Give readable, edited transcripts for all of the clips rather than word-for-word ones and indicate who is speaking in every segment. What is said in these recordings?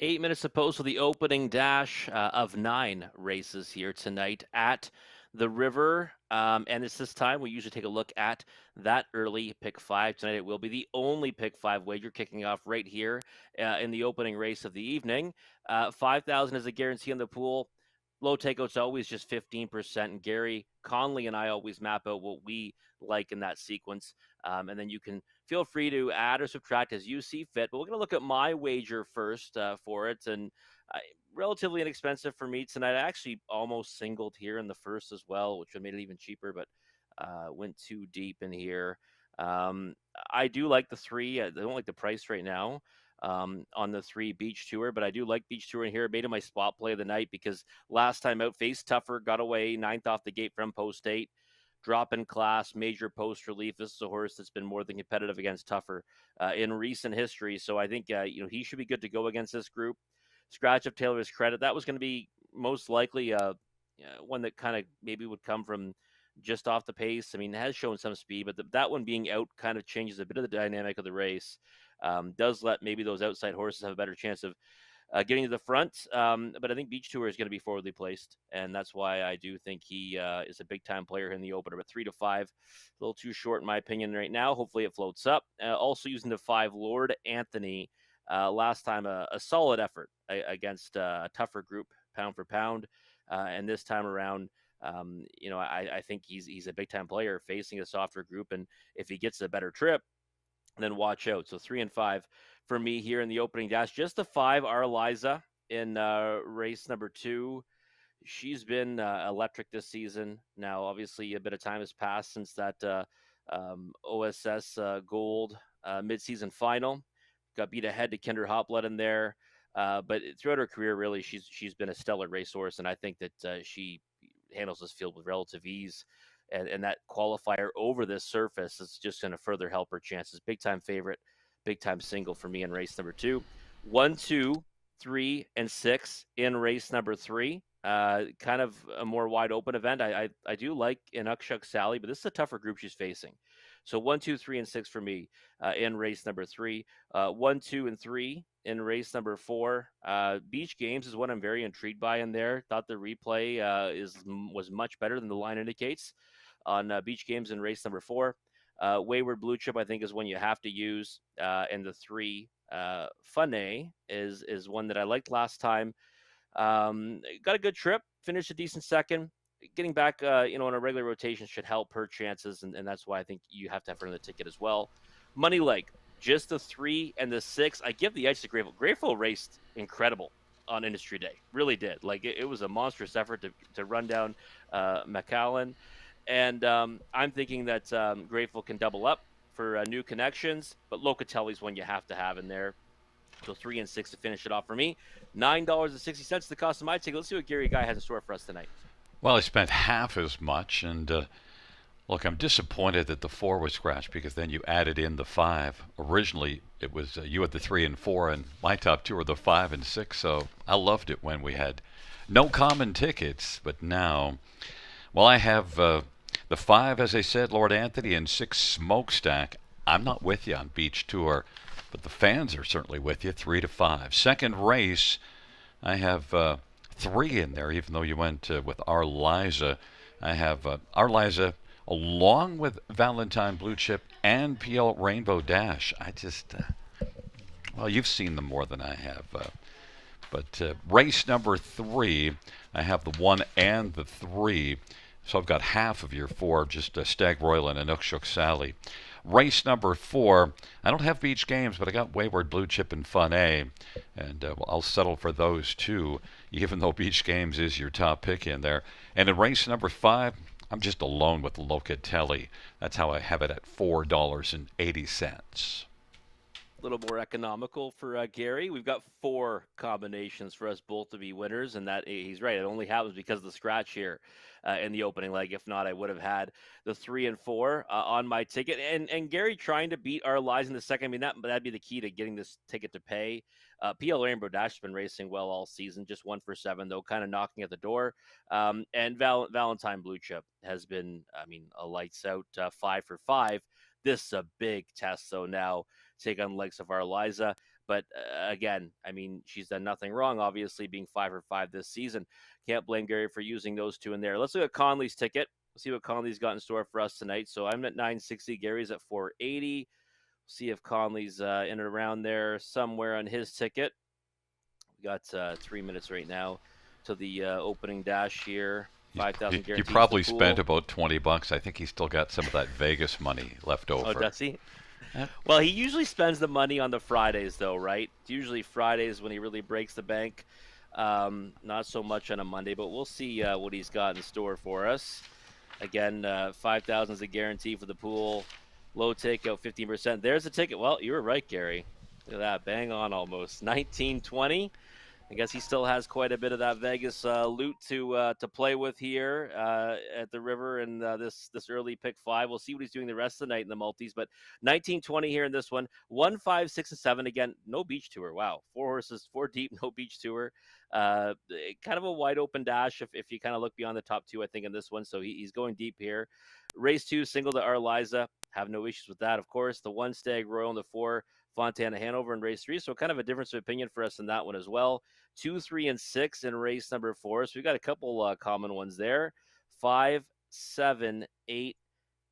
Speaker 1: 8 minutes to post for the opening dash of 9 races here tonight at the River. And it's this time we usually take a look at that early pick five. Tonight it will be the only pick five wager kicking off right here in the opening race of the evening. 5,000 is a guarantee on the pool. Low takeout's always just 15%. And Gary Conley and I always map out what we like in that sequence. And then you can feel free to add or subtract as you see fit. But we're going to look at my wager first for it. And relatively inexpensive for me tonight. I actually almost singled here in the first as well, which would made it even cheaper, but went too deep in here. I do like the three. I don't like the price right now on the three Beach Tour, but I do like Beach Tour in here. I made it my spot play of the night because last time out, faced tougher, got away, ninth off the gate from post 8. Drop in class, major post relief. This is a horse that's been more than competitive against tougher in recent history. So I think he should be good to go against this group. Scratch of Taylor's credit. That was going to be most likely one that kind of maybe would come from just off the pace. I mean, it has shown some speed, but that one being out kind of changes a bit of the dynamic of the race. Does let maybe those outside horses have a better chance of getting to the front. But I think Beach Tour is going to be forwardly placed, and that's why I do think he is a big time player in the opener. But 3 to 5, a little too short in my opinion right now. Hopefully it floats up. Also using the 5, Lord Anthony. Last time a solid effort against a tougher group, pound for pound, and this time around. I think he's a big time player facing a softer group, and if he gets a better trip, then watch out. So 3 and 5 for me here in the opening dash. Just the 5, our Liza in race number 2. She's been electric this season. Now, obviously, a bit of time has passed since that OSS Gold midseason final. Got beat ahead to Kinder Hoplet in there. But throughout her career, really, she's been a stellar racehorse, and I think that she handles this field with relative ease. And that qualifier over this surface is just going to further help her chances. Big time favorite, big time single for me in race number 2. 1, 2, 3, and 6 in race number 3. Kind of a more wide open event. I do like Inukshuk Sally, but this is a tougher group she's facing. So 1, 2, 3, and 6 for me in race number 3. 1, 2, and 3 in race number 4. Beach Games is what I'm very intrigued by in there. Thought the replay was much better than the line indicates on Beach Games in race number 4. Wayward Blue Chip, I think, is one you have to use. And the 3, Funny, is one that I liked last time. Got a good trip, finished a decent second. Getting back, on a regular rotation should help her chances, and that's why I think you have to have her in the ticket as well. Money leg, just the 3 and the 6. I give the edge to Grateful. Grateful raced incredible on Industry Day, really did. Like it was a monstrous effort to run down McAllen, and I'm thinking that Grateful can double up for new connections, but Locatelli's one you have to have in there. So 3 and 6 to finish it off for me. $9.60 the cost of my ticket. Let's see what Gary Guy has in store for us tonight.
Speaker 2: Well, I spent half as much, and look, I'm disappointed that the 4 was scratched because then you added in the 5. Originally, it was you had the 3 and 4, and my top 2 were the 5 and 6. So I loved it when we had no common tickets. But now, well, I have the 5, as I said, Lord Anthony, and 6 Smokestack. I'm not with you on Beach Tour, but the fans are certainly with you. 3 to 5. Second race, I have 3 in there, even though you went with our Liza. I have our Liza along with Valentine Blue Chip and PL Rainbow Dash. I just, well, you've seen them more than I have. But race number 3, I have the 1 and the 3. So I've got half of your 4, just Stag Royal and Inukshuk Sally. Race number 4, I don't have Beach Games, but I got Wayward Blue Chip and Fun A, and I'll settle for those 2, even though Beach Games is your top pick in there. And in race number 5, I'm just alone with Locatelli. That's how I have it at $4.80.
Speaker 1: A little more economical for Gary. We've got 4 combinations for us both to be winners, and that he's right. It only happens because of the scratch here in the opening leg. If not, I would have had the 3 and 4 on my ticket. And Gary trying to beat our lies in the second. I mean, that'd be the key to getting this ticket to pay. PL Rainbow Dash has been racing well all season, just 1 for 7 though, kind of knocking at the door. And Valentine Blue Chip has been, I mean, a lights out 5 for 5. This is a big test, though. Now take on the likes of our Liza. But again, I mean, she's done nothing wrong, obviously, being 5 for 5 this season. Can't blame Gary for using those two in there. Let's look at Conley's ticket. See what Conley's got in store for us tonight. So I'm at 960. Gary's at 480. See if Conley's in and around there somewhere on his ticket. We got 3 minutes right now to the opening dash here. 5,000
Speaker 2: He
Speaker 1: guaranteed for
Speaker 2: probably
Speaker 1: the
Speaker 2: spent
Speaker 1: pool.
Speaker 2: about $20. I think he's still got some of that Vegas money left
Speaker 1: Oh,
Speaker 2: over.
Speaker 1: does he?
Speaker 2: Uh,
Speaker 1: Well, he usually spends the money on the Fridays, though, right? It's usually Fridays when he really breaks the bank. Not so much on a Monday, but we'll see what he's got in store for us. Again, 5,000 is a guarantee for the pool. Low takeout, 15%. There's the ticket. Well, you were right, Gary. Look at that. Bang on almost. 1920. I guess he still has quite a bit of that Vegas loot to play with here at the river and this early pick five. We'll see what he's doing the rest of the night in the multis. But 1920 here in this one. 1, 5, 6, and 7. Again, no beach tour. Wow, 4 horses, 4 deep, no beach tour. Kind of a wide open dash if you kind of look beyond the top two, I think, in this one. So he's going deep here. Race 2, single to Arliza. Have no issues with that, of course. The 1 Stag Royal and the 4 Fontana Hanover in race 3. So kind of a difference of opinion for us in that one as well. 2, 3, and 6 in race number 4. So we've got a couple common ones there. 5, 7, 8,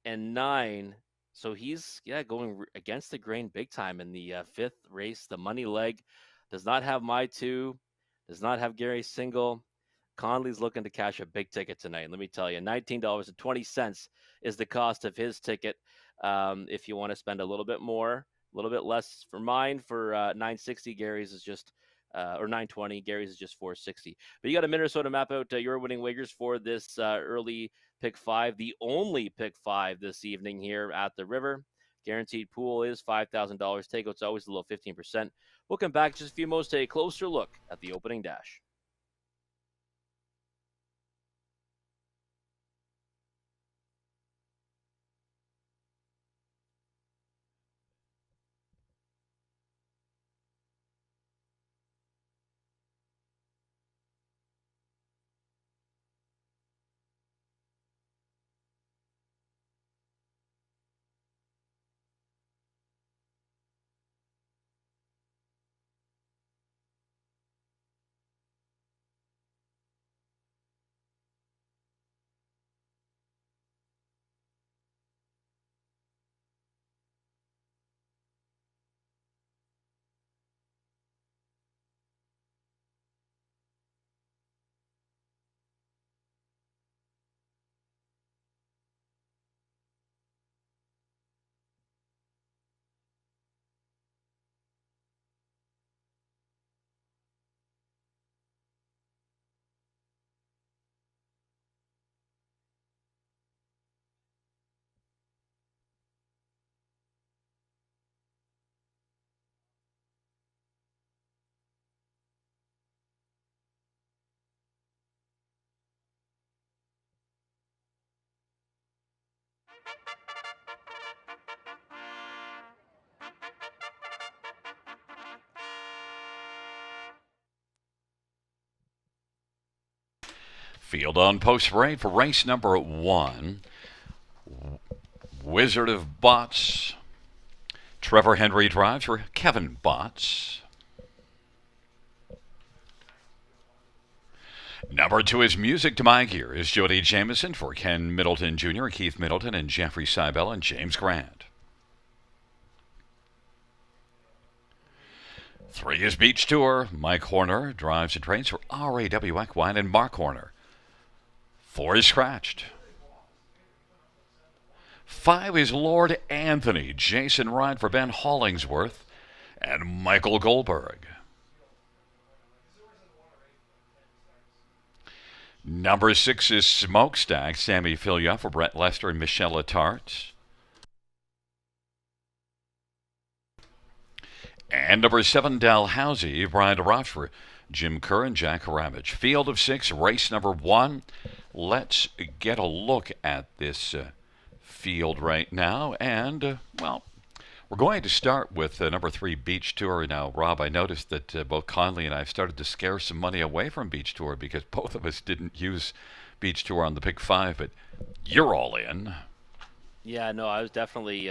Speaker 1: and 9. So he's going against the grain big time in the fifth race. The money leg does not have my 2, does not have Gary's single. Conley's looking to cash a big ticket tonight. Let me tell you, $19.20 is the cost of his ticket. If you want to spend a little bit more, a little bit less for mine for 960, Gary's is just or 920. Gary's is just 460. But you got a Minnesota map out your winning wagers for this early pick five, the only pick five this evening here at the river. Guaranteed pool is $5,000. Takeout's always a little 15%. We'll come back just a few moments to a closer look at the opening dash.
Speaker 2: Field on post parade for race number 1. Wizard of Bots. Trevor Henry drives for Kevin Bots. Number 2 is Music to My Gear is Jody Jameson for Ken Middleton Jr., Keith Middleton, and Jeffrey Seibel and James Grant. 3 is Beach Tour. Mike Horner drives and trains for RAW Equine and Mark Horner. 4 is Scratched. 5 is Lord Anthony. Jason Ryan for Ben Hollingsworth and Michael Goldberg. Number 6 is Smokestack. Sammy Filia for Brett Lester and Michelle Latart. And number 7, Dalhousie. Brian DeRoche for Jim Kerr and Jack Ramage. Field of 6, race number 1. Let's get a look at this field right now. And, well, we're going to start with number 3, Beach Tour. Now, Rob, I noticed that both Conley and I have started to scare some money away from Beach Tour because both of us didn't use Beach Tour on the pick 5, but you're all in.
Speaker 1: Yeah, no, I was definitely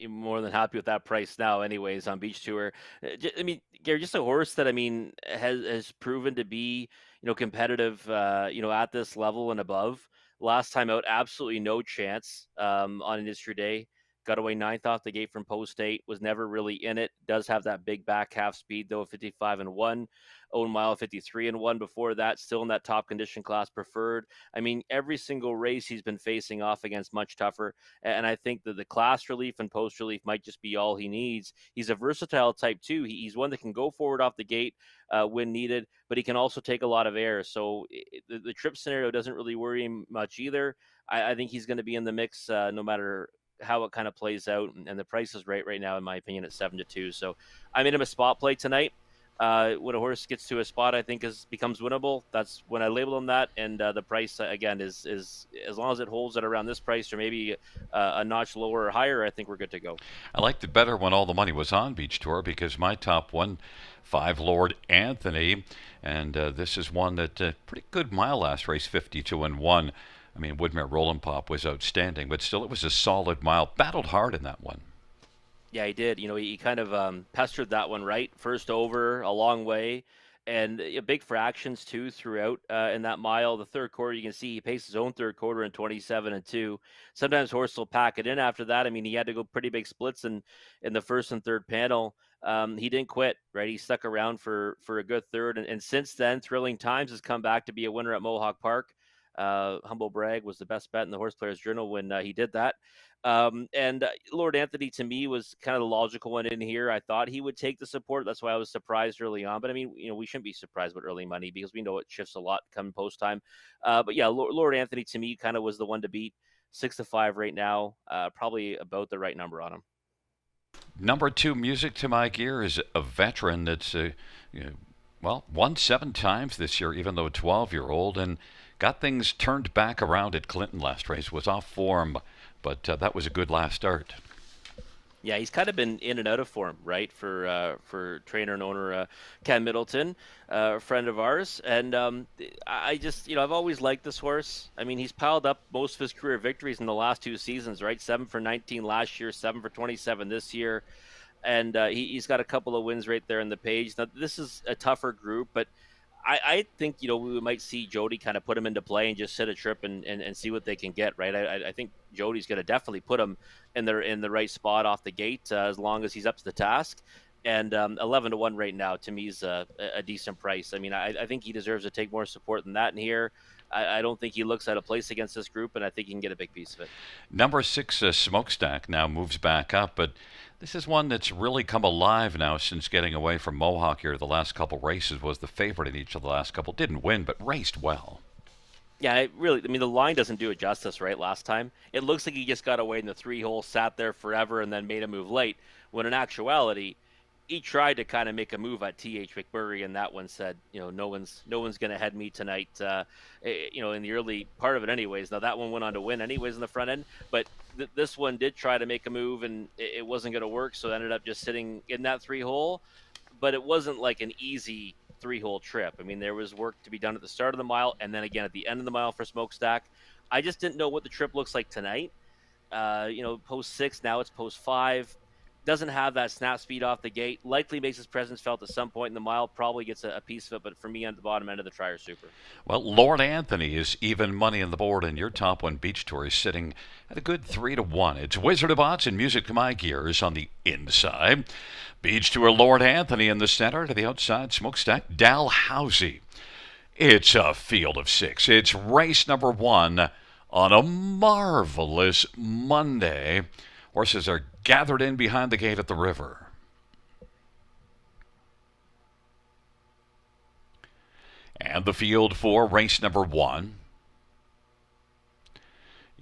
Speaker 1: more than happy with that price now. Anyways, on Beach Tour, I mean, Gary, just a horse that I mean has proven to be competitive, at this level and above. Last time out, absolutely no chance on Industry Day. Got away ninth off the gate from Post 8. Was never really in it. Does have that big back half speed though, 55-1. Own mile 53-1 before that. Still in that top condition class preferred. I mean, every single race he's been facing off against much tougher. And I think that the class relief and post relief might just be all he needs. He's a versatile type too. He's one that can go forward off the gate when needed, but he can also take a lot of air. So the trip scenario doesn't really worry him much either. I think he's going to be in the mix no matter how it kind of plays out. And the price is right now, in my opinion, at 7-2. So I made him a spot play tonight. When a horse gets to a spot, I think becomes winnable. That's when I label him that, and the price again is as long as it holds at around this price or maybe a notch lower or higher, I think we're good to go.
Speaker 2: I liked it better when all the money was on Beach Tour because my top one, 5 Lord Anthony, and this is one that pretty good mile last race, 52-1. I mean, Woodmere Roland Pop was outstanding, but still it was a solid mile. Battled hard in that one.
Speaker 1: Yeah, he did. He kind of pestered that one right. First over, a long way, and big fractions too throughout in that mile. The third quarter, you can see he paced his own third quarter in 27-2. Sometimes horse will pack it in after that. I mean, he had to go pretty big splits in the first and third panel. He didn't quit, right? He stuck around for a good third, and since then, Thrilling Times has come back to be a winner at Mohawk Park. Humble brag, was the best bet in the Horse Players Journal when he did that. And Lord Anthony to me was kind of the logical one in here. I thought he would take the support. That's why I was surprised early on. But I mean, we shouldn't be surprised with early money because we know it shifts a lot come post time. But yeah, Lord Anthony to me kind of was the one to beat. 6-5 right now. Probably about the right number on him.
Speaker 2: Number 2, Music to My Gear, is a veteran that's, won 7 times this year, even though a 12-year-old, and got things turned back around at Clinton last race. Was off form, but that was a good last start.
Speaker 1: Yeah, he's kind of been in and out of form, right? For trainer and owner Ken Middleton, a friend of ours, and I just I've always liked this horse. I mean, he's piled up most of his career victories in the last 2 seasons, right? 7 for 19 last year, 7 for 27 this year, and he's got a couple of wins right there in the page. Now this is a tougher group, but I think we might see Jody kind of put him into play and just sit a trip and see what they can get right. I think Jody's going to definitely put him in the right spot off the gate as long as he's up to the task. And 11-1 right now to me is a decent price. I mean, I think he deserves to take more support than that in here. I don't think he looks at a place against this group, and I think he can get a big piece of it.
Speaker 2: Number 6, Smokestack, now moves back up, but this is one that's really come alive now since getting away from Mohawk here. The last couple races was the favorite in each of the last couple. Didn't win, but raced well.
Speaker 1: Yeah, I mean, the line doesn't do it justice, right? Last time, it looks like he just got away in the 3 hole, sat there forever, and then made a move late. When in actuality, he tried to kind of make a move at T.H. McMurray, and that one said, no one's going to head me tonight. In the early part of it, anyways. Now that one went on to win, anyways, in the front end, but this one did try to make a move, and it wasn't going to work, so it ended up just sitting in that 3 hole. But it wasn't like an easy 3 hole trip. I mean, there was work to be done at the start of the mile, and then again at the end of the mile for Smokestack. I just didn't know what the trip looks like tonight. Post 6, now it's post 5. Doesn't have that snap speed off the gate. Likely makes his presence felt at some point in the mile. Probably gets a piece of it, but for me, on the bottom end of the Trier Super.
Speaker 2: Well, Lord Anthony is even money on the board, and your top one Beach Tour is sitting at a good 3-1. It's Wizard of Odds and Music to My Gears on the inside. Beach Tour Lord Anthony in the center. To the outside, Smokestack Dalhousie. It's a field of 6. It's race number 1 on a marvelous Monday. Horses are gathered in behind the gate at the river. And the field for race number 1.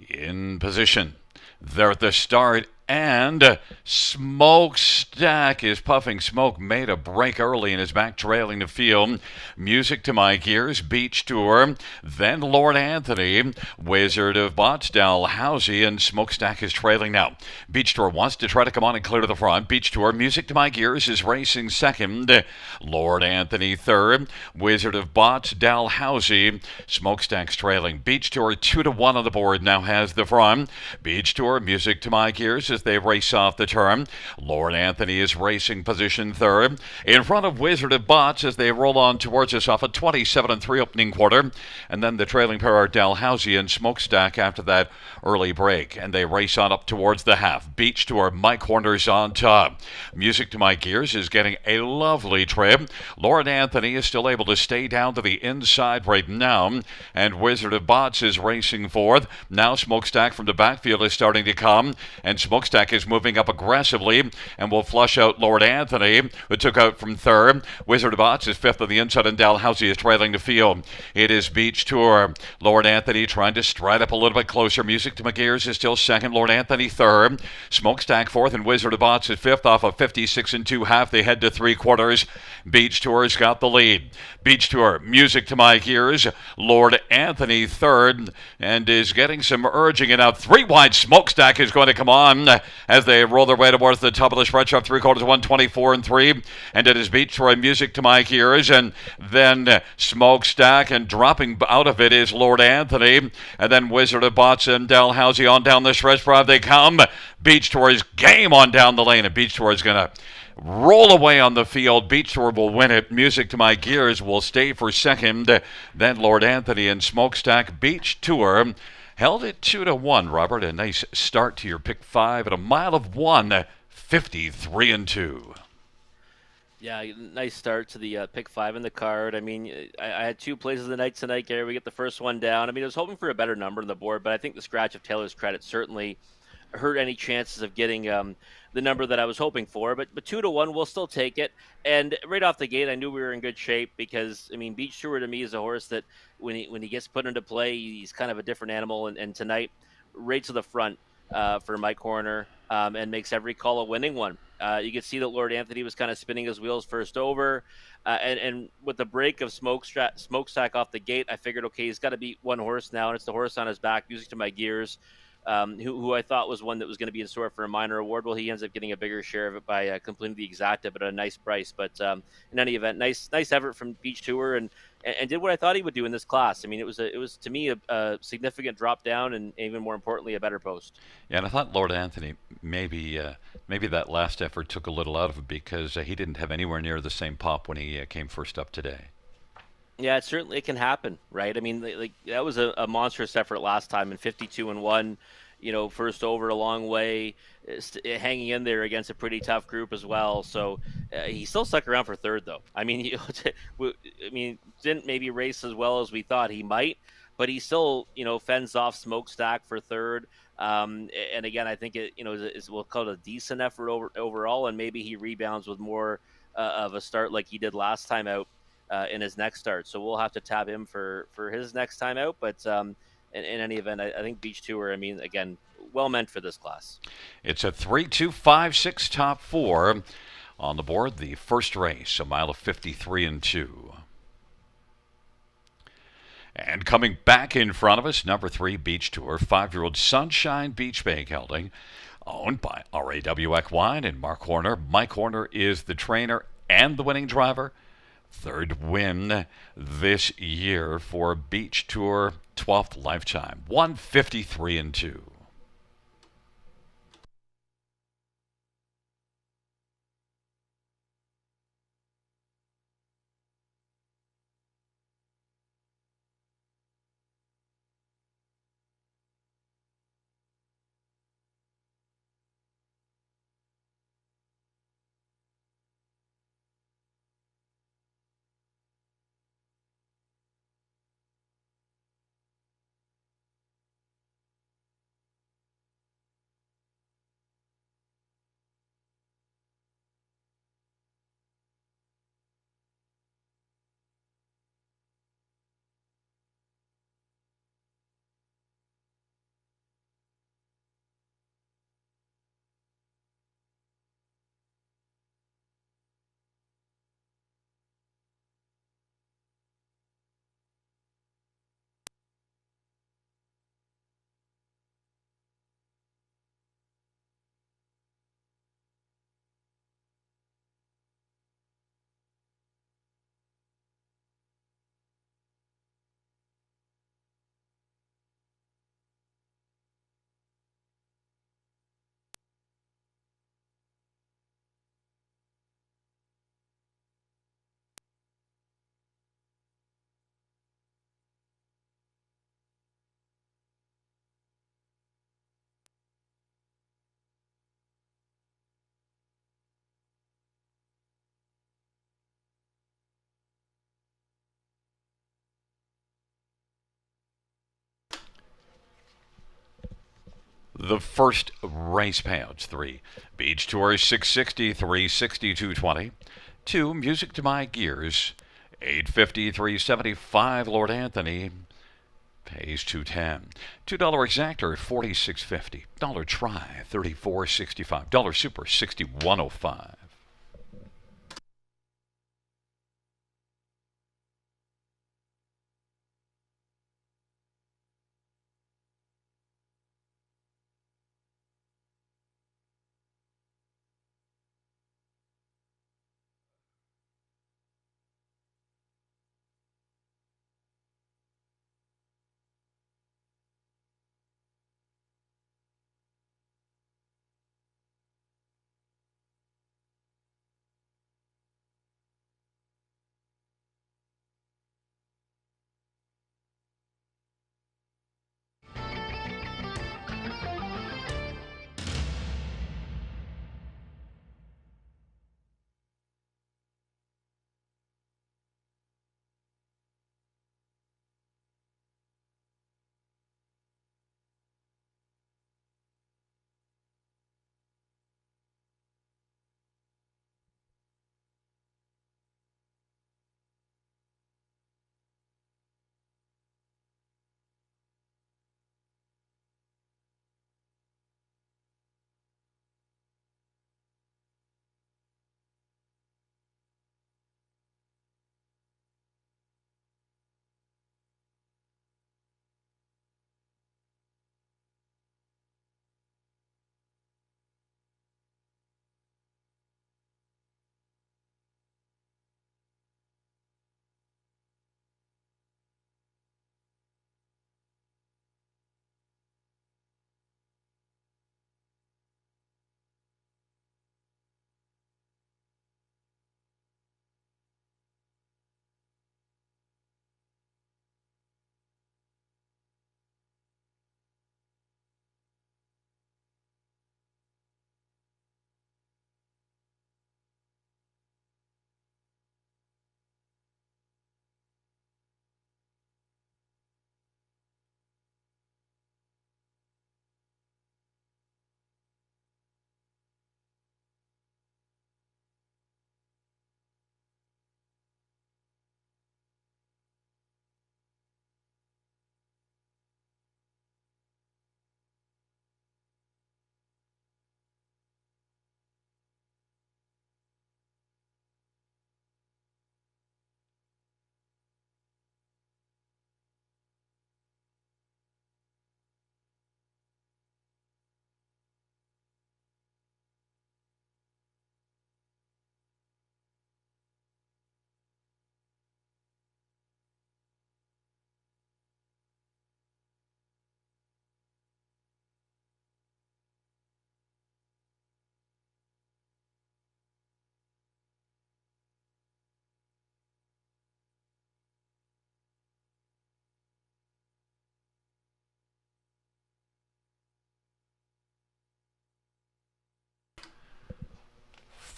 Speaker 2: In position. They're at the start. and Smokestack is puffing smoke, made a break early and is back trailing the field. Music to My Gears, Beach Tour, then Lord Anthony, Wizard of Bots, Dalhousie, and Smokestack is trailing now. Beach Tour wants to try to come on and clear to the front. Beach Tour, Music to My Gears is racing second. Lord Anthony third. Wizard of Bots, Dalhousie, Smokestack's trailing. Beach Tour 2-1 on the board now has the front. Beach Tour, Music to My Gears as they race off the turn. Lord Anthony is racing position third. In front of Wizard of Bots as they roll on towards us off a 27-3 opening quarter. And then the trailing pair are Dalhousie and Smokestack after that early break. And they race on up towards the half. Beach Tour, Mike Horner's on top. Music to My Gears is getting a lovely trip. Lord Anthony is still able to stay down to the inside right now. And Wizard of Bots is racing fourth. Now Smokestack from the backfield is starting to come. And Smokestack is moving up aggressively and will flush out Lord Anthony, who took out from third. Wizard of Bots is fifth on the inside, and Dalhousie is trailing the field. It is Beach Tour. Lord Anthony trying to stride up a little bit closer. Music to My Gears is still second. Lord Anthony third. Smokestack fourth, and Wizard of Bots is fifth off a 56-2 half. They head to three quarters. Beach Tour's got the lead. Beach Tour, Music to My Gears. Lord Anthony third, and is getting some urging. And out three wide. Smokestack is going to come on as they roll their way towards the top of the stretch off three quarters, 124-3. And it is Beach Tour, Music to My Gears, and then Smokestack, and dropping out of it is Lord Anthony, and then Wizard of Bots and Dalhousie on down the stretch. Drive they come. Beach Tour's game on down the lane, and Beach Tour is going to roll away on the field. Beach Tour will win it. Music to My Gears will stay for second. Then Lord Anthony and Smokestack. Beach Tour held it 2-1. Robert, a nice start to your pick five at a mile of 1:53-2.
Speaker 1: Yeah, nice start to the pick five in the card. I mean, I had two plays of the night tonight, Gary. We get the first one down. I mean, I was hoping for a better number on the board, but I think the scratch of Taylor's credit certainly hurt any chances of getting the number that I was hoping for. But 2-1, we'll still take it. And right off the gate, I knew we were in good shape because I mean, Beach Tour to me is a horse that when he gets put into play, he's kind of a different animal. And tonight, right to the front for Mike Horner, and makes every call a winning one. You could see that Lord Anthony was kind of spinning his wheels first over. And with the break of Smokestack off the gate, I figured, okay, he's got to beat one horse now, and it's the horse on his back, Music to My Gears, who I thought was one that was going to be in store for a minor award. Well, he ends up getting a bigger share of it by completing the exacta, but at a nice price. But in any event, nice effort from Beach Tour, and did what I thought he would do in this class. I mean, it was to me a significant drop down, and even more importantly, a better post.
Speaker 2: Yeah, and I thought Lord Anthony maybe that last effort took a little out of it because he didn't have anywhere near the same pop when he came first up today.
Speaker 1: Yeah, it can happen, right? I mean, like that was a monstrous effort last time, and 52-1. First over a long way, hanging in there against a pretty tough group as well. So he still stuck around for third, though. I mean, didn't maybe race as well as we thought he might, but he still, fends off Smokestack for third. And again, I think we'll call it a decent effort overall, and maybe he rebounds with more of a start like he did last time out in his next start. So we'll have to tab him for his next time out. But in any event, I think Beach Tour, I mean, again, well meant for this class.
Speaker 2: It's a 3-2-5-6 top four on the board. The first race, a mile of 53-2. And coming back in front of us, number 3, Beach Tour, 5-year-old Sunshine Beach Bay gelding, owned by RAW Equine and Mark Horner. Mike Horner is the trainer and the winning driver. Third win this year for Beach Tour, 12th lifetime, 153-2. The first race payouts: 3, Beach Tour 660, 360, 220. 2, Music to My Gears 850, 375. Lord Anthony pays 210. $2 exactor 46.50. Dollar try 34.65. Dollar super 61.05.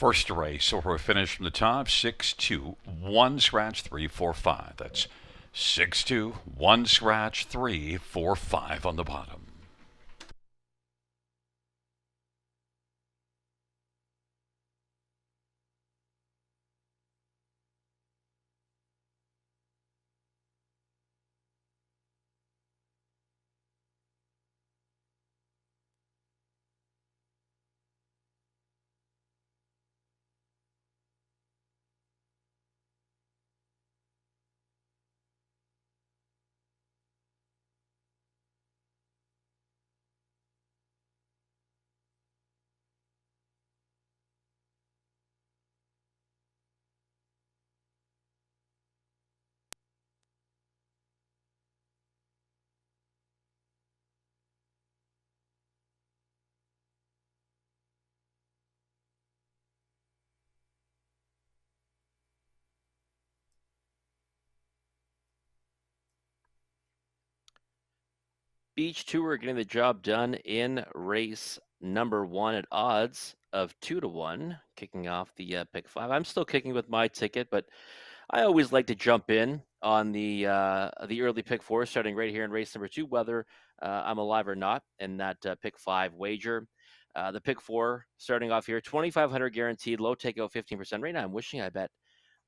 Speaker 2: First race, so we're finished from the top. 6 2 1 scratch 3 4 5. That's 6 2 1 scratch 3 4 5 on the bottom.
Speaker 1: Beach Tour getting the job done in race number 1 at odds of 2-1, kicking off the pick 5. I'm still kicking with my ticket, but I always like to jump in on the early pick four, starting right here in race number two, whether I'm alive or not, in that pick five wager. The pick four starting off here, 2,500 guaranteed, low takeout 15%. Right now, I'm wishing I bet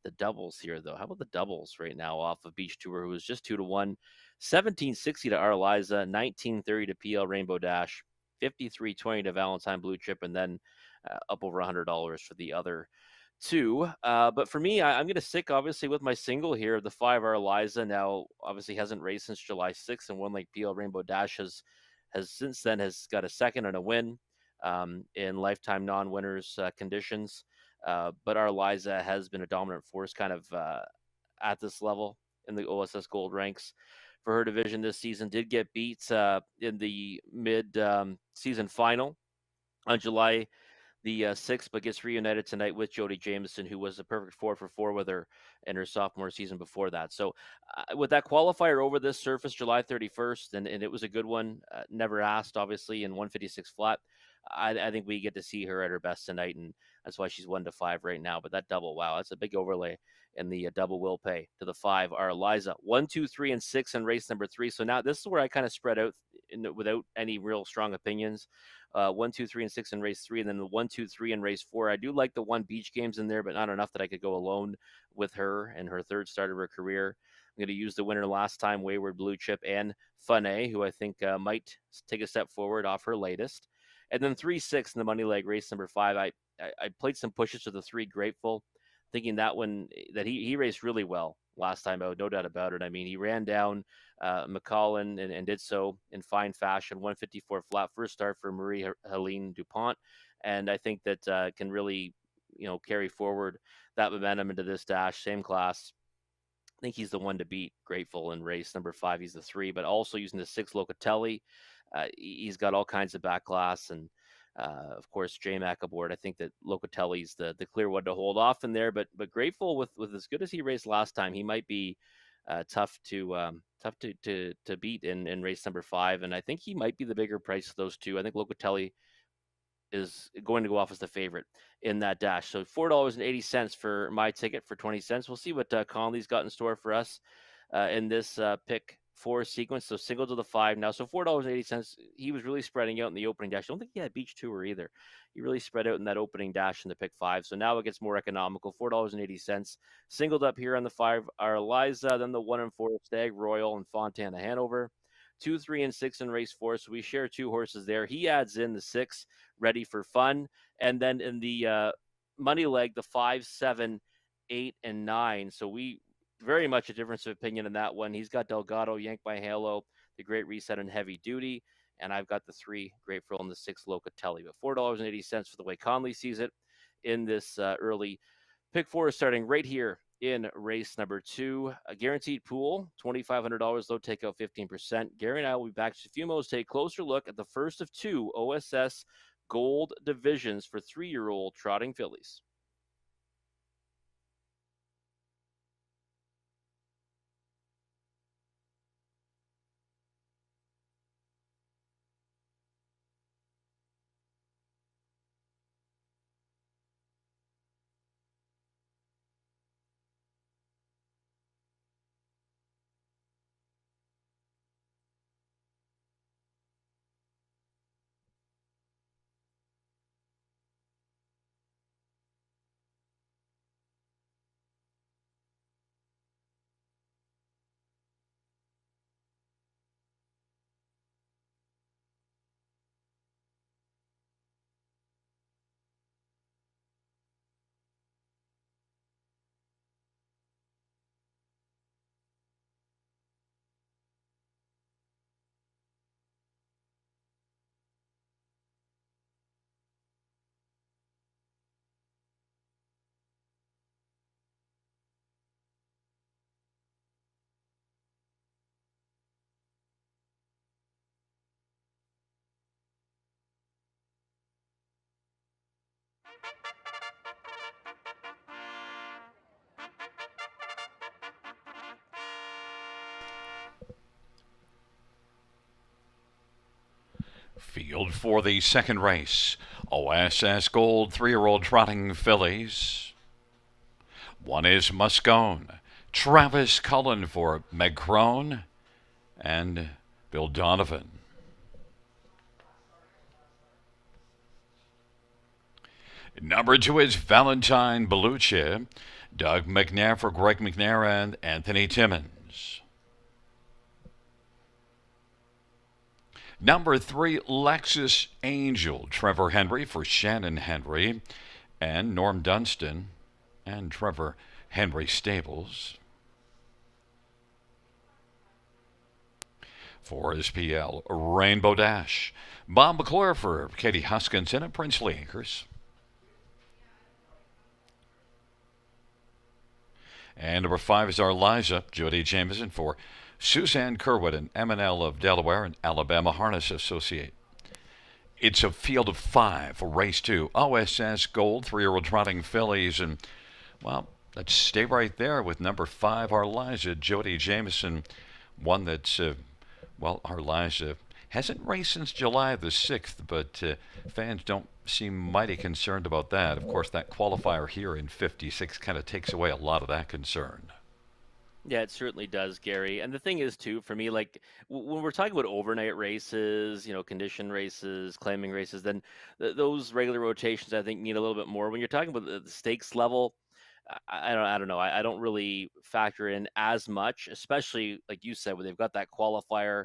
Speaker 1: the doubles here, though. How about the doubles right now off of Beach Tour, who was just 2-1, 1760 to Arliza, 1930 to PL Rainbow Dash, 53.20 to Valentine Blue Chip, and then up over $100 for the other two. But for me, I'm going to stick obviously with my single here. The 5R Liza now obviously hasn't raced since July 6th, and one like PL Rainbow Dash has since then has got a second and a win in lifetime non-winners conditions. But our Liza has been a dominant force kind of at this level in the OSS Gold ranks for her division this season. Did get beat in the mid season final on July the sixth, but gets reunited tonight with Jody Jameson, who was a perfect 4 for 4 with her in her sophomore season before that. So, with that qualifier over this surface, July 31st, and it was a good one, never asked, obviously, in 156 flat. I think we get to see her at her best tonight, and that's why she's 1-5 right now. But that double, wow, that's a big overlay. And the double will pay to the 5 are Eliza 1, 2, 3, and 6 in race number 3. So now this is where I kind of spread out without any real strong opinions. 1, 2, 3, and 6 in race 3, and then the 1, 2, 3 in race 4. I do like the one beach games in there, but not enough that I could go alone with her and her third start of her career. I'm going to use the winner last time, Wayward Blue Chip, and Funny, who I think might take a step forward off her latest. And then 3-6 in the money leg race number 5. I played some pushes to the 3 Grateful, thinking that one that he raced really well last time out, no doubt about it. I mean, he ran down McCollin and did so in fine fashion. 154 flat first start for Marie Helene Dupont, and I think that can really carry forward that momentum into this dash. Same class. I think he's the one to beat Grateful in race number 5. He's the 3, but also using the 6 Locatelli. He's got all kinds of back class and. Of course, J-Mac aboard. I think that Locatelli's the clear one to hold off in there, but Grateful with as good as he raced last time, he might be tough to beat in race number 5, and I think he might be the bigger price of those two. I think Locatelli is going to go off as the favorite in that dash. So $4.80 for my ticket for 20 cents. We'll see what Conley's got in store for us in this pick 4 sequence. So single to the 5 now. So $4.80. He was really spreading out in the opening dash. I don't think he had Beach Tour either. He really spread out in that opening dash in the pick 5. So now it gets more economical. $4.80. Singled up here on the 5 are Eliza, then the 1 and 4 Stag Royal and Fontana Hanover. 2, 3, and 6 in race 4. So we share 2 horses there. He adds in the 6, Ready for Fun. And then in the money leg, the 5, 7, 8, and 9. So we very much a difference of opinion in that one. He's got Delgado, Yanked by Halo, the Great Reset, and Heavy Duty. And I've got the 3, Grateful, and the 6, Locatelli. But $4.80 for the way Conley sees it in this early pick 4 is starting right here in race number 2. A guaranteed pool, $2,500, low takeout 15%. Gary and I will be back in a few moments to take a closer look at the first of 2 OSS Gold divisions for 3-year-old trotting fillies.
Speaker 2: Field for the second race. OSS Gold 3-year-old trotting fillies. One is Muscone. Travis Cullen for Meg Crone and Bill Donovan. Number 2 is Valentine Bellucci, Doug McNair for Greg McNair and Anthony Timmons. Number 3, Lexus Angel, Trevor Henry for Shannon Henry and Norm Dunstan and Trevor Henry Stables. For SPL, Rainbow Dash, Bob McClure for Katie Huskinson and Princely Acres. And number 5 is our Liza, Jody Jameson for Suzanne Kerwood and M&L of Delaware and Alabama Harness Associate. It's a field of 5 for race 2. OSS Gold, 3-year-old trotting fillies. And, well, let's stay right there with number 5, our Liza, Jody Jameson. One that's, our Liza hasn't raced since July the 6th, but fans don't seem mighty concerned about that. Of course, that qualifier here in 56 kind of takes away a lot of that concern.
Speaker 1: Yeah, it certainly does, Gary. And the thing is, too, for me, like when we're talking about overnight races, condition races, claiming races, then those regular rotations, I think, need a little bit more. When you're talking about the stakes level, I don't know. I don't really factor in as much, especially like you said, when they've got that qualifier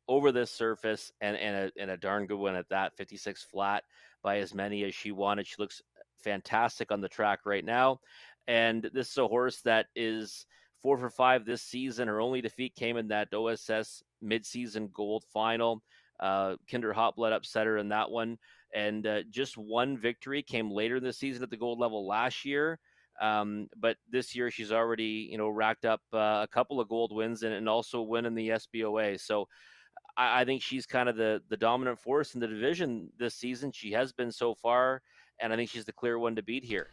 Speaker 1: over this surface and a darn good one at that 56 flat by as many as she wanted. She looks fantastic on the track right now. And this is a horse that is 4 for 5 this season. Her only defeat came in that OSS midseason gold final. Kinder Hot Blood upset her in that one. And just one victory came later in the season at the gold level last year. But this year she's already, racked up a couple of gold wins and also a win in the SBOA. So I think she's kind of the dominant force in the division this season. She has been so far, and I think she's the clear one to beat here.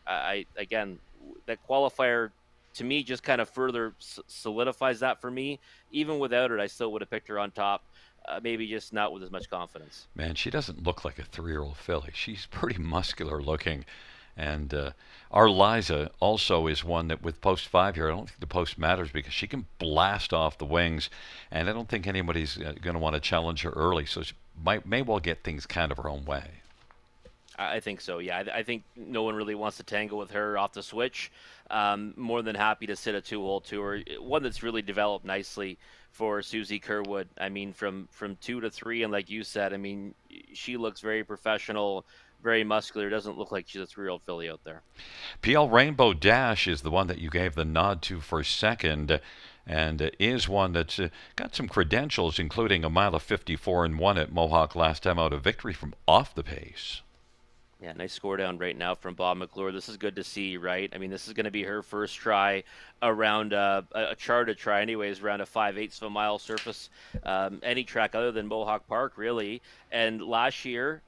Speaker 1: Again, that qualifier to me just kind of further solidifies that for me. Even without it, I still would have picked her on top. Maybe just not with as much confidence.
Speaker 2: Man, she doesn't look like a 3-year-old filly. She's pretty muscular looking. And our Liza also is one that with post 5 here, I don't think the post matters because she can blast off the wings, and I don't think anybody's going to want to challenge her early, so she may well get things kind of her own way.
Speaker 1: I think so, yeah. I think no one really wants to tangle with her off the switch. More than happy to sit a 2-hole tour, one that's really developed nicely for Susie Kerwood. I mean, from 2 to 3, and like you said, I mean, she looks very professional, very muscular. Doesn't look like she's a 3-year-old filly out there.
Speaker 2: PL Rainbow Dash is the one that you gave the nod to for second, and is one that's got some credentials, including a mile of 54 and 1 at Mohawk last time out, a victory from off the pace.
Speaker 1: Yeah, nice score down right now from Bob McClure. This is good to see, right? I mean, this is going to be her first try around a charted try, anyways, around a 5/8 of a mile surface, any track other than Mohawk Park, really. And last year,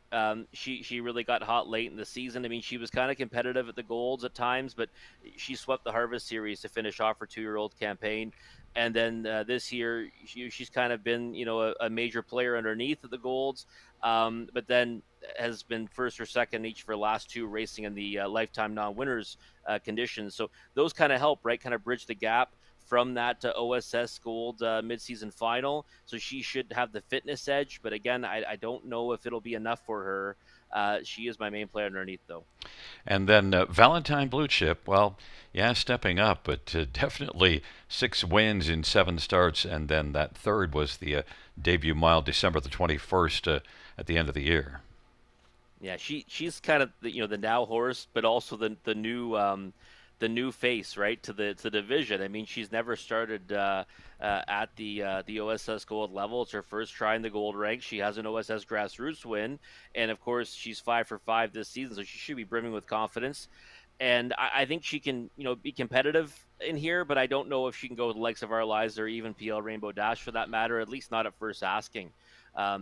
Speaker 1: she really got hot late in the season. I mean, she was kind of competitive at the Golds at times, but she swept the Harvest Series to finish off her 2-year-old campaign. And then this year, she's kind of been, a major player underneath at the Golds, but then has been first or second each for last 2 racing in the lifetime non-winners conditions. So those kind of help, right? Kind of bridge the gap from that OSS Gold midseason final. So she should have the fitness edge. But again, I don't know if it'll be enough for her. She is my main player underneath, though.
Speaker 2: And then Valentine Blue Chip, well, yeah, stepping up, but definitely 6 wins in 7 starts. And then that third was the debut mile, December the 21st at the end of the year.
Speaker 1: Yeah, she's kind of the now horse, but also the new face, right, to the division. I mean, she's never started at the OSS Gold level. It's her first try in the Gold rank. She has an OSS Grassroots win, and of course, she's 5 for 5 this season, so she should be brimming with confidence. And I think she can, be competitive in here, but I don't know if she can go with the likes of Our Lives or even PL Rainbow Dash for that matter, at least not at first asking.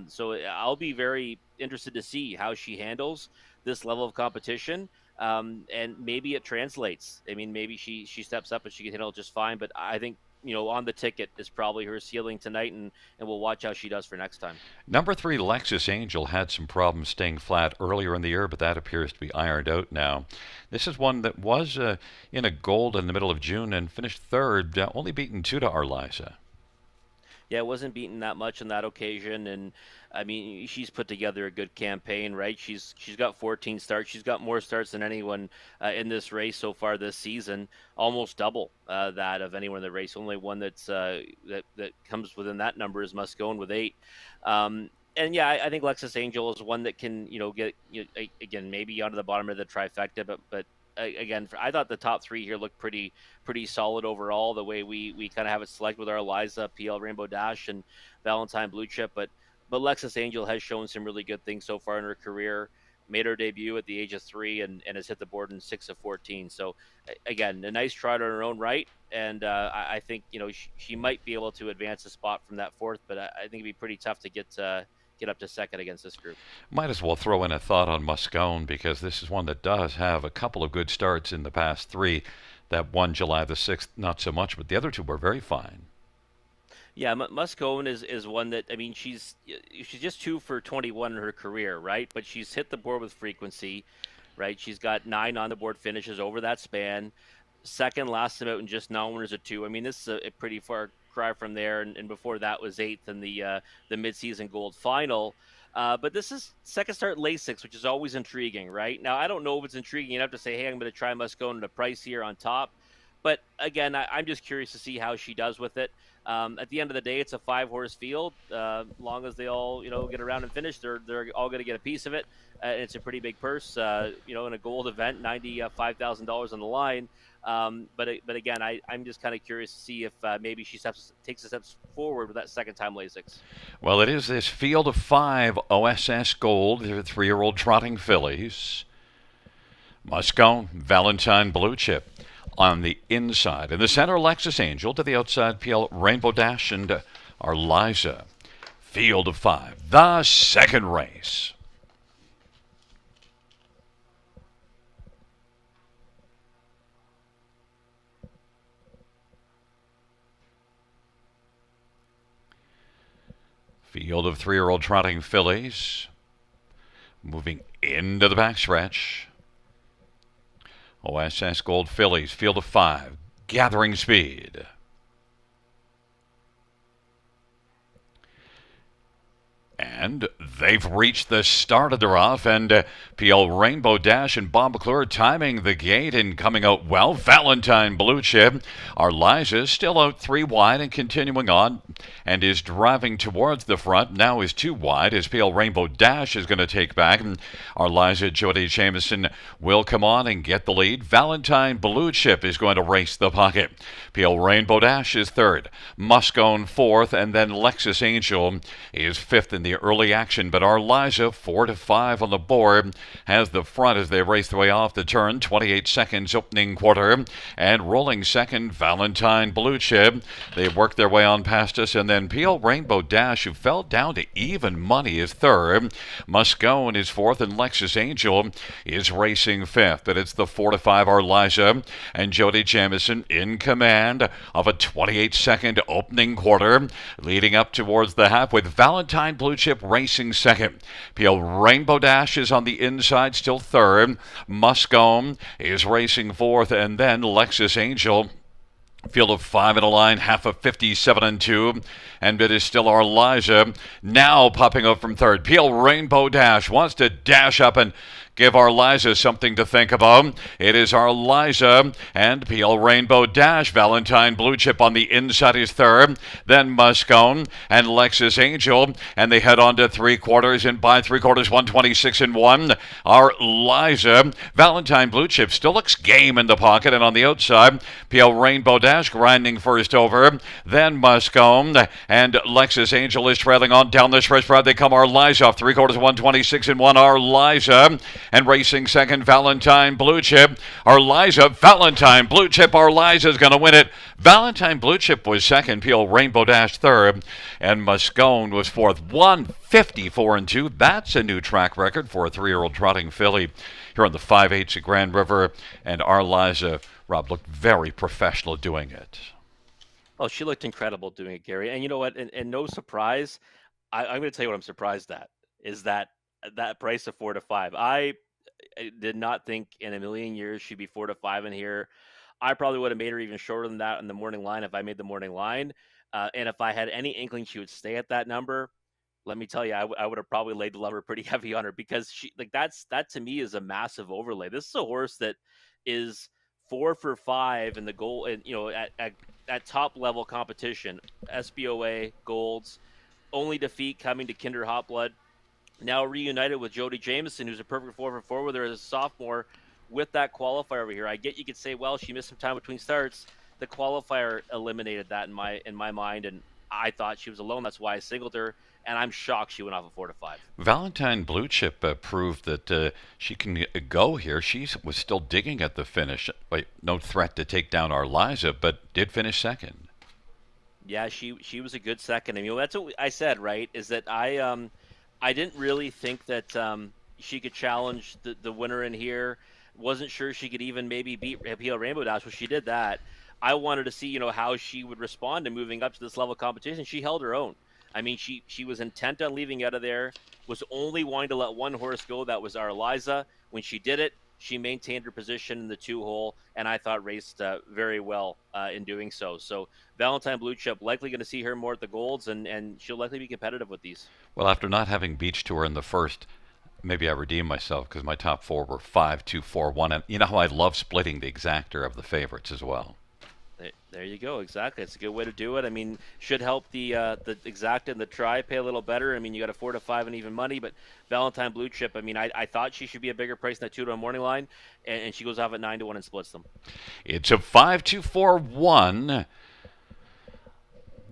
Speaker 1: So I'll be very interested to see how she handles this level of competition. And maybe it translates. I mean, maybe she steps up and she can handle it just fine. But I think on the ticket is probably her ceiling tonight, and we'll watch how she does for next time.
Speaker 2: Number 3, Lexus Angel had some problems staying flat earlier in the year, but that appears to be ironed out now. This is one that was in a gold in the middle of June and finished third, only beaten 2 to Arliza.
Speaker 1: Yeah, it wasn't beaten that much on that occasion, and I mean she's put together a good campaign, right? She's got 14 starts. She's got more starts than anyone in this race so far this season, almost double that of anyone in the race. Only one that comes within that number is Muscone with 8. And yeah, I think Lexus Angel is one that can get again maybe onto the bottom of the trifecta, but again, I thought the top 3 here looked pretty solid overall. The way we kind of have it selected with our Eliza, PL Rainbow Dash, and Valentine Blue Chip, but Lexus Angel has shown some really good things so far in her career. Made her debut at the age of 3 and has hit the board in 6 of 14. So again, a nice trot on her own right, and I think she might be able to advance a spot from that 4th, but I think it'd be pretty tough to get up to 2nd against this group.
Speaker 2: Might as well throw in a thought on Muscone because this is one that does have a couple of good starts in the past 3. That one July the 6th, not so much, but the other 2 were very fine.
Speaker 1: Yeah, Muscone is one that, I mean, she's just 2 for 21 in her career, right? But she's hit the board with frequency, right? She's got 9 on the board finishes over that span. Second last time out in just 9 winners of 2. I mean, this is a pretty far cry from there, and before that was 8th in the midseason gold final. But this is second start Lasix, which is always intriguing, right? Now, I don't know if it's intriguing enough to say, hey, I'm going to try Muscone at a price here on top. But again, I'm just curious to see how she does with it. At the end of the day, it's a 5-horse field. Long as they all, get around and finish, they're all going to get a piece of it. It's a pretty big purse, in a gold event, $95,000 on the line. But again, I'm just kind of curious to see if maybe she takes a step forward with that second time Lasix.
Speaker 2: Well, it is this field of 5 OSS Gold, they're 3-year-old trotting fillies. Muscone, Valentine Blue Chip on the inside. In the center, Lexus Angel. To the outside, PL Rainbow Dash and Arliza. Field of 5. The second race. Field of 3-year-old trotting fillies. Moving into the backstretch. OSS Gold fillies, field of 5, gathering speed. And they've reached the start of the rough, and PL Rainbow Dash and Bob McClure timing the gate and coming out well. Valentine Blue Chip. Arliza still out 3 wide and continuing on and is driving towards the front. Now is 2 wide as PL Rainbow Dash is going to take back. Arliza Jody Jameson will come on and get the lead. Valentine Blue Chip is going to race the pocket. PL Rainbow Dash is 3rd. Muscone 4th, and then Lexus Angel is 5th in the early action, but Arliza 4 to 5 on the board has the front as they race their way off the turn. 28 seconds opening quarter, and rolling second Valentine Blue Chip. They work their way on past us, and then PL Rainbow Dash, who fell down to even money, is 3rd. Muscone is 4th, and Lexus Angel is racing 5th. But it's the 4 to 5 Arliza and Jody Jamison in command of a 28-second opening quarter, leading up towards the half with Valentine Blue Chip racing 2nd. PL Rainbow Dash is on the inside, still 3rd. Muscone is racing 4th, and then Lexus Angel. Field of 5 in a line, half of 57 and 2, and it is still Arliza now popping up from 3rd. PL Rainbow Dash wants to dash up and give Arliza something to think about. It is Arliza and PL Rainbow Dash. Valentine Blue Chip on the inside is 3rd. Then Muscone and Lexus Angel, and they head on to 3/4, and by 3/4, 126 and 1. Arliza. Valentine Blue Chip still looks game in the pocket, and on the outside, PL Rainbow Dash grinding first over. Then Muscone and Lexus Angel is trailing on down the stretch. They come Arliza off 3/4, 126 and 1. Arliza. And racing 2nd, Valentine Blue Chip. Arliza, Valentine Blue Chip. Arliza is going to win it. Valentine Blue Chip was 2nd, PL Rainbow Dash 3rd, and Muscone was 4th. 154 and 2. That's a new track record for a 3-year-old trotting filly here on the 5/8 at Grand River. And Arliza, Rob, looked very professional doing it.
Speaker 1: Oh, she looked incredible doing it, Gary. And you know what? And no surprise, I'm going to tell you what I'm surprised at is that price of 4 to 5. I did not think in a million years she'd be 4 to 5 in here. I probably would have made her even shorter than that in the morning line if I made the morning line. And if I had any inkling she would stay at that number, let me tell you, I would have probably laid the lumber pretty heavy on her because she like that to me is a massive overlay. This is a horse that is 4 for 5 in the goal and at top level competition, SBOA golds, only defeat coming to Kinder Hot Blood, now reunited with Jody Jameson, who's a perfect 4 for 4 with her as a sophomore with that qualifier over here. I get you could say, well, she missed some time between starts. The qualifier eliminated that in my mind, and I thought she was alone. That's why I singled her, and I'm shocked she went off a 4 to 5.
Speaker 2: Valentine Blue Chip proved that she can go here. She was still digging at the finish. Wait, no threat to take down Arliza, but did finish second.
Speaker 1: Yeah, she was a good second. I mean, that's what I said, right? Is that I didn't really think that she could challenge the winner in here. Wasn't sure she could even maybe beat Appeal Rainbow Dash. Well, she did that. I wanted to see how she would respond to moving up to this level of competition. She held her own. I mean, she was intent on leaving out of there. Was only wanting to let one horse go. That was our Eliza. When she did it, she maintained her position in the 2 hole, and I thought raced very well in doing so. So Valentine Blue Chip likely going to see her more at the Golds, and she'll likely be competitive with these.
Speaker 2: Well, after not having Beach Tour in the first, maybe I redeemed myself because my top four were 5, 2, 4, 1. And you know how I love splitting the exactor of the favorites as well.
Speaker 1: There you go. Exactly. It's a good way to do it. I mean, should help the exact and the try pay a little better. I mean, you got a 4 to 5 and even money, but Valentine Blue Chip. I mean, I thought she should be a bigger price than that 2 to 1 morning line, and she goes off at 9 to 1 and splits them.
Speaker 2: It's a 5, 2, 4, 1.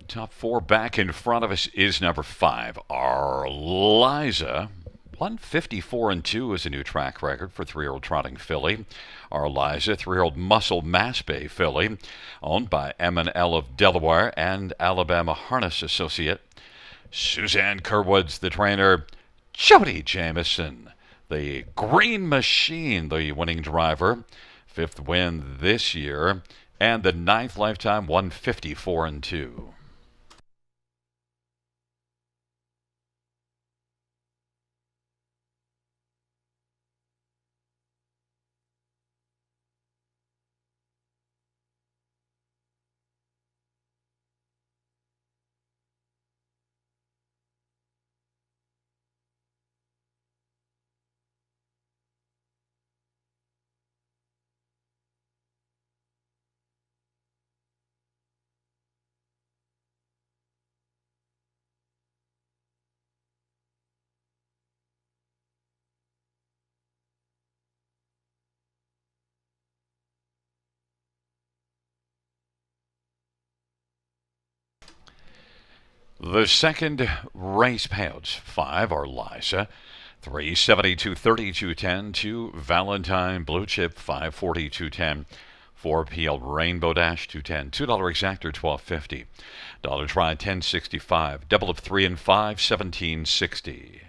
Speaker 2: Top four back in front of us is number 5, Arliza. 154 and 2 is a new track record for 3-year-old trotting filly. Arliza, 3-year-old muscle Mass Bay filly, owned by M&L of Delaware and Alabama Harness Associate. Suzanne Kerwood's the trainer. Jody Jamieson, the Green Machine, the winning driver. 5th win this year. And the 9th lifetime, 154 and 2. The second race payouts, 5 are Liza, 372 3210 to Valentine Blue Chip 542.10, 4 PL Rainbow Dash 210, $2 exactor 12.50, dollar try 10.65, double of 3 and 5 17.60.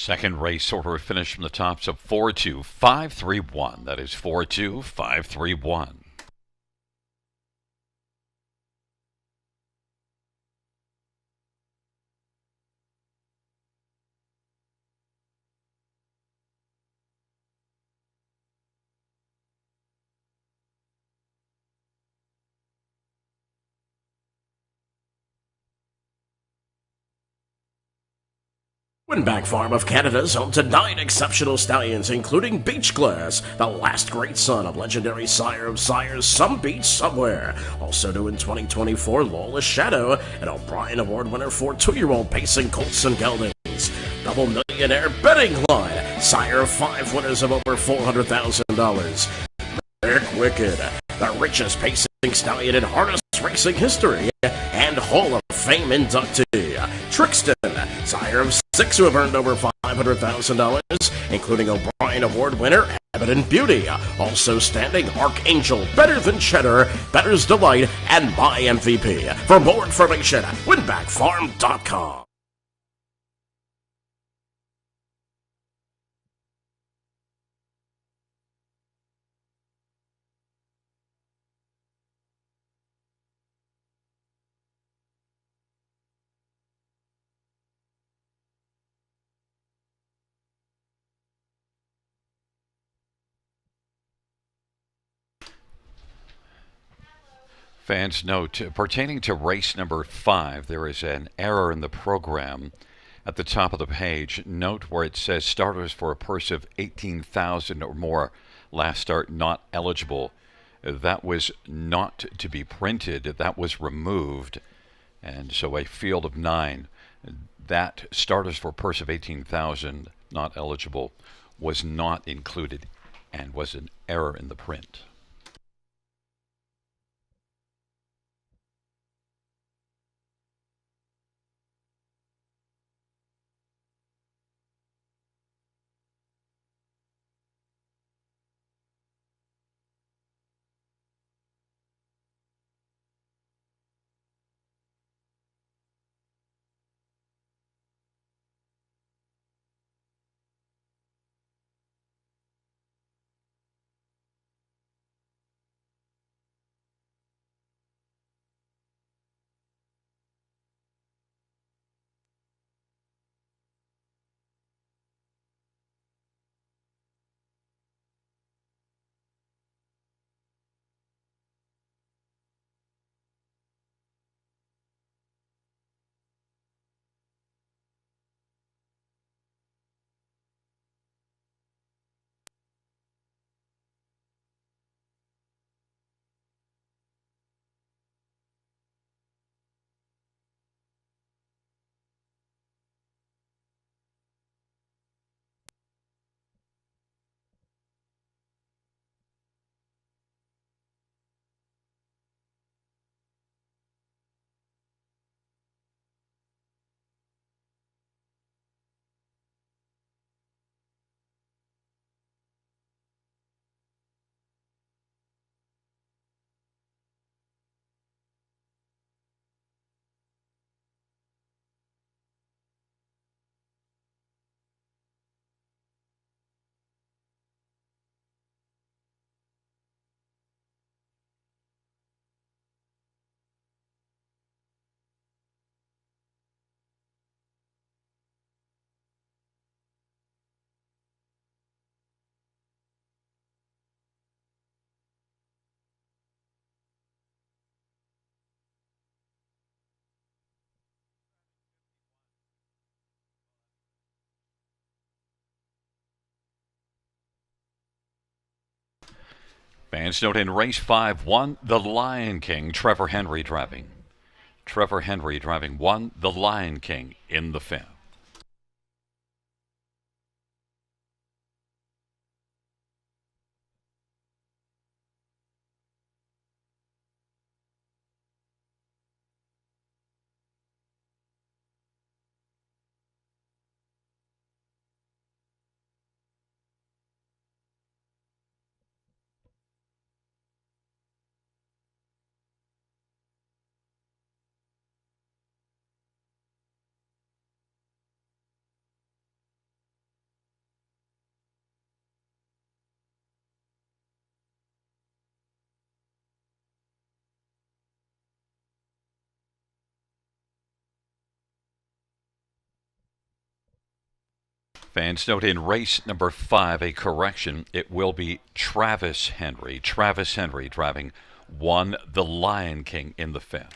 Speaker 2: Second race order finish from the tops of 4-2-5-3-1. That is 4-2-5-3-1.
Speaker 3: Winback Farm of Canada is home to 9 exceptional stallions, including Beach Glass, the last great son of legendary sire of sires, Some Beach Somewhere. Also new in 2024, Lawless Shadow, an O'Brien Award winner for 2-year-old pacing colts and geldings. Double millionaire betting line, sire of 5 winners of over $400,000. Eric Wicked, the richest pacing stallion in harness racing history, and Hall of Fame inductee. Trixton, sire of 6 who have earned over $500,000, including O'Brien Award winner Evident Beauty. Also standing Archangel, Better Than Cheddar, Better's Delight, and My MVP. For more information, winbackfarm.com.
Speaker 2: Fans note, pertaining to race number 5, there is an error in the program at the top of the page. Note where it says starters for a purse of 18,000 or more, last start not eligible. That was not to be printed. That was removed. And so a field of 9, that starters for a purse of 18,000 not eligible was not included and was an error in the print. Fans note in race 5-1, the Lion King, Trevor Henry driving. Trevor Henry driving 1, the Lion King in the 5th. Fans note in race number 5, a correction. It will be Travis Henry. Travis Henry driving the Lion King in the 5th.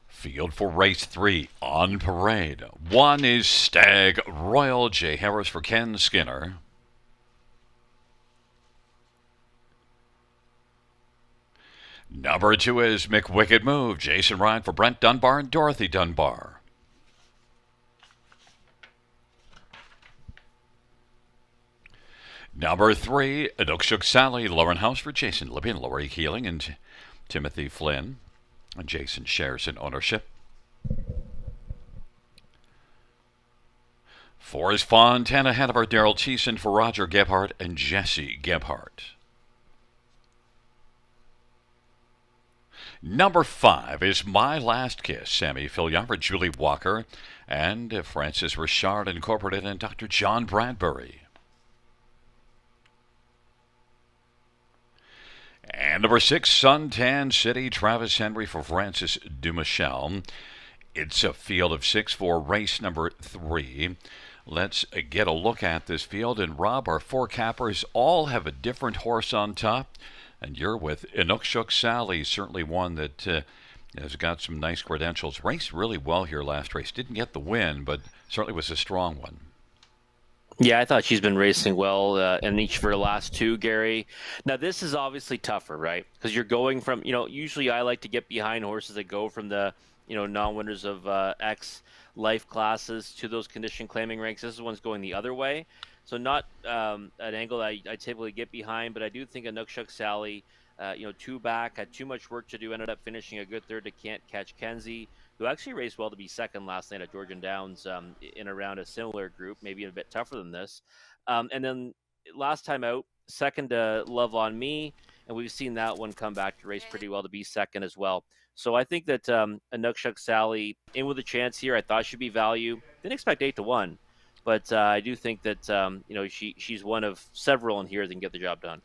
Speaker 2: Field for race 3 on parade. 1 is Stag Royal. J. Harris for Ken Skinner. Number 2 is McWicked Move. Jason Ryan for Brent Dunbar and Dorothy Dunbar. Number 3, Inukshuk Sally. Lauren House for Jason Libby and Lori Keeling and Timothy Flynn. And Jason shares in ownership. 4 is Fontana Hanover. Daryl Thiessen for Roger Gebhardt and Jesse Gebhardt. Number 5 is My Last Kiss. Sammy Fillion for Julie Walker and Francis Richard Incorporated and Dr. John Bradbury. And number 6, Suntan City. Travis Henry for Francis Dumichel. It's a field of 6 for race number 3. Let's get a look at this field. And Rob, our 4 cappers all have a different horse on top. And you're with Inukshuk Sally, certainly one that has got some nice credentials. Raced really well here last race. Didn't get the win, but certainly was a strong one.
Speaker 1: Yeah, I thought she's been racing well in each of her last 2, Gary. Now, this is obviously tougher, right? Because you're going from, usually I like to get behind horses that go from the, non-winners of X life classes to those condition claiming ranks. This one's going the other way. So not an angle that I typically get behind, but I do think Inukshuk Sally Two back, had too much work to do, ended up finishing a good third to Can't Catch Kenzie, who actually raced well to be second last night at Georgian Downs in around a similar group, maybe a bit tougher than this. And then last time out, second to Love on Me, and we've seen that one come back to race pretty well to be second as well. So I think that Inukshuk Sally in with a chance here. I thought she'd be value. Didn't expect 8-1, but I do think that she's one of several in here that can get the job done.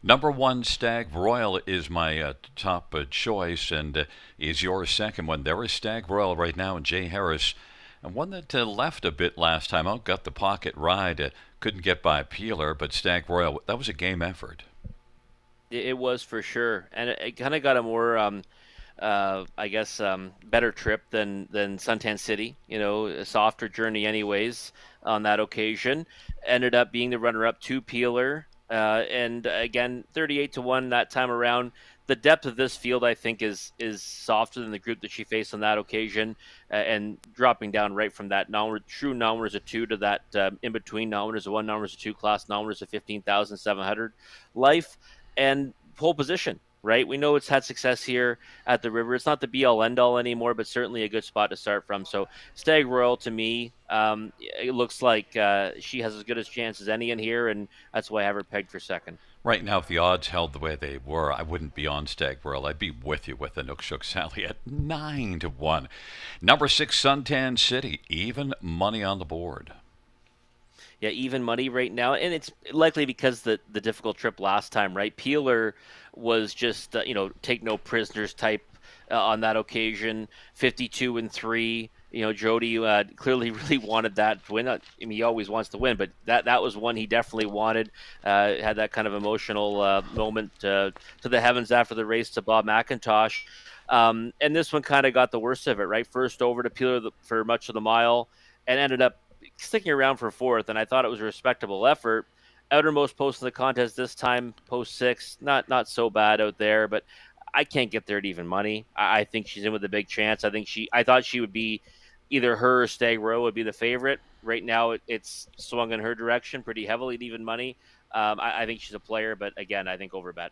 Speaker 2: Number one, Stag Royal is my top choice, and is your second one. There is Stag Royal right now, and Jay Harris, and one that left a bit last time out, got the pocket ride, couldn't get by Peeler, but Stag Royal, that was a game effort.
Speaker 1: It was for sure, and it kind of got a more better trip than Suntan City. A softer journey, anyways. On that occasion, ended up being the runner-up to Peeler, and again 38-1 that time around. The depth of this field, I think, is softer than the group that she faced on that occasion, and dropping down right from that true non-winners of 2 to that in between non-winners of 1, non-winners of 2 class, non-winners of 15,700 life and pole position. Right, we know it's had success here at the River. It's not the be-all, end-all anymore, but certainly a good spot to start from. So Stag Royal, to me, it looks like she has as good a chance as any in here, and that's why I have her pegged for second.
Speaker 2: Right now, if the odds held the way they were, I wouldn't be on Stag Royal. I'd be with you with the Inukshuk Sally at 9-1. Number 6, Suntan City, even money on the board.
Speaker 1: Yeah, even money right now, and it's likely because the difficult trip last time, right? Peeler was just take no prisoners type on that occasion, 52-3. Jody clearly really wanted that to win. I mean, he always wants to win, but that was one he definitely wanted. Had that kind of emotional moment to the heavens after the race to Bob McIntosh. And this one kind of got the worst of it, right? First over to Peeler for much of the mile, and ended up sticking around for fourth, and I thought it was a respectable effort. Outermost post in the contest this time, post 6, not so bad out there, but I can't get there at even money. I think she's in with a big chance. I thought she would be either her or Stag Royal would be the favorite. Right now, it's swung in her direction pretty heavily at even money. I think she's a player, but again, I think overbet.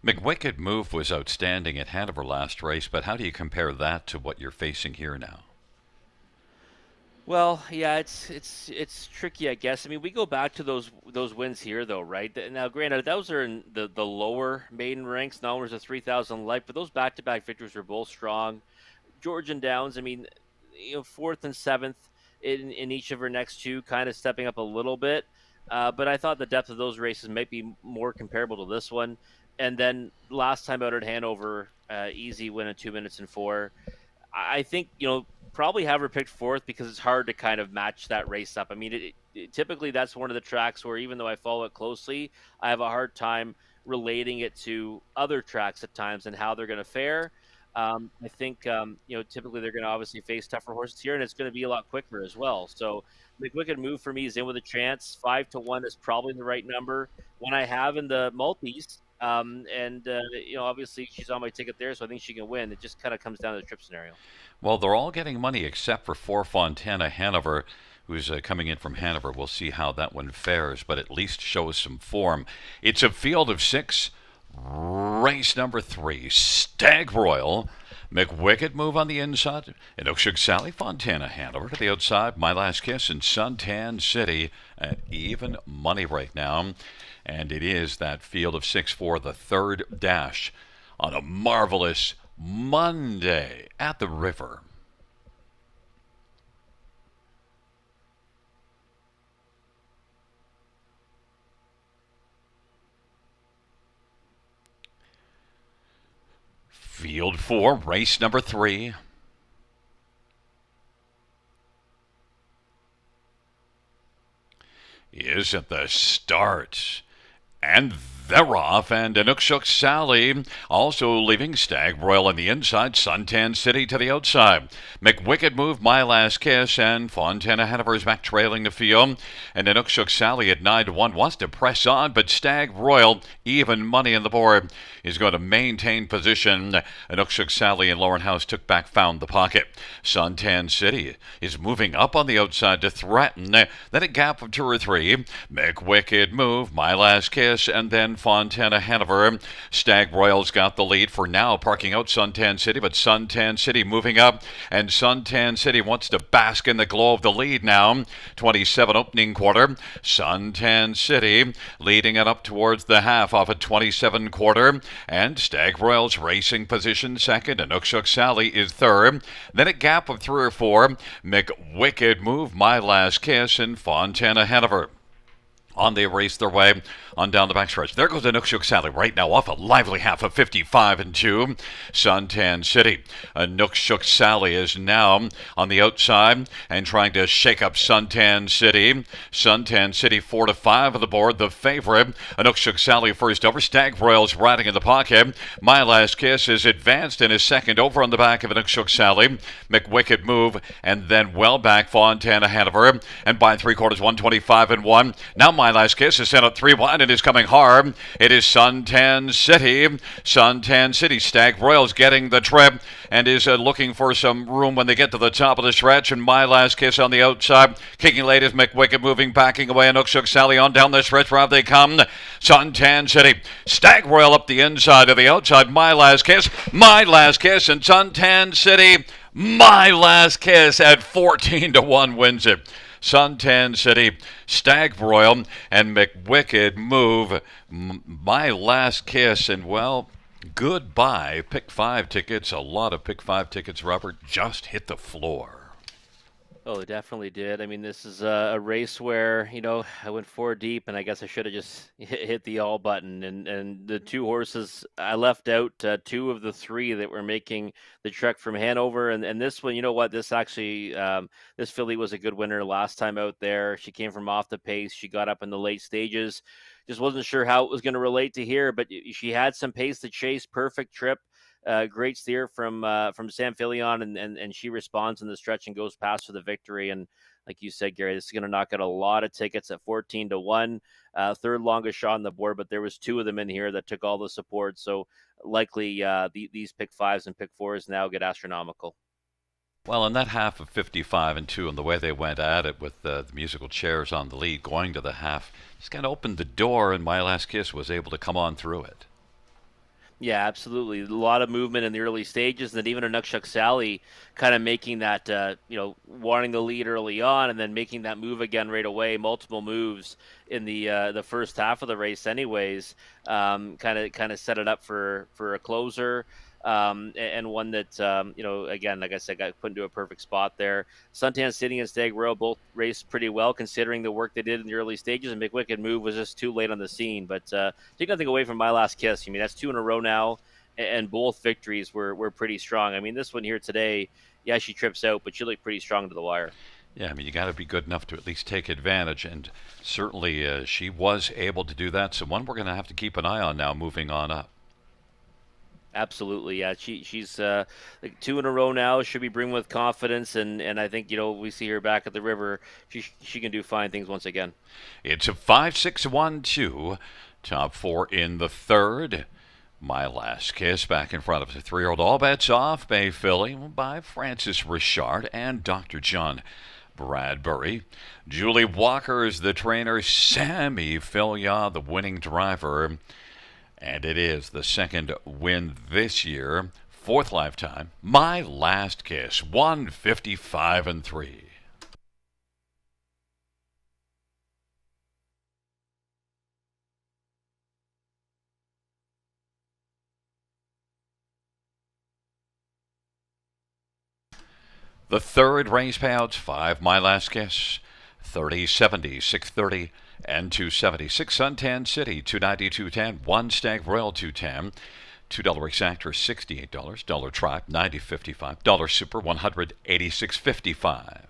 Speaker 2: McWicked Move was outstanding at Hanover last race, but how do you compare that to what you're facing here now?
Speaker 1: Well, yeah, it's tricky, I guess. I mean, we go back to those wins here, though, right? Now, granted, those are in the lower maiden ranks. Now there's a 3,000 life, but those back-to-back victories were both strong. Georgian Downs, I mean, fourth and seventh in each of her next two, kind of stepping up a little bit. But I thought the depth of those races might be more comparable to this one. And then last time out at Hanover, easy win in 2 minutes and 4. I think, probably have her picked fourth because it's hard to kind of match that race up. I mean, typically that's one of the tracks where even though I follow it closely, I have a hard time relating it to other tracks at times and how they're going to fare. I think, typically they're going to obviously face tougher horses here, and it's going to be a lot quicker as well. So McWicked Move for me is in with a chance. 5-1 is probably the right number. When I have in the multis, obviously she's on my ticket there, so I think she can win. It just kind of comes down to the trip scenario.
Speaker 2: Well, they're all getting money except for 4 Fontana Hanover, who's coming in from Hanover. We'll see how that one fares, but at least shows some form. It's a field of 6. Race number 3, Stag Royal. McWicked Move on the inside. Inukshuk Sally, Fontana Hanover to the outside. My Last Kiss in Suntan City at even money right now. And it is that field of 6 for the third dash on a marvelous Monday at the River. Field 4, race number 3. Is at the start. And they're off, and Inukshuk Sally also leaving Stag Royal on the inside, Suntan City to the outside. McWicked Move, My Last Kiss, and Fontana Hanover is back trailing the field. And Inukshuk Sally at 9-1 wants to press on, but Stag Royal, even money on the board, is going to maintain position. Inukshuk Sally and Lauren House took back, found the pocket. Suntan City is moving up on the outside to threaten. Then a gap of 2 or 3. McWicked Move, My Last Kiss, and then Fontana Hanover. Stag Royals got the lead for now, parking out Suntan City, but Suntan City moving up, and Suntan City wants to bask in the glow of the lead now. 27 opening quarter. Suntan City leading it up towards the half off a 27 quarter, and Stag Royals racing position second, and Nookshuk Sally is third. Then a gap of 3 or 4. McWicked Move, My Last Kiss, and Fontana Hanover. On they race their way on down the backstretch. There goes the Nookshuk Sally right now off a lively half of 55 and 2. Suntan City. Nookshuk Sally is now on the outside and trying to shake up Suntan City. Suntan City 4 to 5 of the board, the favorite. Nookshuk Sally first over. Stag Royals riding in the pocket. My Last Kiss is advanced and is second over on the back of Nookshuk Sally. McWicked Move and then well back Fontana Hanover. And by 3/4, 125 and 1. Now My Last Kiss is sent up 3 wide and is coming hard. It is Suntan City. Suntan City. Stag Royals getting the trip and is looking for some room when they get to the top of the stretch. And My Last Kiss on the outside. Kicking late is McWicked Moving, backing away. And Nookshuk Sally on down the stretch. Round they come. Suntan City. Stag Royal up the inside to the outside. My Last Kiss. My Last Kiss. And Suntan City. My Last Kiss at 14 to 1 wins it. Suntan City, Stag Royal, and McWicked Move. My Last Kiss, and well, goodbye. Pick 5 tickets. A lot of Pick 5 tickets, Robert, just hit the floor.
Speaker 1: Oh, it definitely did. I mean, this is a race where, I went 4 deep, and I guess I should have just hit the all button. And the 2 horses, I left out 2 of the 3 that were making the trek from Hanover. And this one, you know what? This actually, this filly was a good winner last time out there. She came from off the pace. She got up in the late stages. Just wasn't sure how it was going to relate to here, but she had some pace to chase. Perfect trip. Great steer from Sam Filion, and she responds in the stretch and goes past for the victory. And like you said, Gary, this is going to knock out a lot of tickets at 14 to 1. Third longest shot on the board, but there was 2 of them in here that took all the support. So likely these pick 5s and pick 4s now get astronomical.
Speaker 2: Well, in that half of 55 and 2, and the way they went at it with the musical chairs on the lead going to the half, just kind of opened the door, and My Last Kiss was able to come on through it.
Speaker 1: Yeah, absolutely. A lot of movement in the early stages, and then even a Nookshuk Sally kind of making that, wanting the lead early on, and then making that move again right away. Multiple moves in the first half of the race, anyways. Kind of set it up for a closer. And one that, again, like I said, got put into a perfect spot there. Suntan City and Stag Royal both raced pretty well considering the work they did in the early stages, and McWicked Move was just too late on the scene. But take nothing away from My Last Kiss. I mean, that's 2 in a row now, and both victories were pretty strong. I mean, this one here today, yeah, she trips out, but she looked pretty strong to the wire.
Speaker 2: Yeah, I mean, you got to be good enough to at least take advantage, and certainly she was able to do that. So one we're going to have to keep an eye on now moving on up.
Speaker 1: Absolutely, yeah. She's like 2 in a row now. Should be bringing with confidence, and I think we see her back at the river. She can do fine things once again.
Speaker 2: It's a 5-6-1-2. Top 4 in the third. My Last Kiss back in front of the 3-year-old. All bets off. Bay Filly by Francis Richard and Dr. John Bradbury. Julie Walker is the trainer. Sammy Filion, the winning driver. And it is the second win this year, 4th lifetime. My Last Kiss, 155 and 3. The third race payouts, 5 My Last Kiss, 30, 70, 630, and 270. 6 Suntan City, 290, 210. 1 Stag Royal, 210. $2 exactor, $68. Dollar Tribe, 90.55. Dollar Super, 186.55.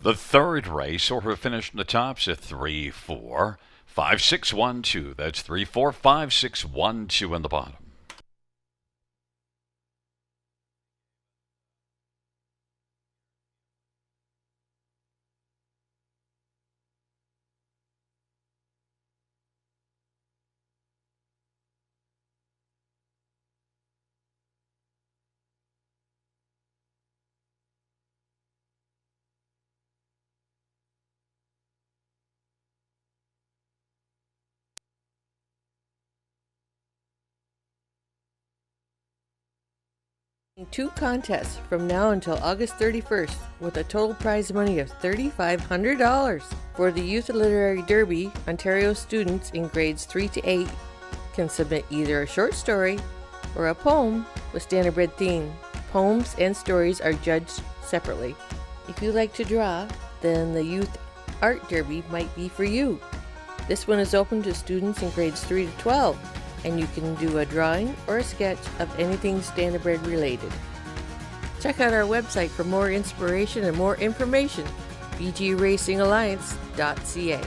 Speaker 2: The third race, order finished in the tops at 3, 4, 5, 6, 1, 2. That's 3, 4, 5, 6, 1, 2 in the bottom.
Speaker 4: Two contests from now until August 31st with a total prize money of $3,500. For the Youth Literary Derby, Ontario students in grades 3 to 8 can submit either a short story or a poem with standardbred theme. Poems and stories are judged separately. If you like to draw, then the Youth Art Derby might be for you. This one is open to students in grades 3 to 12, and you can do a drawing or a sketch of anything standardbred related. Check out our website for more inspiration and more information, bgracingalliance.ca.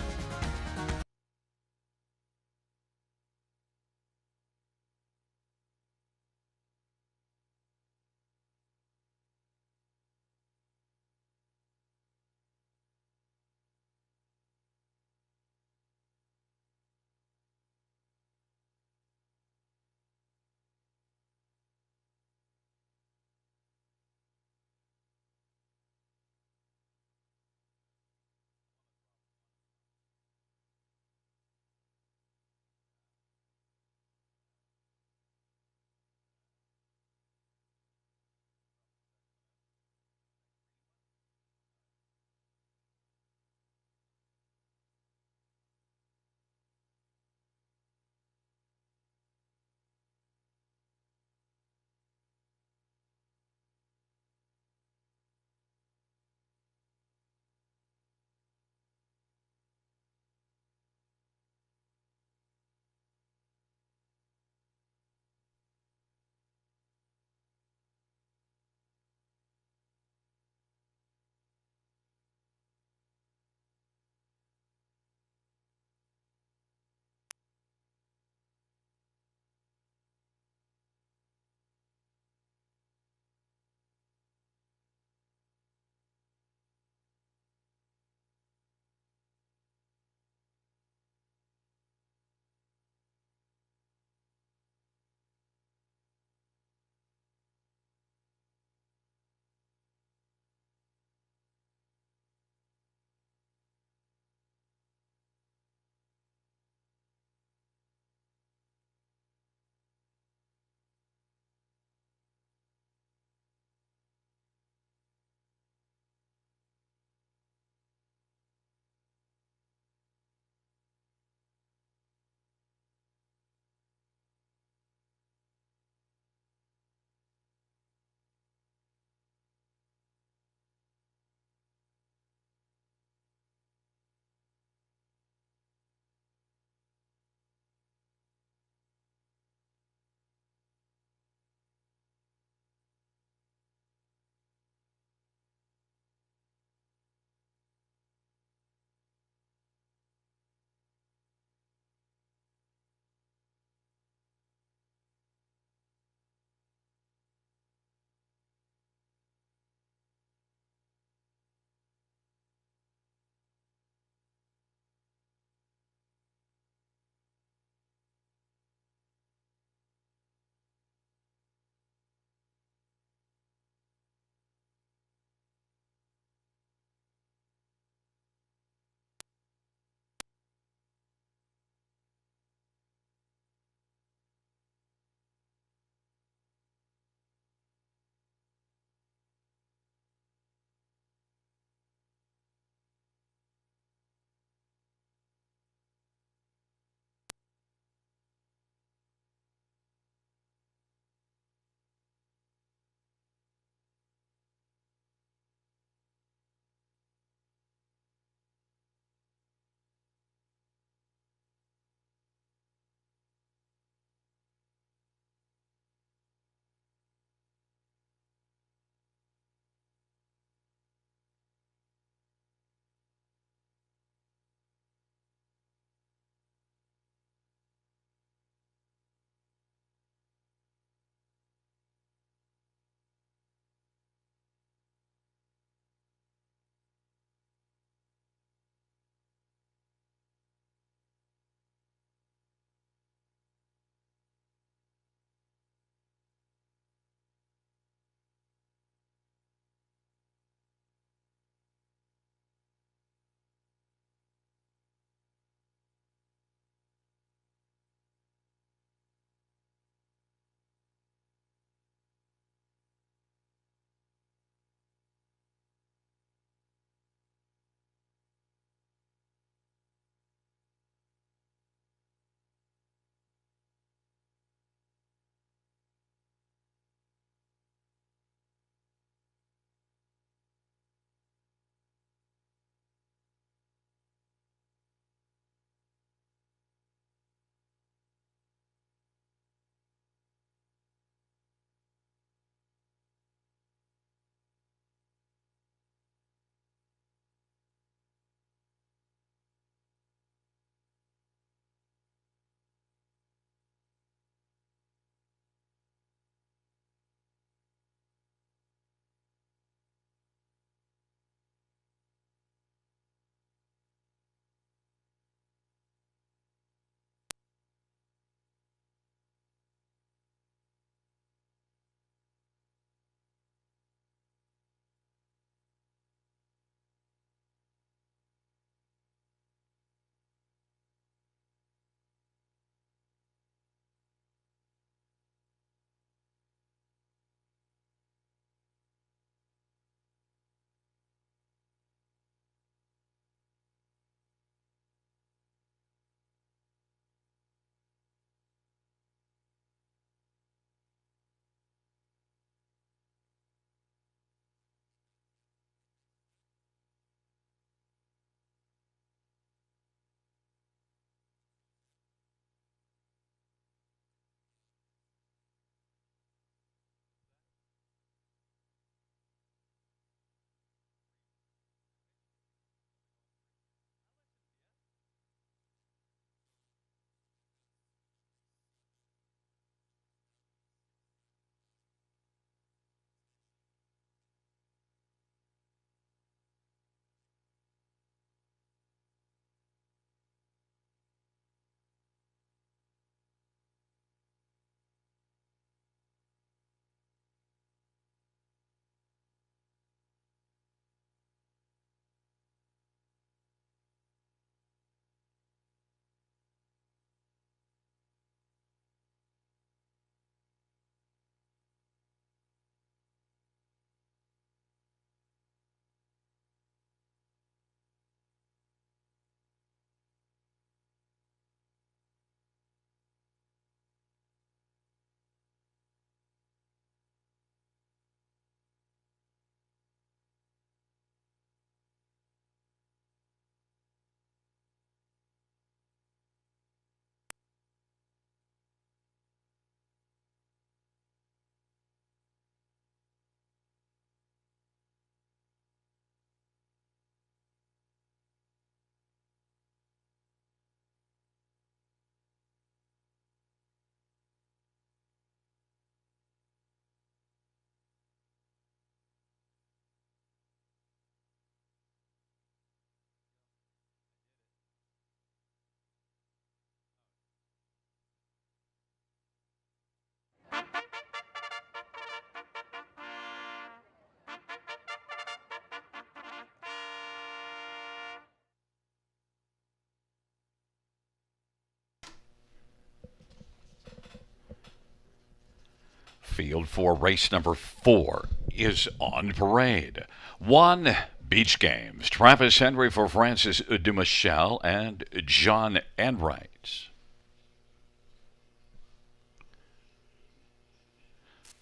Speaker 2: Field for race number 4 is on parade. 1. Beach Games. Travis Henry for Francis Dumichel and John Enright.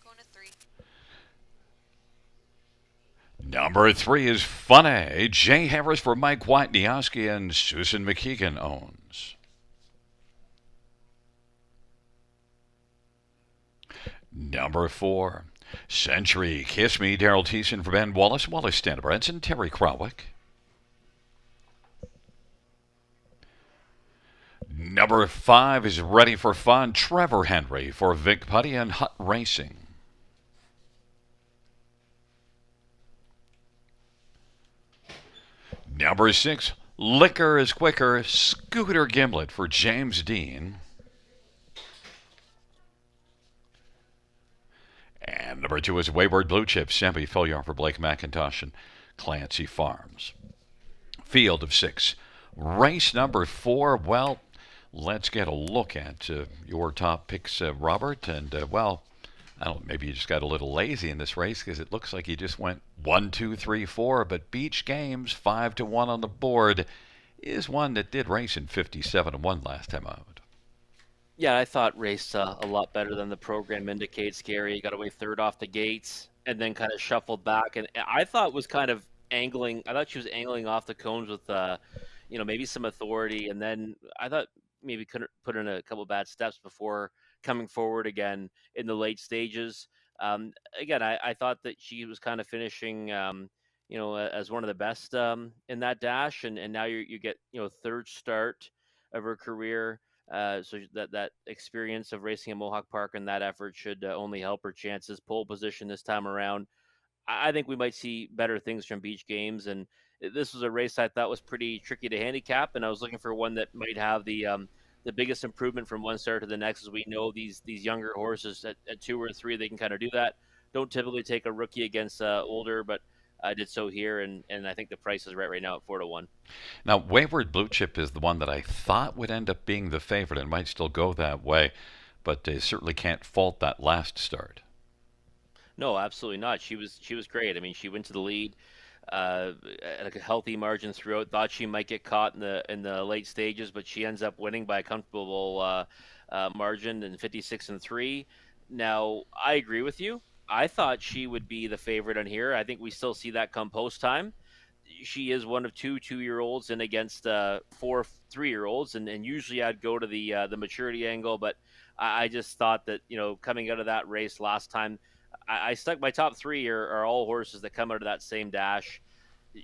Speaker 5: Going to 3.
Speaker 2: Number 3 is Funny. Jay Harris for Mike Whitnioski and Susan McKeegan owns. Number 4, Century Kiss Me. Daryl Thiessen for Ben Wallace, Wallace Standardbreds, and Terry Krawick. Number 5 is Ready for Fun. Trevor Henry for Vic Putty and Hut Racing. Number 6, Liquor is Quicker. Scooter Gimlet for James Dean. And number 2 is Wayward Blue Chip. Sammy Fillion for Blake McIntosh and Clancy Farms. Field of 6. Race number 4. Well, let's get a look at your top picks, Robert. And, well, I don't know, maybe you just got a little lazy in this race because it looks like you just went 1, 2, 3, 4. But Beach Games, 5-1 on the board, is one that did race in 57-1 last time out.
Speaker 1: Yeah, I thought raced a lot better than the program indicates, Gary. He got away third off the gates and then kind of shuffled back. And I thought was kind of angling. I thought she was angling off the cones with, maybe some authority. And then I thought maybe couldn't put in a couple bad steps before coming forward again in the late stages. Again, I thought that she was kind of finishing, as one of the best in that dash. And now you get, third start of her career. So that experience of racing at Mohawk Park and that effort should only help her chances. Pole position this time around. I think we might see better things from Beach Games, and this was a race I thought was pretty tricky to handicap. And I was looking for one that might have the biggest improvement from one start to the next. As we know, these younger horses at 2 or 3, they can kind of do that. Don't typically take a rookie against older, but I did so here, and I think the price is right now at 4-1.
Speaker 2: Now, Wayward Blue Chip is the one that I thought would end up being the favorite and might still go that way, but they certainly can't fault that last start.
Speaker 1: No, absolutely not. She was great. I mean, she went to the lead at a healthy margin throughout. Thought she might get caught in the late stages, but she ends up winning by a comfortable margin in 56-3. Now, I agree with you. I thought she would be the favorite on here. I think we still see that come post time. She is one of 2 2-year-olds and against 4 3-year-olds, and usually I'd go to the maturity angle, but I just thought that coming out of that race last time, I stuck my top 3 are all horses that come out of that same dash.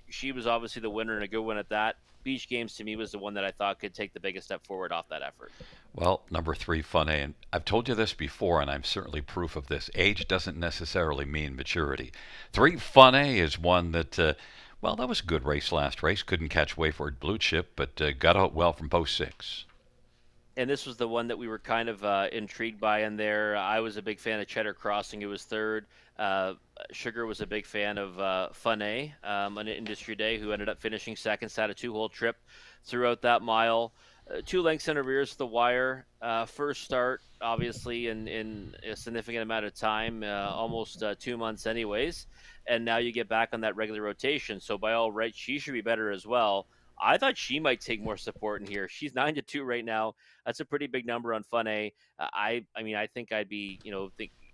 Speaker 1: She was obviously the winner and a good one at that. Beach Games to me was the one that I thought could take the biggest step forward off that effort.
Speaker 2: Well, number 3, Fun A, and I've told you this before, and I'm certainly proof of this. Age doesn't necessarily mean maturity. 3, Fun A is one that, well, that was a good race last race. Couldn't catch Wayward Blue Chip, but got out well from post 6.
Speaker 1: And this was the one that we were kind of intrigued by in there. I was a big fan of Cheddar Crossing. It was third. Sugar was a big fan of Fun A on Industry Day, who ended up finishing second. Had a 2-hole trip throughout that mile. 2 lengths in arrears to the wire. First start, obviously, in a significant amount of time, almost 2 months anyways. And now you get back on that regular rotation. So by all rights, she should be better as well. I thought she might take more support in here. She's 9-2 right now. That's a pretty big number on Fun A. I mean, I think I'd be,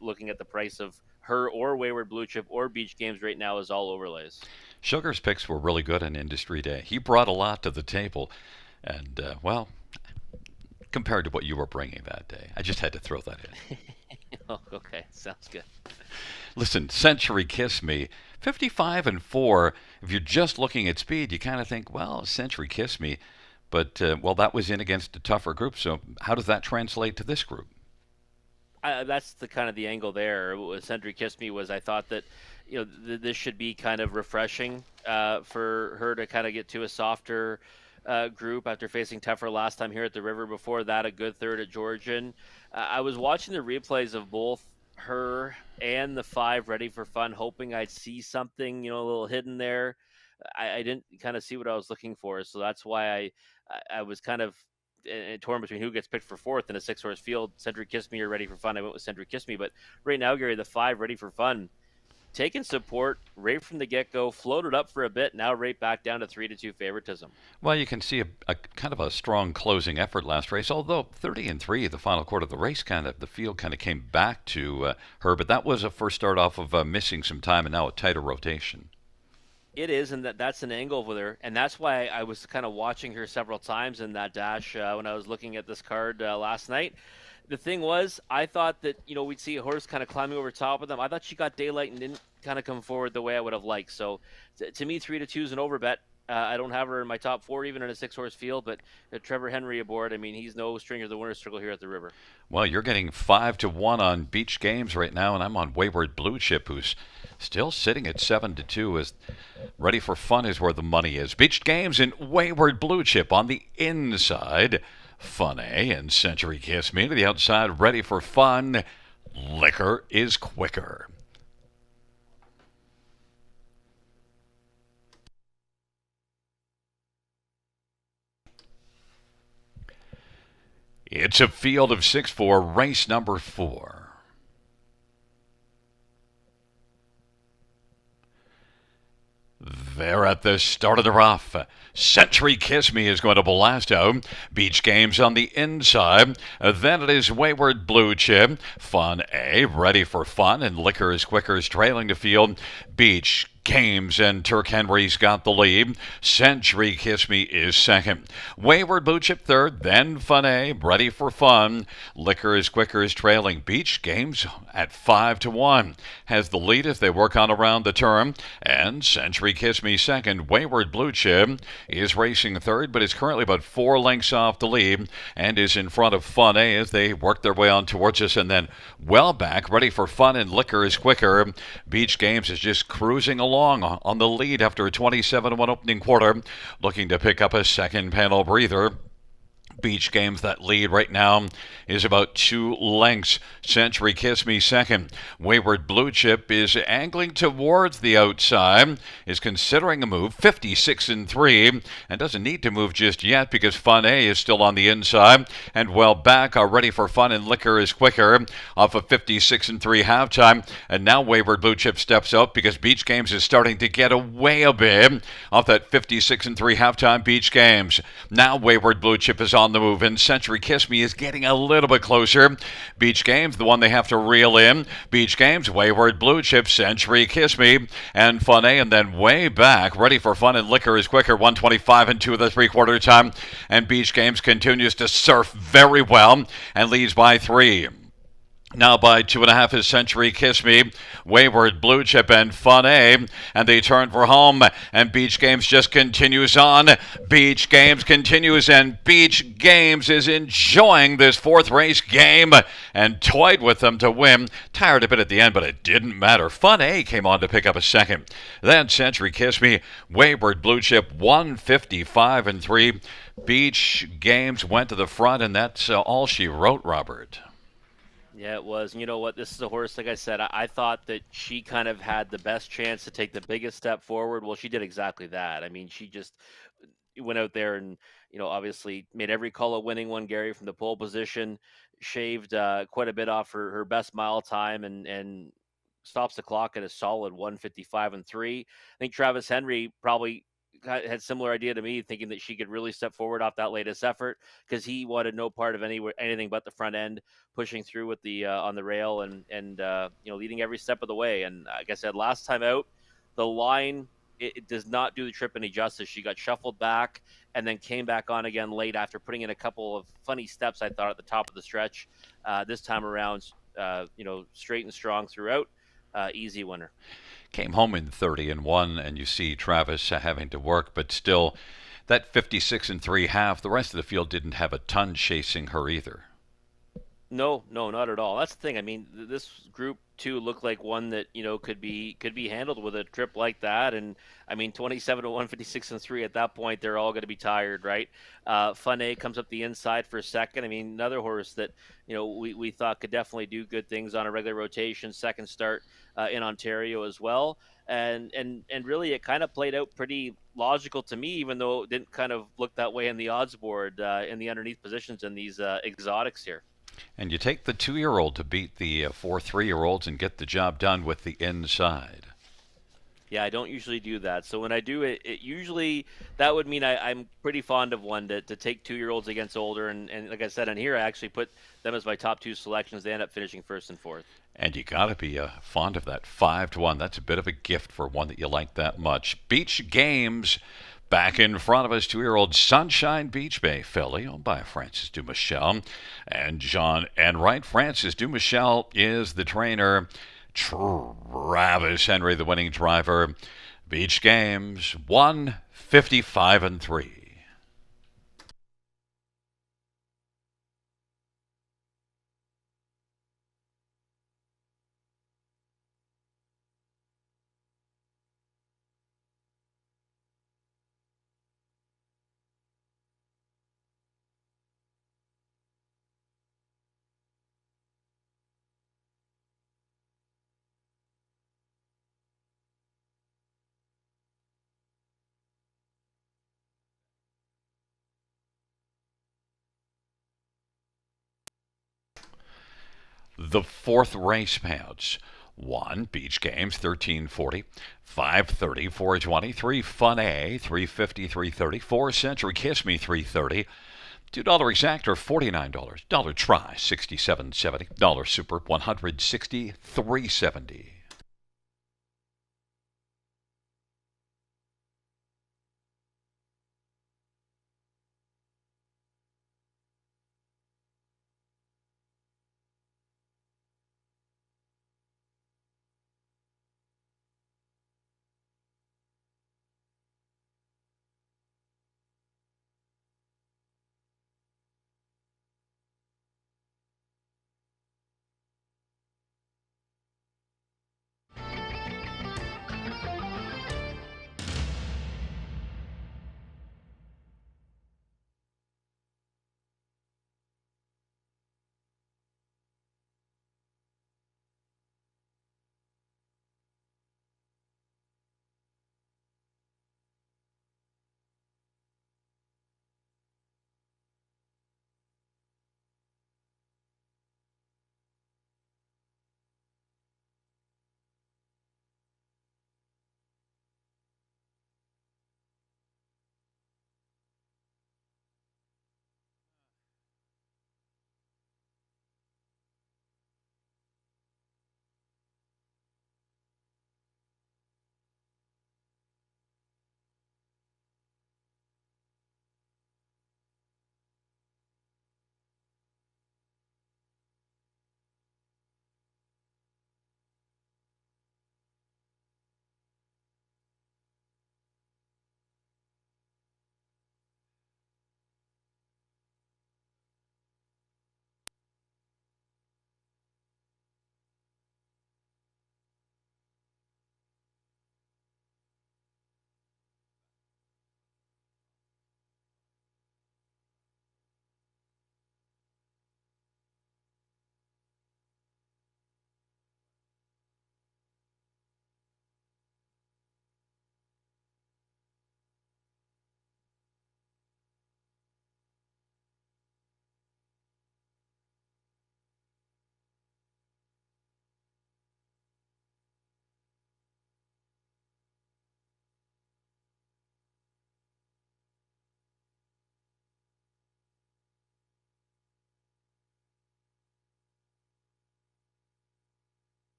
Speaker 1: looking at the price of her or Wayward Blue Chip or Beach Games right now as all overlays.
Speaker 2: Sugar's picks were really good on Industry Day. He brought a lot to the table, and, well, compared to what you were bringing that day, I just had to throw that in.
Speaker 1: Oh, okay. Sounds good.
Speaker 2: Listen, Century Kiss Me, 55-4. If you're just looking at speed, you kind of think, well, Century Kiss Me. But, well, that was in against a tougher group. So how does that translate to this group?
Speaker 1: That's the kind of the angle there. What Century Kiss Me was, I thought that, this should be kind of refreshing for her to kind of get to a softer group after facing tougher last time here at the River. Before that, a good third at Georgian. I was watching the replays of both her and the 5 Ready for Fun, hoping I'd see something, a little hidden there. I didn't kind of see what I was looking for, so that's why I was kind of torn between who gets picked for fourth in a 6-horse field. Century Kiss Me or Ready for Fun. I went with Century Kiss Me, but right now, Gary, the 5 Ready for Fun taking support right from the get-go, floated up for a bit, now right back down to 3-2 favoritism.
Speaker 2: Well, you can see a kind of a strong closing effort last race, although 30-3, the final quarter of the race, the field kind of came back to her, but that was a first start off of missing some time and now a tighter rotation.
Speaker 1: It is, and that's an angle with her, and that's why I was kind of watching her several times in that dash when I was looking at this card last night. The thing was, I thought that we'd see a horse kind of climbing over top of them. I thought she got daylight and didn't kind of come forward the way I would have liked. So, to me, 3-2 is an overbet. I don't have her in my top 4, even in a 6-horse field, but Trevor Henry aboard. I mean, he's no stringer of the winner's circle here at the River.
Speaker 2: Well, you're getting 5-1 on Beach Games right now, and I'm on Wayward Blue Chip, who's still sitting at 7-2. As Ready for Fun is where the money is. Beach Games and Wayward Blue Chip on the inside. Fun A and Century Kiss Me to the outside. Ready for Fun. Liquor is quicker. It's a field of 6 for race number 4. There at the start of the rough, Century Kiss Me is going to blast out. Beach Games on the inside. Then it is Wayward Blue Chip. Fun A, Ready for Fun, and Liquor is Quicker is trailing the field. Beach Games and Turk Henry's got the lead. Century Kiss Me is second. Wayward Blue Chip third, then Fun A, Ready for Fun. Liquor is Quicker is trailing. Beach Games at 5-1 has the lead as they work on around the turn. And Century Kiss Me second. Wayward Blue Chip is racing third, but is currently about 4 lengths off the lead and is in front of Fun A as they work their way on towards us. And then well back, Ready for Fun and Liquor is Quicker. Beach Games is just cruising along on the lead after a 27-1 opening quarter, looking to pick up a second panel breather. Beach Games, that lead right now is about 2 lengths. Century Kiss Me second. Wayward Blue Chip is angling towards the outside, is considering a move, 56-3, and doesn't need to move just yet because Fun A is still on the inside. And well back, are Ready for Fun and Liquor is Quicker off of 56-3 halftime. And now Wayward Blue Chip steps up because Beach Games is starting to get away a bit off that 56-3 halftime. Beach Games. Now Wayward Blue Chip is on the move, and Century Kiss Me is getting a little bit closer. Beach Games, the one they have to reel in. Beach Games, Wayward Blue Chip, Century Kiss Me, and Fun A, and then way back, Ready for Fun and Liquor is Quicker, 125 and 2 of the three-quarter time, and Beach Games continues to surf very well and leads by 3. Now by 2.5 is Century Kiss Me, Wayward Blue Chip, and Fun A, and they turn for home, and Beach Games just continues on. Beach Games continues, and Beach Games is enjoying this 4th race game and toyed with them to win. Tired a bit at the end, but it didn't matter. Fun A came on to pick up a second. Then Century Kiss Me, Wayward Blue Chip, 155-3. Beach Games went to the front, and that's all she wrote, Robert.
Speaker 1: Yeah, it was. And you know what? This is a horse, like I said, I thought that she kind of had the best chance to take the biggest step forward. Well, she did exactly that. I mean, she just went out there and, obviously made every call a winning one, Gary, from the pole position, shaved quite a bit off her best mile time and stops the clock at a solid 155-3. I think Travis Henry probably had similar idea to me, thinking that she could really step forward off that latest effort because he wanted no part of anything but the front end, pushing through with the on the rail and leading every step of the way. And like I said, last time out, the line it does not do the trip any justice. She got shuffled back and then came back on again late after putting in a couple of funny steps, I thought, at the top of the stretch. This time around, straight and strong throughout. Easy winner.
Speaker 2: Came home in 30-1, and you see Travis having to work, but still, that 56-3 half, the rest of the field didn't have a ton chasing her either.
Speaker 1: No, not at all. That's the thing. I mean, this group 2 looked like one that could be handled with a trip like that. And I mean, 27 to 156 and 3 at that point, they're all going to be tired, right? Fun A comes up the inside for a second. I mean, another horse that we thought could definitely do good things on a regular rotation, second start in Ontario as well. And really, it kind of played out pretty logical to me, even though it didn't kind of look that way in the odds board in the underneath positions in these exotics here.
Speaker 2: And you take the 2-year-old to beat the 4 3-year-olds and get the job done with the inside.
Speaker 1: Yeah, I don't usually do that. So when I do it, it usually that would mean I'm pretty fond of one to take 2-year-olds against older. And like I said, on here, I actually put them as my top two selections. They end up finishing first and fourth.
Speaker 2: And you got to be fond of that 5 to 1. That's a bit of a gift for one that you like that much. Beach Games back in front of us. 2-year-old Sunshine Beach Bay filly, owned by Francis Dumichel and John Enright. Francis Dumichel is the trainer. Travis Henry, the winning driver. Beach Games 155 and 3. The fourth race pads. 1. Beach Games, 1340, 530, 420, 3 Fun A, 350, 330, 4 Century Kiss Me, 330, $2 exactor, $49, dollar try, 67.70, dollar super, 160, 370.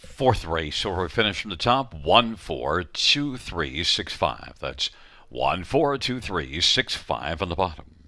Speaker 2: Fourth race, so we finish from the top. 142365. That's 142365 on the bottom.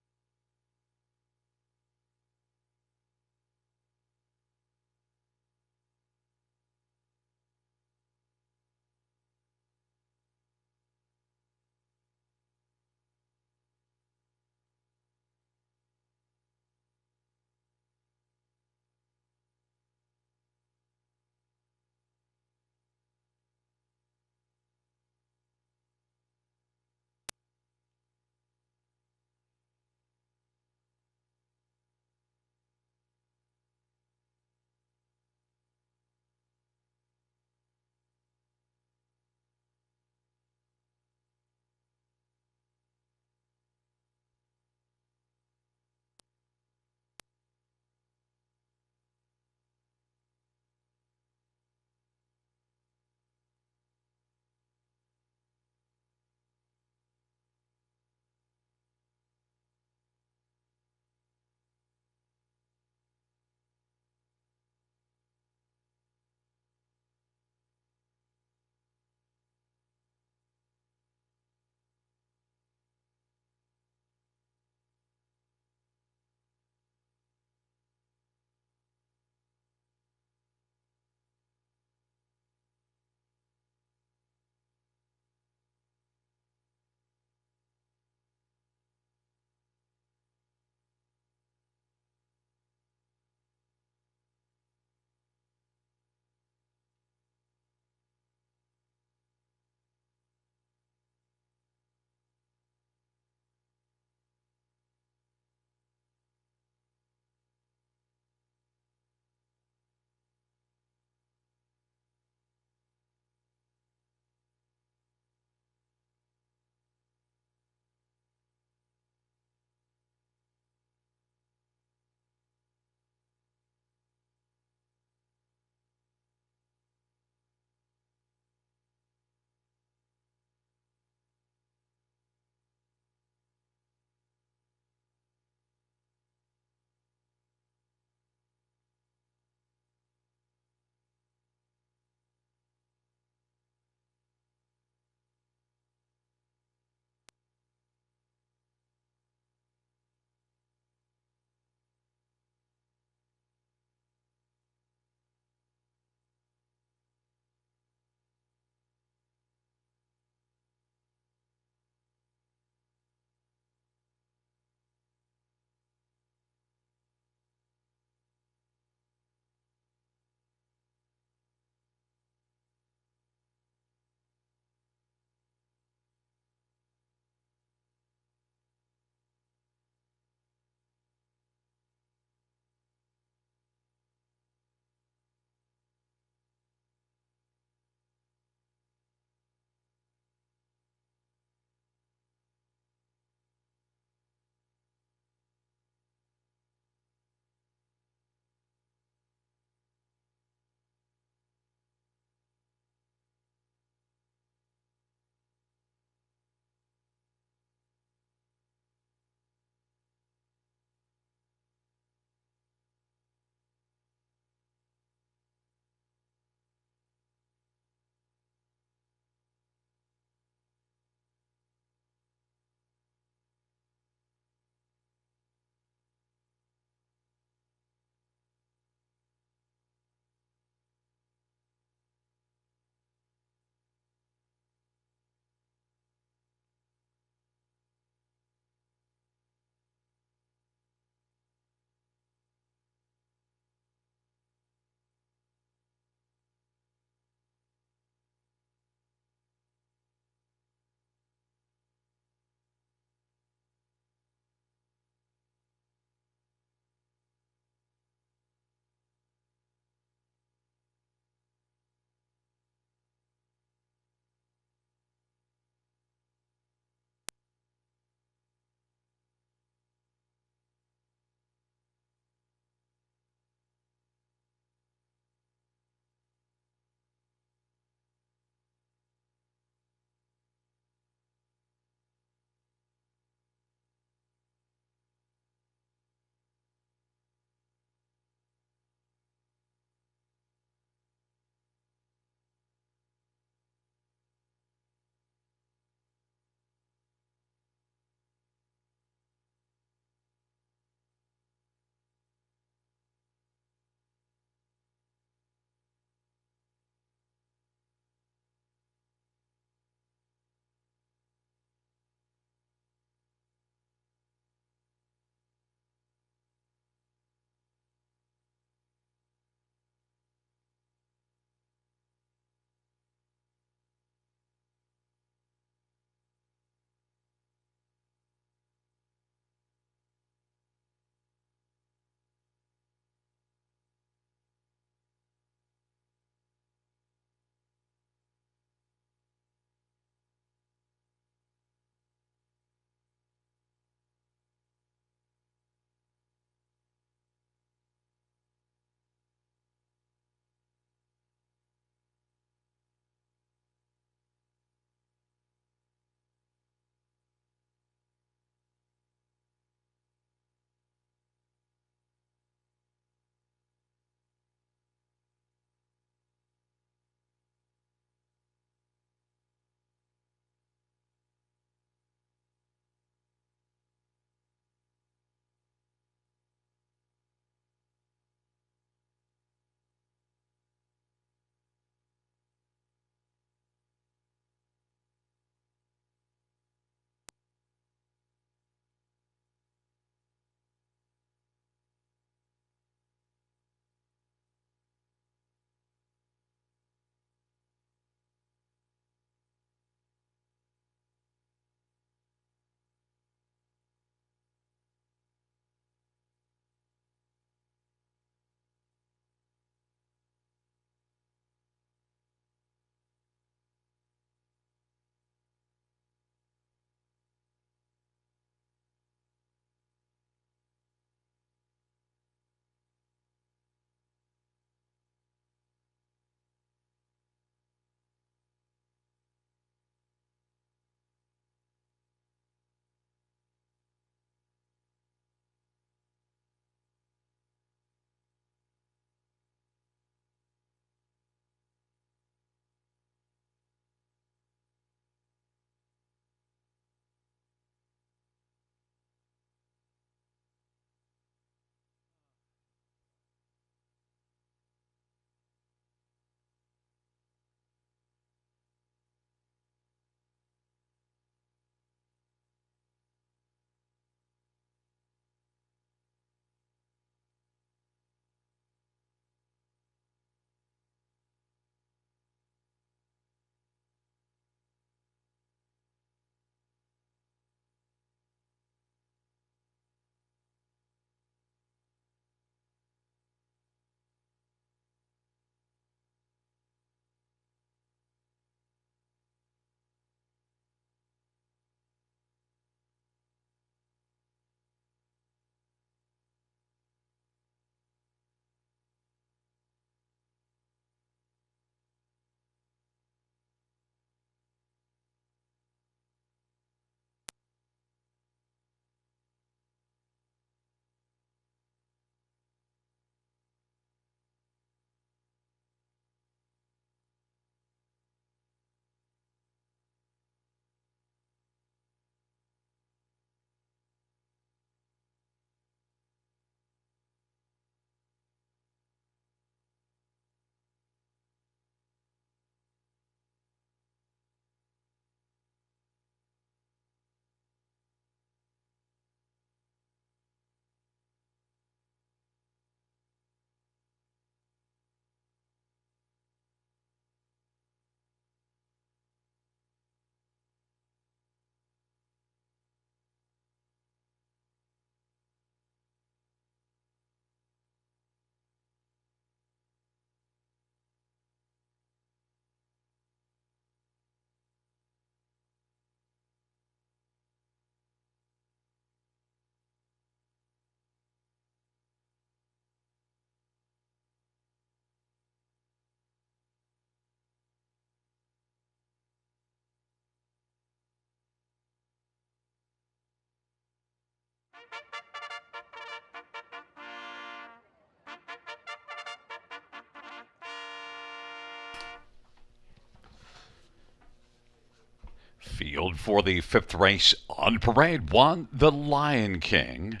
Speaker 2: Field for the fifth race on parade. One, the Lion King.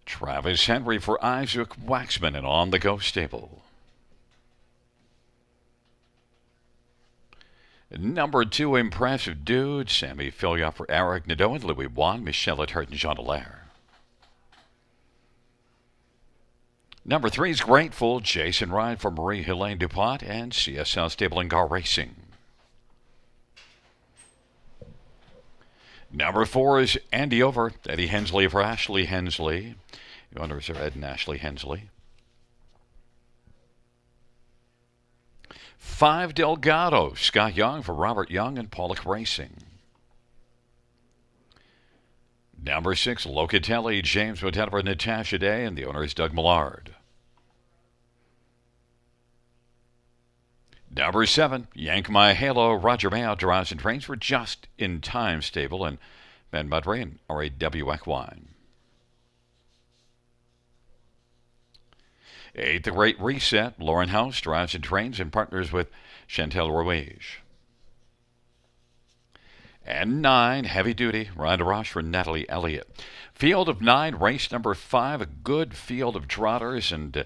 Speaker 2: Travis Henry for Isaac Waxman and On the Go stable. Number 2, Impressive Dude. Sammy Filliot for Eric Nadeau and Louis Juan, Michelle Hurt and Jean Allaire. Number 3 is Grateful. Jason Ryan for Marie Helene DuPont and CSL Stable and Car Racing. Number 4 is Andy Over. Eddie Hensley for Ashley Hensley. The owners are Ed and Ashley Hensley. 5, Delgado. Scott Young for Robert Young and Pollock Racing. Number 6, Locatelli. James Motetta for Natasha Day and the owner is Doug Millard. Number 7, Yank My Halo. Roger Mayo drives and trains for Just in Time stable and Ben Mudray and R.A.W. Equine. 8, The Great Reset. Lauren House drives and trains and partners with Chantel Ruiz. And 9, Heavy Duty. Ryan DeRoche for Natalie Elliott. Field of 9, race number 5. A good field of trotters. And,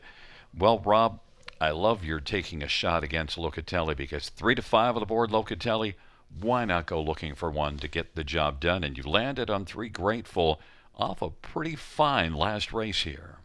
Speaker 2: well, Rob, I love your taking a shot against Locatelli because 3 to 5 on the board, Locatelli. Why not go looking for one to get the job done? And you landed on 3, Grateful, off a pretty fine last race here.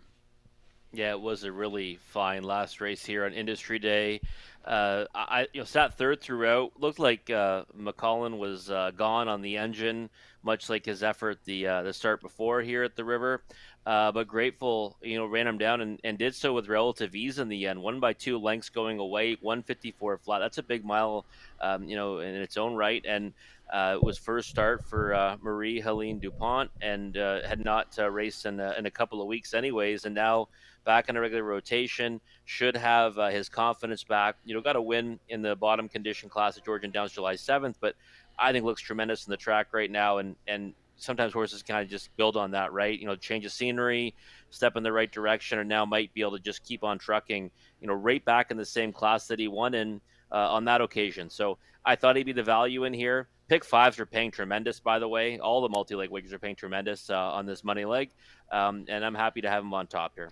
Speaker 1: Yeah, it was a really fine last race here on Industry Day. I sat third throughout. Looked like McCollin was gone on the engine, much like his effort the start before here at the River. But Grateful, ran him down and did so with relative ease in the end. 1 by 2 lengths going away, 154 flat. That's a big mile, in its own right. And it was first start for Marie Helene DuPont and had not raced in a couple of weeks anyways. And now back in a regular rotation, should have his confidence back. Got a win in the bottom condition class at Georgian Downs July 7th, but I think looks tremendous in the track right now. And sometimes horses kind of just build on that, right? Change of scenery, step in the right direction, and now might be able to just keep on trucking, right back in the same class that he won in on that occasion. So I thought he'd be the value in here. Pick 5s are paying tremendous, by the way. All the multi-leg wagers are paying tremendous on this money leg, and I'm happy to have him on top here.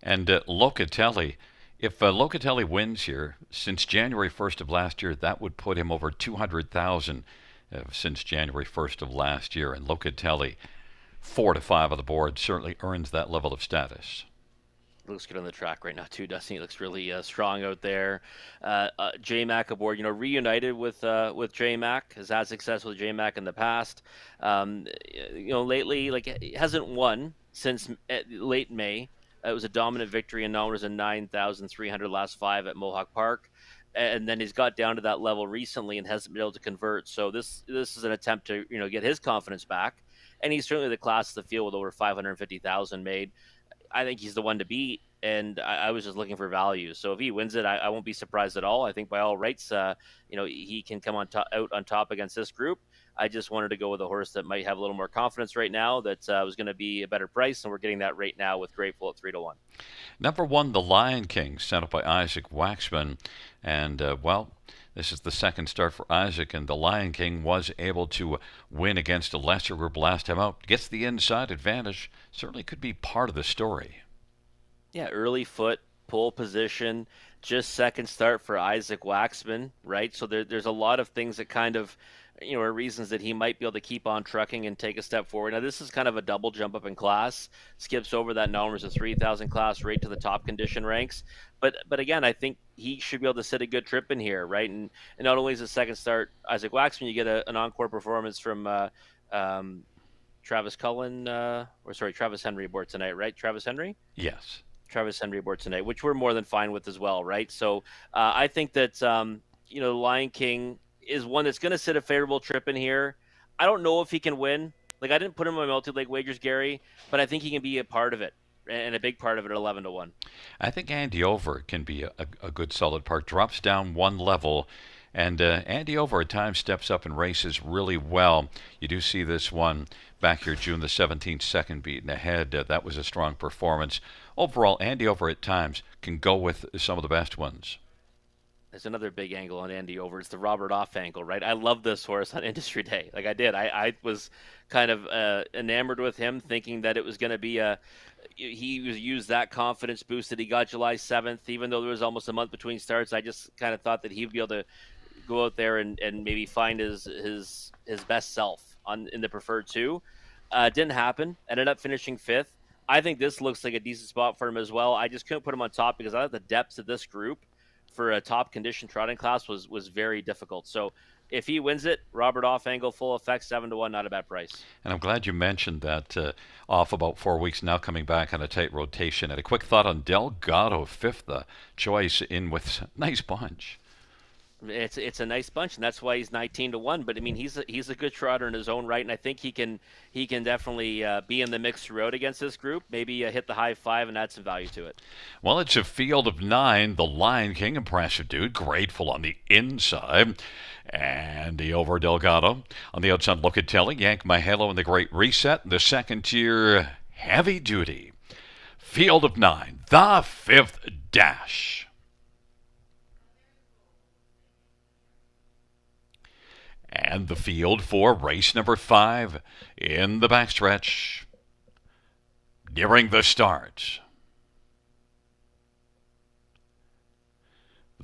Speaker 2: And Locatelli, if Locatelli wins here, since January 1st of last year, that would put him over 200,000 since January 1st of last year. And Locatelli, 4 to 5 on the board, certainly earns that level of status.
Speaker 1: Looks good on the track right now too, doesn't he? Looks really strong out there. J Mac aboard, reunited with J Mac. Has had success with J Mac in the past. Lately, he hasn't won since late May. It was a dominant victory in numbers in 9,300 last 5 at Mohawk Park, and then he's got down to that level recently and hasn't been able to convert. So this is an attempt to get his confidence back, and he's certainly the class of the field with over 550,000 made. I think he's the one to beat, and I was just looking for value. So if he wins it, I won't be surprised at all. I think by all rights, he can come out on top against this group. I just wanted to go with a horse that might have a little more confidence right now that was going to be a better price, and we're getting that right now with Grateful at 3 to 1.
Speaker 2: Number 1, the Lion King, set up by Isaac Waxman. And, this is the second start for Isaac, and the Lion King was able to win against a lesser group last time out. Gets the inside advantage. Certainly could be part of the story.
Speaker 1: Yeah, early foot, pole position, just second start for Isaac Waxman, right? So there's a lot of things that kind of, are reasons that he might be able to keep on trucking and take a step forward. Now, this is kind of a double jump up in class. Skips over that numbers of 3,000 class right to the top condition ranks. But again, I think he should be able to sit a good trip in here, right? And not only is the second start Isaac Waxman, you get an encore performance from Travis Henry aboard tonight, right? Travis Henry?
Speaker 2: Yes.
Speaker 1: Travis Henry aboard tonight, which we're more than fine with as well, right? So I think that, the Lion King is one that's going to sit a favorable trip in here. I don't know if he can win. I didn't put him on multi-leg wagers, Gary, but I think he can be a part of it, and a big part of it at 11 to 1.
Speaker 2: I think Andy Over can be a good solid part. Drops down one level, And Andy Over at times steps up and races really well. You do see this one back here, June the 17th, second beaten ahead. That was a strong performance. Overall, Andy Over at times can go with some of the best ones.
Speaker 1: There's another big angle on Andy Over. It's the Robert Off angle, right? I love this horse on Industry Day. Like I did. I was kind of enamored with him, thinking that it was going to be he was used that confidence boost that he got July 7th, even though there was almost a month between starts. I just kind of thought that he'd be able to go out there and maybe find his best self in the preferred two. Didn't happen. Ended up finishing fifth. I think this looks like a decent spot for him as well. I just couldn't put him on top because I thought the depths of this group for a top condition trotting class was very difficult. So if he wins it, Robert Off angle, full effect, 7-1, not a bad price.
Speaker 2: And I'm glad you mentioned that. Off about 4 weeks now, coming back on a tight rotation. And a quick thought on Delgado, fifth choice in with nice bunch.
Speaker 1: It's a nice bunch, and that's why he's 19-1. But I mean, he's a good trotter in his own right, and I think he can definitely be in the mix throughout against this group. Maybe hit the high five and add some value to it.
Speaker 2: Well, it's a field of 9. The Lion King, impressive dude, grateful on the inside. And the Over Delgado on the outside. Locatelli, Yank My Halo in the Great Reset. The second tier, Heavy Duty. Field of 9, the fifth dash. And the field for race number 5 in the backstretch. Nearing the start.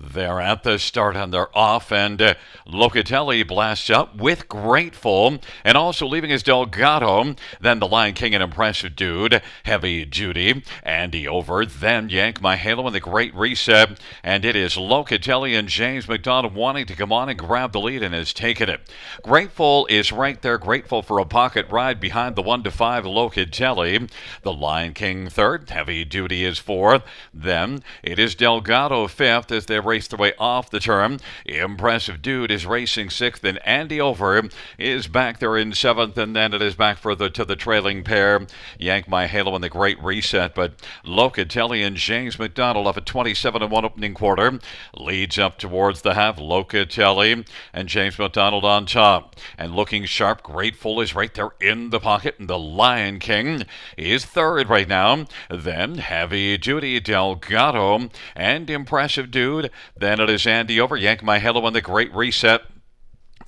Speaker 2: They're at the start and they're off, and Locatelli blasts up with Grateful, and also leaving is Delgado, then the Lion King, an impressive dude, Heavy Duty, Andy Over, then Yank My Halo in the Great Reset, and it is Locatelli and James McDonald wanting to come on and grab the lead and has taken it. Grateful is right there, Grateful for a pocket ride behind the 1-5 Locatelli. The Lion King third, Heavy Duty is fourth, then it is Delgado fifth as they race their way off the turn. Impressive Dude is racing sixth, and Andy Over is back there in seventh, and then it is back further to the trailing pair. Yank My Halo in the Great Reset, but Locatelli and James McDonald up at 27-1 opening quarter. Leads up towards the half. Locatelli and James McDonald on top. And looking sharp, Grateful is right there in the pocket, and the Lion King is third right now. Then Heavy Duty, Delgado, and Impressive Dude. Then it is Andy Over, Yank My Halo in the Great Reset.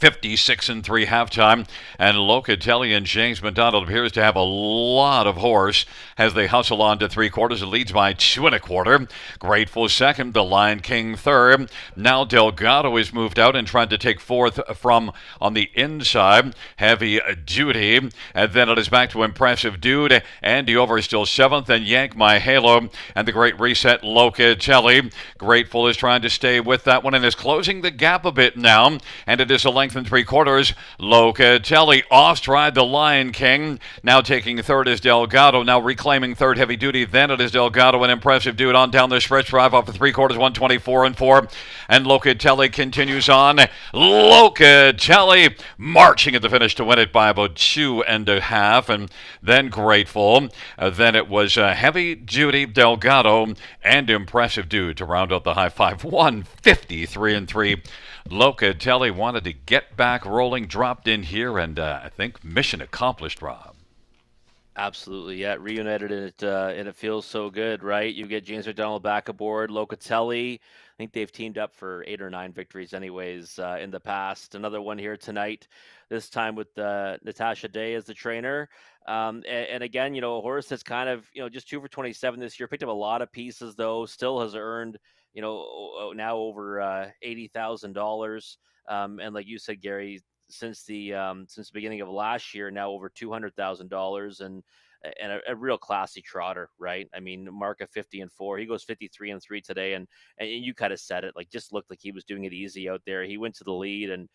Speaker 2: 56-3 halftime, and Locatelli and James McDonald appears to have a lot of horse as they hustle on to three quarters. It leads by 2 1/4. Grateful second, the Lion King third. Now Delgado is moved out and tried to take fourth from on the inside. Heavy Duty, and then it is back to Impressive Dude. Andy Over is still seventh, and Yank My Halo and the Great Reset. Locatelli. Grateful is trying to stay with that one and is closing the gap a bit now, and it is a length and 3/4. Locatelli off stride the Lion King. Now taking third is Delgado. Now reclaiming third, Heavy Duty. Then it is Delgado, an Impressive Dude on down the stretch drive off the 3/4, 124-4. And Locatelli continues on. Locatelli marching at the finish to win it by about 2 1/2. And then Grateful. Then it was Heavy Duty, Delgado, and Impressive Dude to round out the high five. 153-3. Locatelli wanted to get back rolling, dropped in here, and I think mission accomplished, Rob.
Speaker 1: Absolutely, yeah. Reunited and it feels so good, right? You get James McDonald back aboard, Locatelli. I think they've teamed up for 8 or 9 victories, anyways, in the past. Another one here tonight, this time with Natasha Day as the trainer. And again, a horse that's kind of, just 2 for 27 this year. Picked up a lot of pieces, though. Still has earned, now over $80,000. And like you said, Gary, since the beginning of last year, now over $200,000, and a real classy trotter, right? I mean, mark of 50-4. He goes 53-3 today, and you kind of said it. Like, just looked like he was doing it easy out there. He went to the lead and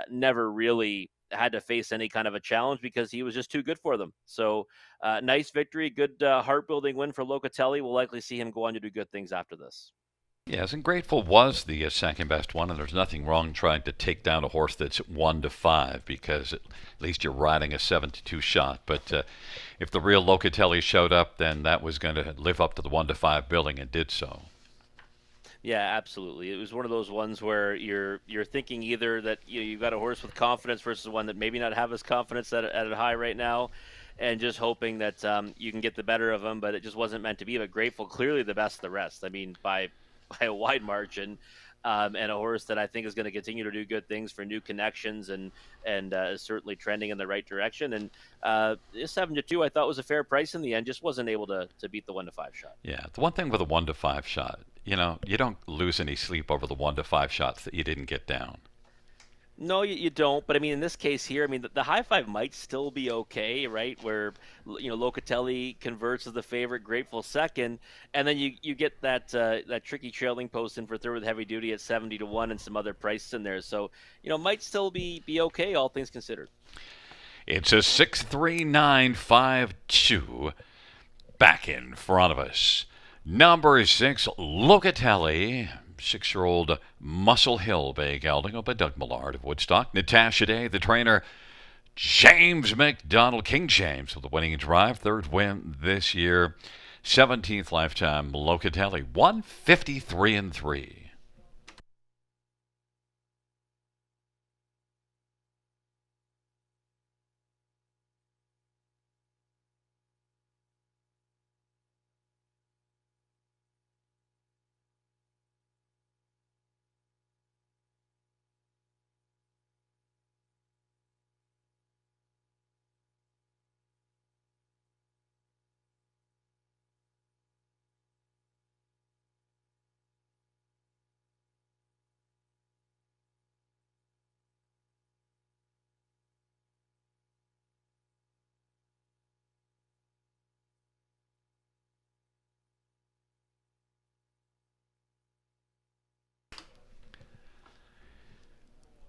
Speaker 1: never really had to face any kind of a challenge because he was just too good for them. So nice victory, good heart-building win for Locatelli. We'll likely see him go on to do good things after this.
Speaker 2: Yes, and Grateful was the second best one, and there's nothing wrong trying to take down a horse that's 1-5 because at least you're riding a 7-2 shot. But if the real Locatelli showed up, then that was going to live up to the 1-5 billing and did so.
Speaker 1: Yeah, absolutely. It was one of those ones where you're thinking either that you've got a horse with confidence versus one that maybe not have as confidence at a high right now, and just hoping that you can get the better of them. But it just wasn't meant to be. But Grateful, clearly the best of the rest. I mean, by by a wide margin, and a horse that I think is going to continue to do good things for new connections and is certainly trending in the right direction. And 7-2, I thought was a fair price in the end. Just wasn't able to beat the 1-5 shot.
Speaker 2: Yeah, the one thing with a 1 to 5 shot, you don't lose any sleep over the 1 to 5 shots that you didn't get down.
Speaker 1: No, you don't. But I mean, in this case here, I mean, the high five might still be okay, right? Where Locatelli converts as the favorite, Grateful second, and then you get that tricky trailing post in for third with Heavy Duty at 70-1 and some other prices in there. So might still be okay, all things considered.
Speaker 2: It's a 63952 back in front of us. Number 6, Locatelli. 6-year-old Muscle Hill Bay gelding by Doug Millard of Woodstock. Natasha Day, the trainer. James McDonald, King James with the winning drive. Third win this year. 17th lifetime Locatelli. 153-3.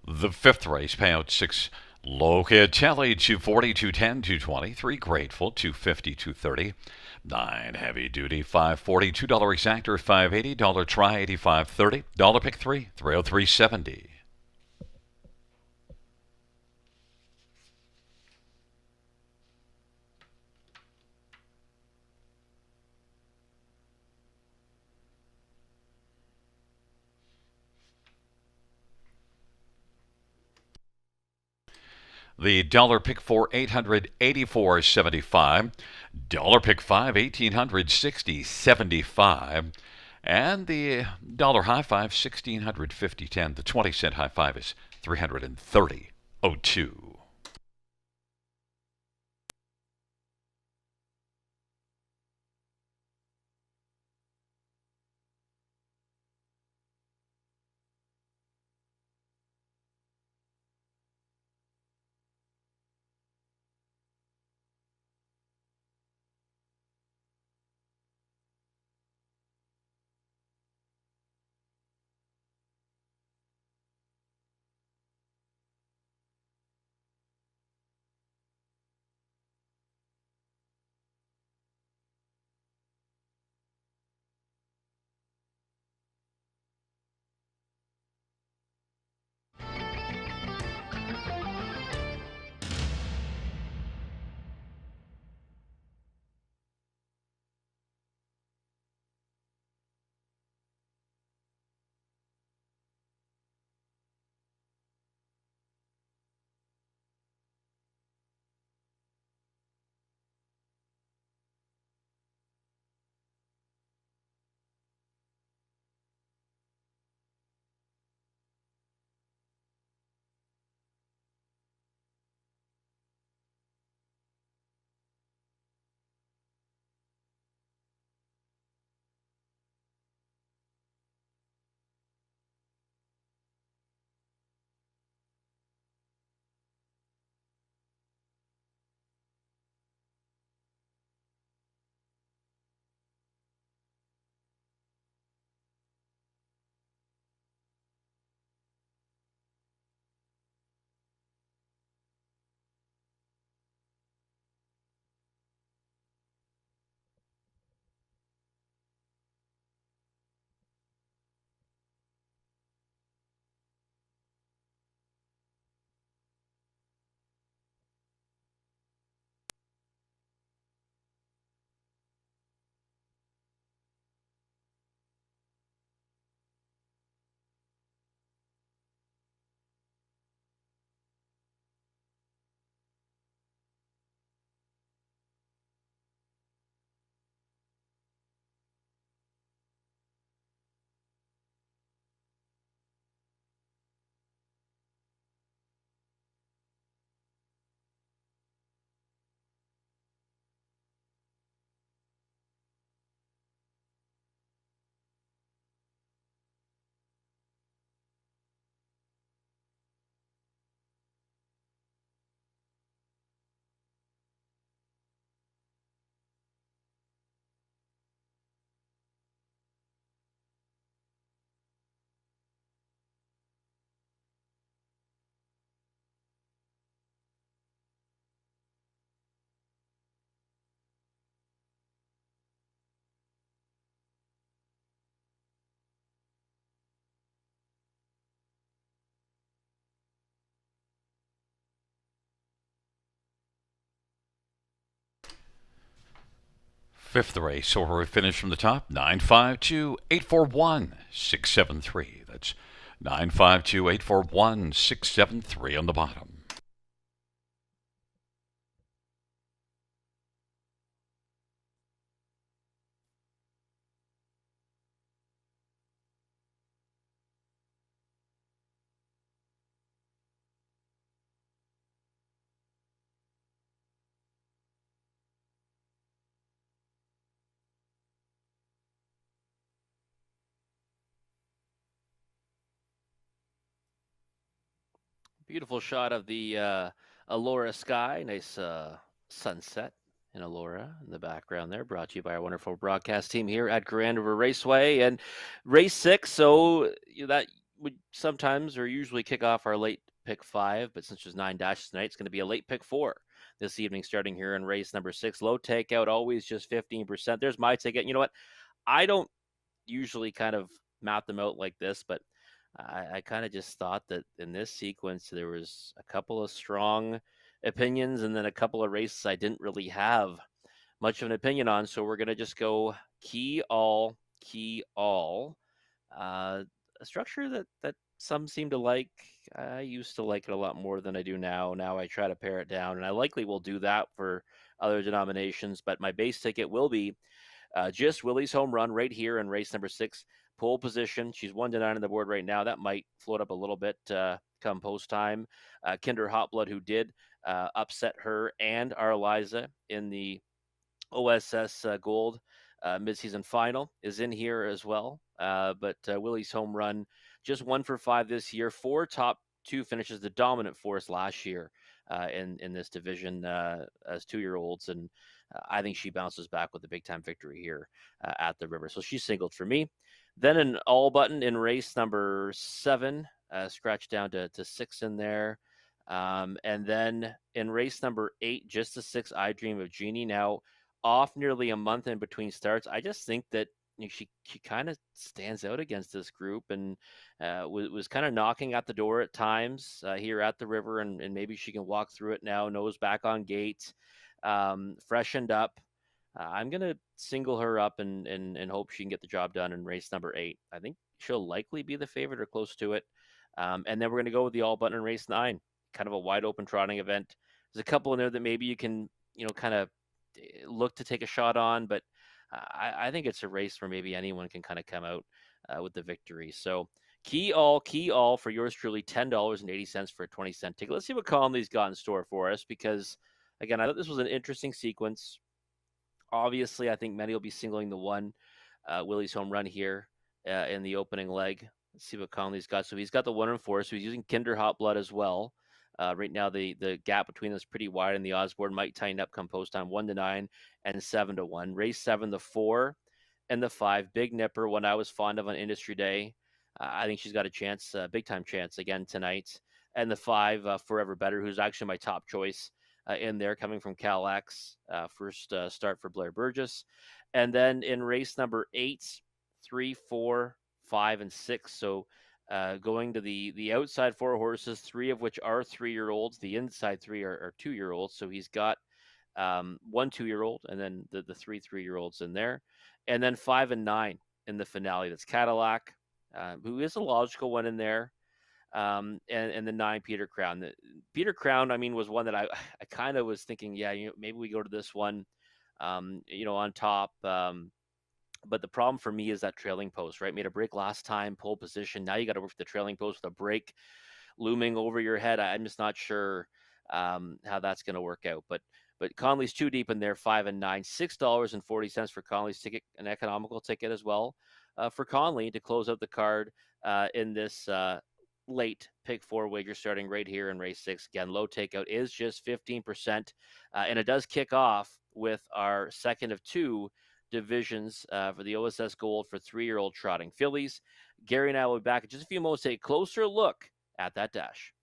Speaker 2: The fifth race, payout 6. Locatelli, 240, 210, 220. 3 Grateful, 250, 230. 9 Heavy Duty, 540. $2 exactor, 580. $1 try, 85.30. $1 pick 3, 303.70. The dollar pick 4, 884.75. Dollar pick 5, 1860.75. And the dollar high five, 1650.10. The 20-cent high five is 330.02. Fifth race, so we finish from the top. 952-841-673. That's 952-841-673 on the bottom.
Speaker 1: Beautiful shot of the Alora sky. Nice sunset in Alora in the background there. Brought to you by our wonderful broadcast team here at Grand River Raceway and Race 6. So that would sometimes or usually kick off our late pick 5, but since there's 9 dashes tonight, it's going to be a late pick 4 this evening, starting here in race number 6. Low takeout, always just 15%. There's my ticket. You know what? I don't usually kind of map them out like this, but I kind of just thought that in this sequence there was a couple of strong opinions and then a couple of races I didn't really have much of an opinion on. So we're gonna just go key all, key all. A structure that some seem to like. I used to like it a lot more than I do now. Now I try to pare it down, and I likely will do that for other denominations. But my base ticket will be just Willie's home run right here in race number 6. Pole position. She's 1-9 on the board right now. That might float up a little bit come post time. Kinder Hotblood, who did upset her and our Eliza in the OSS Gold midseason final, is in here as well. But Willie's home run, just 1 for 5 this year. 4 top 2 finishes, the dominant force last year in this division as 2-year-olds, and I think she bounces back with a big time victory here at the River. So she's singled for me. Then an all button in race number 7, scratched down to 6 in there. And then in race number 8, just a 6, I Dream of Jeannie. Now, off nearly a month in between starts, I just think that she kind of stands out against this group and was kind of knocking at the door at times here at the River, and maybe she can walk through it now, nose back on gate, freshened up. I'm going to single her up and hope she can get the job done in race number 8. I think she'll likely be the favorite or close to it. And then we're going to go with the all button in race 9, kind of a wide open trotting event. There's a couple in there that maybe you can, kind of look to take a shot on, but I think it's a race where maybe anyone can kind of come out with the victory. So key all for yours truly, $10.80 for a 20-cent ticket. Let's see what Conley's got in store for us, because again, I thought this was an interesting sequence. Obviously, I think many will be singling the 1, Willie's home run here in the opening leg. Let's see what Conley's got. So he's got the 1 and 4, so he's using Kinder Hot Blood as well. Right now, the gap between them is pretty wide, and the odds board might tighten up come post time, 1-9 and 7-1. Race 7, the 4 and the 5. Big Nipper, one I was fond of on Industry Day. I think she's got a chance, big time chance again tonight. And the 5, Forever Better, who's actually my top choice in there, coming from Cal X. First start for Blair Burgess. And then in race number 8, 3, 4, 5, and 6. So going to the outside 4 horses, 3 of which are 3-year-olds. The inside 3 are 2-year-olds. So he's got 1 2-year-old and then the 3 3-year-olds in there. And then 5 and 9 in the finale. That's Cadillac, who is a logical one in there. And the 9, Peter Crown. Peter Crown, I mean, was one that I kind of was thinking, maybe we go to this one, on top. But the problem for me is that trailing post, right? Made a break last time, pole position. Now you got to work the trailing post with a break looming over your head. I'm just not sure how that's going to work out. But Conley's too deep in there, 5 and 9, $6.40 for Conley's ticket, an economical ticket as well for Conley to close out the card in this late pick 4 wager starting right here in race 6. Again, low takeout is just 15%, and it does kick off with our second of 2 divisions for the OSS Gold for 3-year-old trotting fillies. Gary and I will be back in just a few moments to take a closer look at that dash.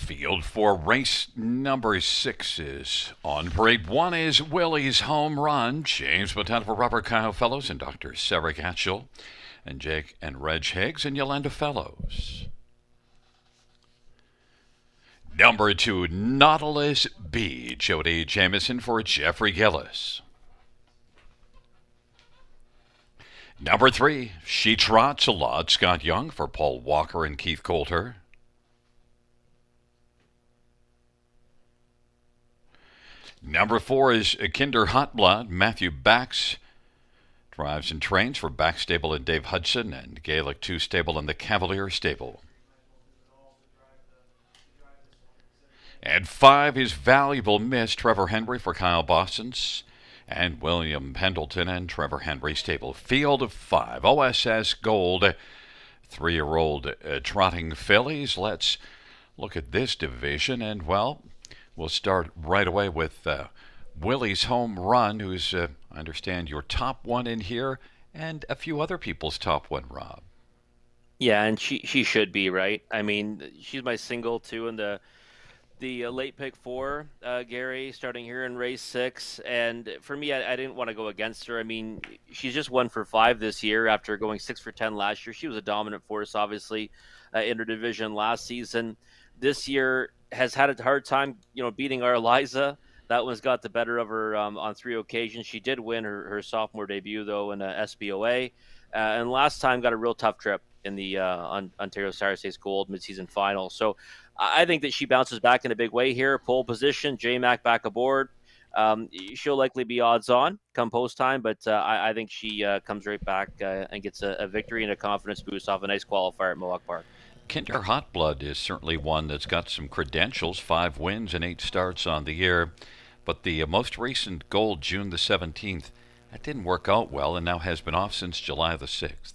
Speaker 2: Field for race number 6 is on parade. 1 is Willie's Home Run. James Botanical Robert Kyle Fellows and Dr. Sarah Gatchell and Jake and Reg Higgs and Yolanda Fellows. Number 2, Nautilus B. Jody Jamison for Jeffrey Gillis. Number 3, She Trots a Lot. Scott Young for Paul Walker and Keith Coulter. Number 4 is Kinder Hot Blood. Matthew Bax drives and trains for Bax Stable and Dave Hudson and Gaelic 2 Stable and the Cavalier Stable. And 5 is Valuable Miss. Trevor Henry for Kyle Bostons and William Pendleton and Trevor Henry Stable. Field of 5. OSS Gold. 3-year-old trotting fillies. Let's look at this division and, well, we'll start right away with Willie's Home Run, who's, I understand, your top one in here, and a few other people's top one, Rob.
Speaker 1: Yeah, and she should be, right? I mean, she's my single too in the late pick 4, Gary, starting here in race 6. And for me, I didn't want to go against her. I mean, she's just 1 for 5 this year after going 6 for 10 last year. She was a dominant force, obviously, in her division last season. This year has had a hard time, beating our Eliza. That one's got the better of her on 3 occasions. She did win her sophomore debut, though, in a SBOA. And last time got a real tough trip in the Ontario Sire States Gold midseason final. So I think that she bounces back in a big way here. Pole position, J-Mac back aboard. She'll likely be odds on come post time, but I think she comes right back and gets a victory and a confidence boost off a nice qualifier at Mohawk Park.
Speaker 2: Kinder Hot Blood is certainly one that's got some credentials, 5 wins and 8 starts on the year. But the most recent gold, June the 17th, that didn't work out well and now has been off since July the 6th.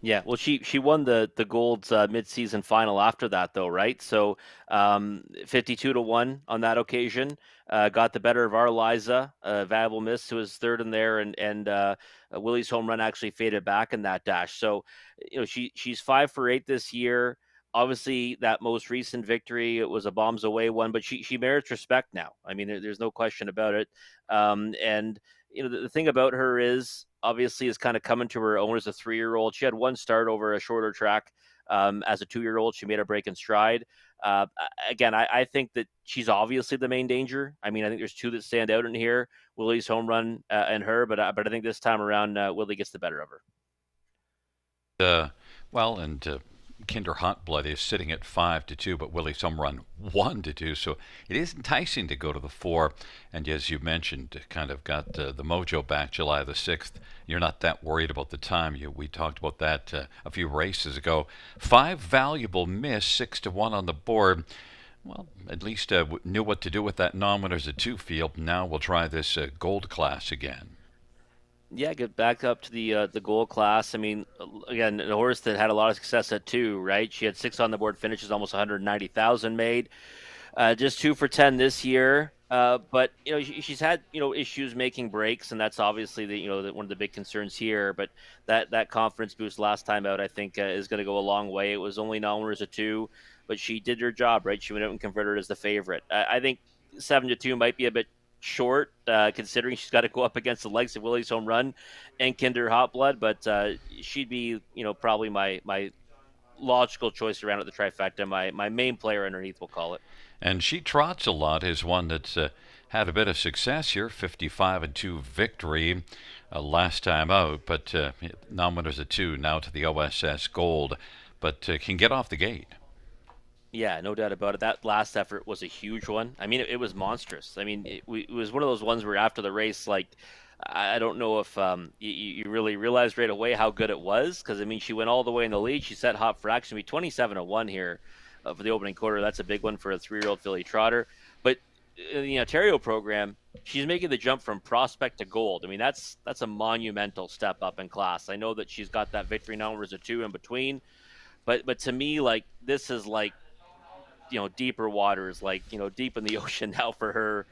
Speaker 1: Yeah, well, she won the Gold's mid-season final after that, though, right? So 52-1 on that occasion. Got the better of our Liza. Valuable Miss, who was third in there, and Willie's Home Run actually faded back in that dash. So, she's 5 for 8 this year. Obviously, that most recent victory, it was a bombs away one, but she merits respect now. I mean, there's no question about it. And the thing about her is, obviously, is kind of coming to her own as a 3-year-old. She had one start over a shorter track as a 2-year-old. She made a break in stride. Again, I think that she's obviously the main danger. I mean, I think there's 2 that stand out in here: Willie's Home Run and her. But I think this time around, Willie gets the better of her.
Speaker 2: Kinder Hot Blood is sitting at 5-2, but Willie's Home Run 1-2. So it is enticing to go to the 4. And as you mentioned, kind of got the mojo back July the 6th. You're not that worried about the time. We talked about that a few races ago. 5 Valuable Miss, 6-1 on the board. Well, at least knew what to do with that non-winners at 2 field. Now we'll try this gold class again.
Speaker 1: Yeah, get back up to the gold class. I mean, again, a horse that had a lot of success at 2, right? She had 6 on the board finishes, almost 190,000 made. Just 2 for 10 this year. But she's had issues making breaks, and that's obviously one of the big concerns here. But that confidence boost last time out, I think, is going to go a long way. It was only non-winners at 2, but she did her job, right? She went out and converted as the favorite. I think 7-2 might be a bit short, considering she's got to go up against the legs of Willie's Home Run and Kinder Hot Blood, but she'd be, probably my logical choice around at the trifecta, my main player underneath, we'll call it.
Speaker 2: And She Trots a Lot is one that's had a bit of success here, 55-2 victory last time out, but non-winners at 2 now to the OSS Gold, but can get off the gate.
Speaker 1: Yeah, no doubt about it. That last effort was a huge one. I mean, it was monstrous. I mean, it was one of those ones where after the race, like, I don't know if you really realized right away how good it was, because, I mean, she went all the way in the lead. She set hot for action. 27-1 here for the opening quarter. That's a big one for a 3-year-old filly trotter. But in the Ontario program, she's making the jump from prospect to gold. I mean, that's a monumental step up in class. I know that she's got that victory numbers of 2 in between, but to me, like, this is like, deeper waters, like, deep in the ocean now for her.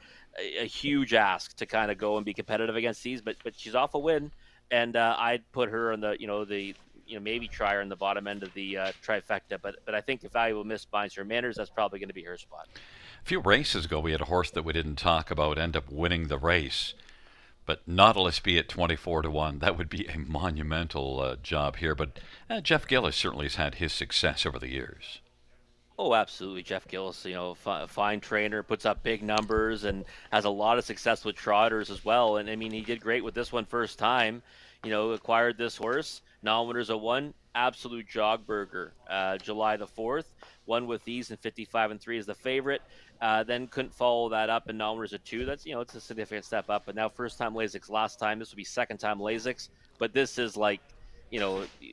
Speaker 1: A huge ask to kind of go and be competitive against these, but she's off a win, and I'd put her in the maybe try her in the bottom end of the trifecta. But I think if Valuable Miss binds her manners, that's probably going to be her spot.
Speaker 2: A few races ago, we had a horse that we didn't talk about end up winning the race. But Nautilus be at 24-1. That would be a monumental job here. But Jeff Gillis certainly has had his success over the years.
Speaker 1: Oh, absolutely. Jeff Gillis, fine trainer, puts up big numbers and has a lot of success with trotters as well. And I mean, he did great with this one first time. Acquired this horse. Non-winners of one, absolute jog burger. July the 4th, won with ease and 55-3 is the favorite. Then couldn't follow that up in non-winners of two. That's, it's a significant step up. But now first time Lasix, last time. This will be second time Lasix. But this is like,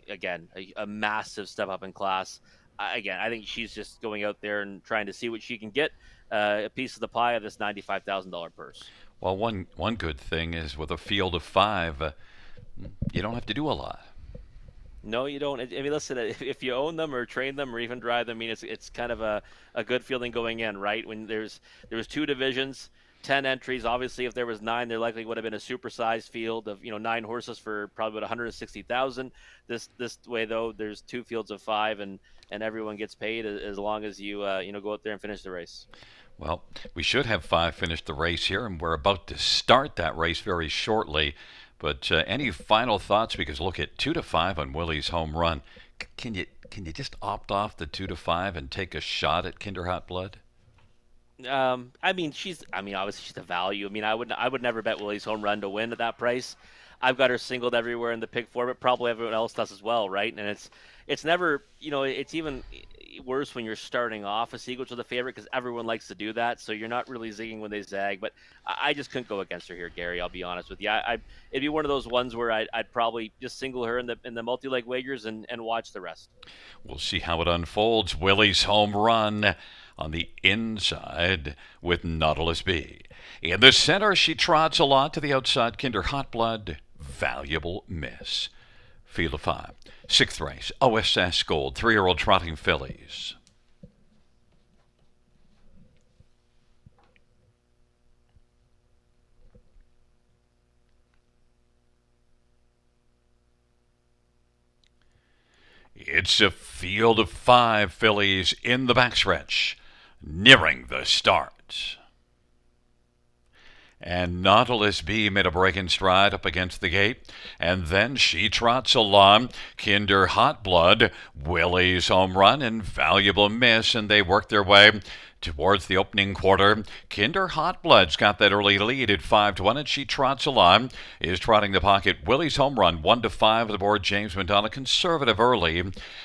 Speaker 1: again, a massive step up in class. Again, I think she's just going out there and trying to see what she can get, a piece of the pie of this $95,000 purse.
Speaker 2: Well, one good thing is with a field of five, you don't have to do a lot.
Speaker 1: No, you don't. I mean, listen, if you own them or train them or even drive them, I mean, it's kind of a good feeling going in, right? When there was two divisions, 10 entries. Obviously, if there was 9, there likely would have been a supersized field of 9 horses for probably about 160,000. This way though, there's 2 fields of 5, and everyone gets paid as long as you go out there and finish the race.
Speaker 2: Well, we should have 5 finish the race here, and we're about to start that race very shortly. But any final thoughts? Because look at 2-5 on Willie's home run. Can you just opt off the 2-5 and take a shot at Kinder Hot Blood?
Speaker 1: Obviously she's the value. I mean, I would never bet Willie's home run to win at that price. I've got her singled everywhere in the pick four, but probably everyone else does as well, right? And it's never, it's even worse when you're starting off a sequence with a favorite because everyone likes to do that. So you're not really zigging when they zag. But I just couldn't go against her here, Gary. I'll be honest with you. It'd be one of those ones where I'd probably just single her in the multi-leg wagers and watch the rest.
Speaker 2: We'll see how it unfolds. Willie's home run on the inside with Nautilus B. In the center, she trots a lot to the outside. Kinder Hot Blood, Valuable Miss. Field of 5. 6th race, OSS Gold, 3-year-old trotting fillies. It's a field of 5 fillies in the backstretch, nearing the start. And Nautilus B made a break in stride up against the gate, and then she trots along. Kinder Hot Blood, Willie's home run, and Valuable Miss, and they work their way towards the opening quarter. Kinder Hot Blood's got that early lead at 5-1, and she trots along, is trotting the pocket. Willie's home run, 1-5 the board. James Madonna, conservative early,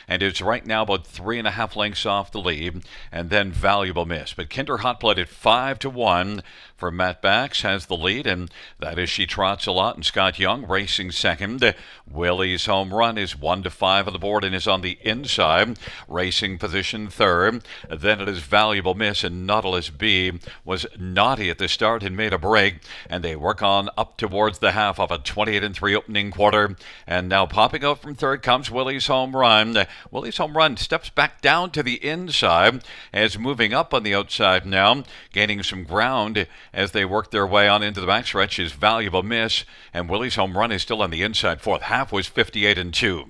Speaker 2: and is right now about 3.5 lengths off the lead, and then Valuable Miss. But Kinder Hot Blood at 5-1 for Matt Bax has the lead, and that is She Trots a Lot, and Scott Young racing second. Willie's home run is 1-5 on the board and is on the inside, racing position third. Then it is Valuable Miss, and Nautilus B was naughty at the start and made a break, and they work on up towards the half of a 28-3 opening quarter. And now popping out from third comes Willie's home run. Willie's home run steps back down to the inside as moving up on the outside now, gaining some ground as they work their way on into the backstretch is Valuable Miss, and Willie's home run is still on the inside. Fourth half was 58-2.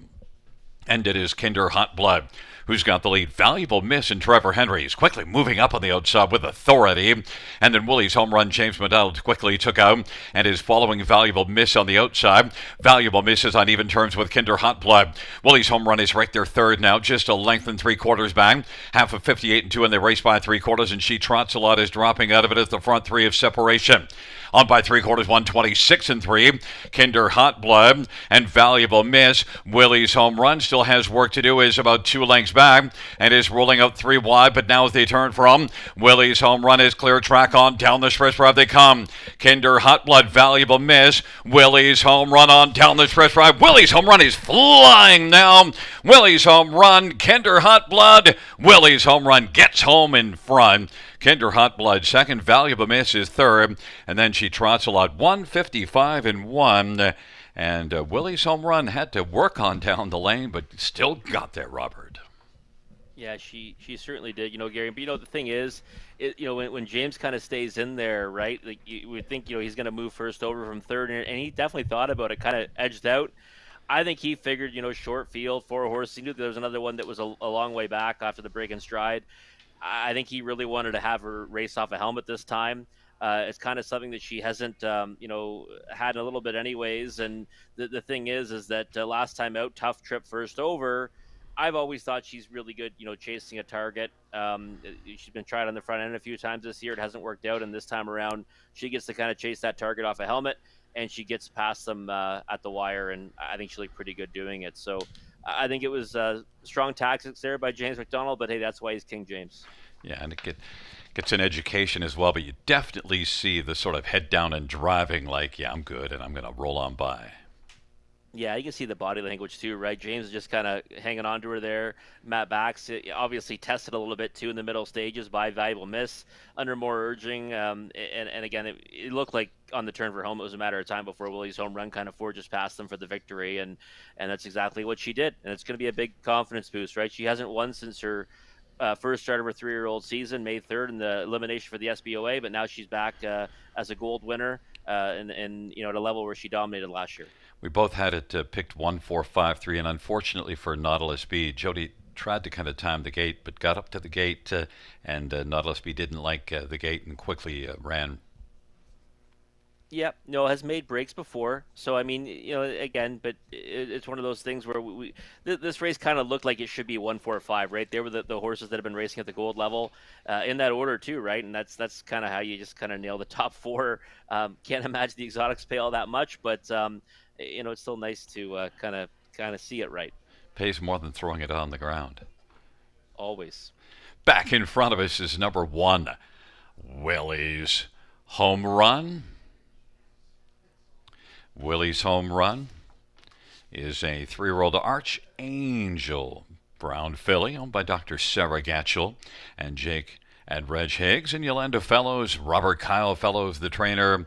Speaker 2: And it is Kinder Hot Blood who's got the lead. Valuable Miss and Trevor Henry's quickly moving up on the outside with authority. And then Willie's home run, James McDonald quickly took out and is following Valuable Miss on the outside. Valuable Miss is on even terms with Kinder Hot Blood. Willie's home run is right there third now, just a length and 3/4 back. Half of 58-2, and they race by 3/4, and She Trots a Lot is dropping out of it as the front three of separation. On by 3/4, 126-3. Kinder Hot Blood and Valuable Miss. Willie's home run still has work to do, is about 2 lengths back and is rolling out 3 wide, but now as they turn from Willie's home run is clear track on down the stretch drive they come. Kinder Hot Blood, Valuable Miss. Willie's home run on down the stretch drive. Willie's home run is flying now. Willie's home run, Kinder Hot Blood. Willie's home run gets home in front. Kinder Hot Blood second, Valuable Miss is third, and then She Trots a Lot, 155-1. And Willie's home run had to work on down the lane, but still got there, Robert.
Speaker 1: Yeah, she certainly did, Gary. But the thing is, when James kind of stays in there, right? Like you would think, he's going to move first over from third, and he definitely thought about it, kind of edged out. I think he figured, short field, four horse. He knew there was another one that was a long way back after the break in stride. I think he really wanted to have her race off a helmet this time. It's kind of something that she hasn't, had a little bit anyways. And the thing is that last time out, tough trip first over. I've always thought she's really good, chasing a target. She's been tried on the front end a few times this year. It hasn't worked out, and this time around, she gets to kind of chase that target off a helmet, and she gets past them at the wire, and I think she looked pretty good doing it. So I think it was strong tactics there by James McDonald, but hey, that's why he's King James.
Speaker 2: Yeah, and gets an education as well, but you definitely see the sort of head down and driving like, yeah, I'm good, and I'm going to roll on by.
Speaker 1: Yeah, you can see the body language too, right? James is just kind of hanging on to her there. Matt Bax obviously tested a little bit too in the middle stages by valuable miss under more urging. And again, it looked like on the turn for home, it was a matter of time before Willie's home run kind of forges past them for the victory. And that's exactly what she did. And it's going to be a big confidence boost, right? She hasn't won since her first start of her 3-year-old season, May 3rd, in the elimination for the SBOA. But now she's back as a gold winner and at a level where she dominated last year.
Speaker 2: We both had it picked 1, 4, 5, 3, and unfortunately for Nautilus B, Jody tried to kind of time the gate, but got up to the gate, and Nautilus B didn't like the gate and quickly ran.
Speaker 1: Yep, no, has made breaks before. So I mean, again, but it's one of those things where this race kind of looked like it should be 1-4-5, right? They were the horses that have been racing at the gold level in that order too, right? And that's kind of how you just kind of nail the top four. Can't imagine the exotics pay all that much, but it's still nice to kind of see it right.
Speaker 2: Pays more than throwing it on the ground.
Speaker 1: Always.
Speaker 2: Back in front of us is number 1, Willie's Home Run. Willie's Home Run is a 3-year-old Archangel Brown filly owned by Dr. Sarah Gatchell and Jake and Reg Higgs and Yolanda Fellows, Robert Kyle Fellows, the trainer.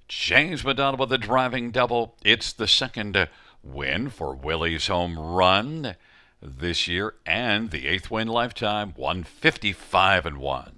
Speaker 2: James Madonna with the driving double. It's the second win for Willie's Home Run this year and the 8th win lifetime, 155-1.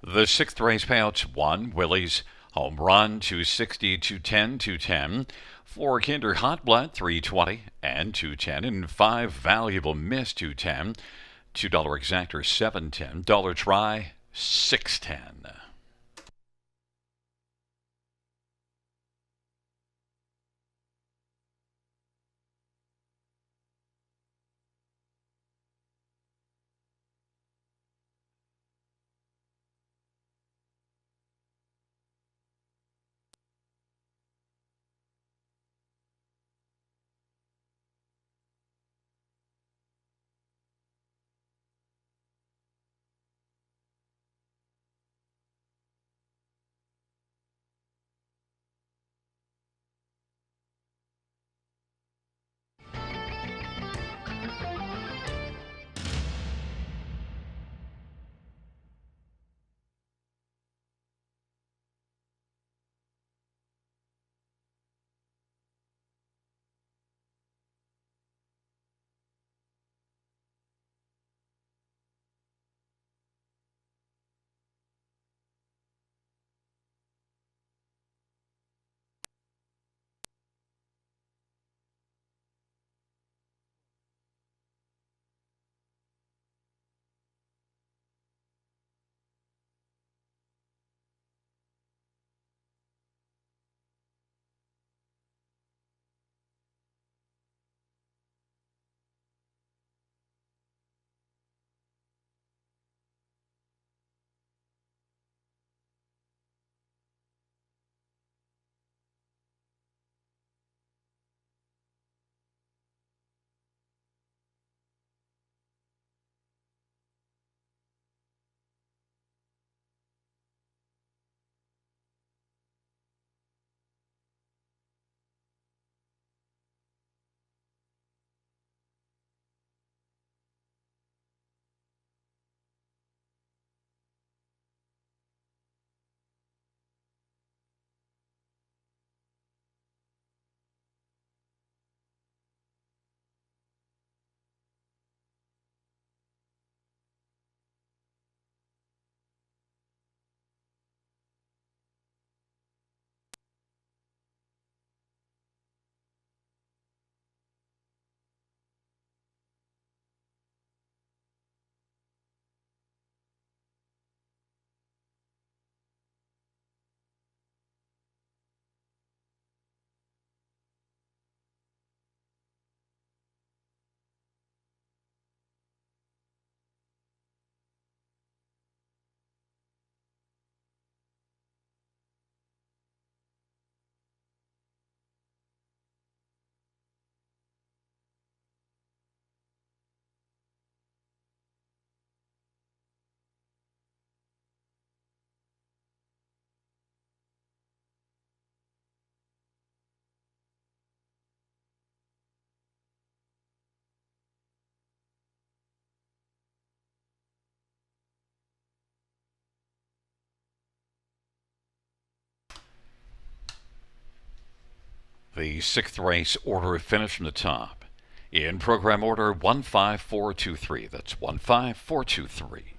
Speaker 2: The 6th race payouts: 1, Willie's Home Run, 260, 210, 210. 4, Kinder Hot Blood, 320 and 210. And 5, Valuable Miss, 210. $2 exactor, 710. Dollar try, 610. The sixth race order of finish from the top. In program order 15423. That's 15423.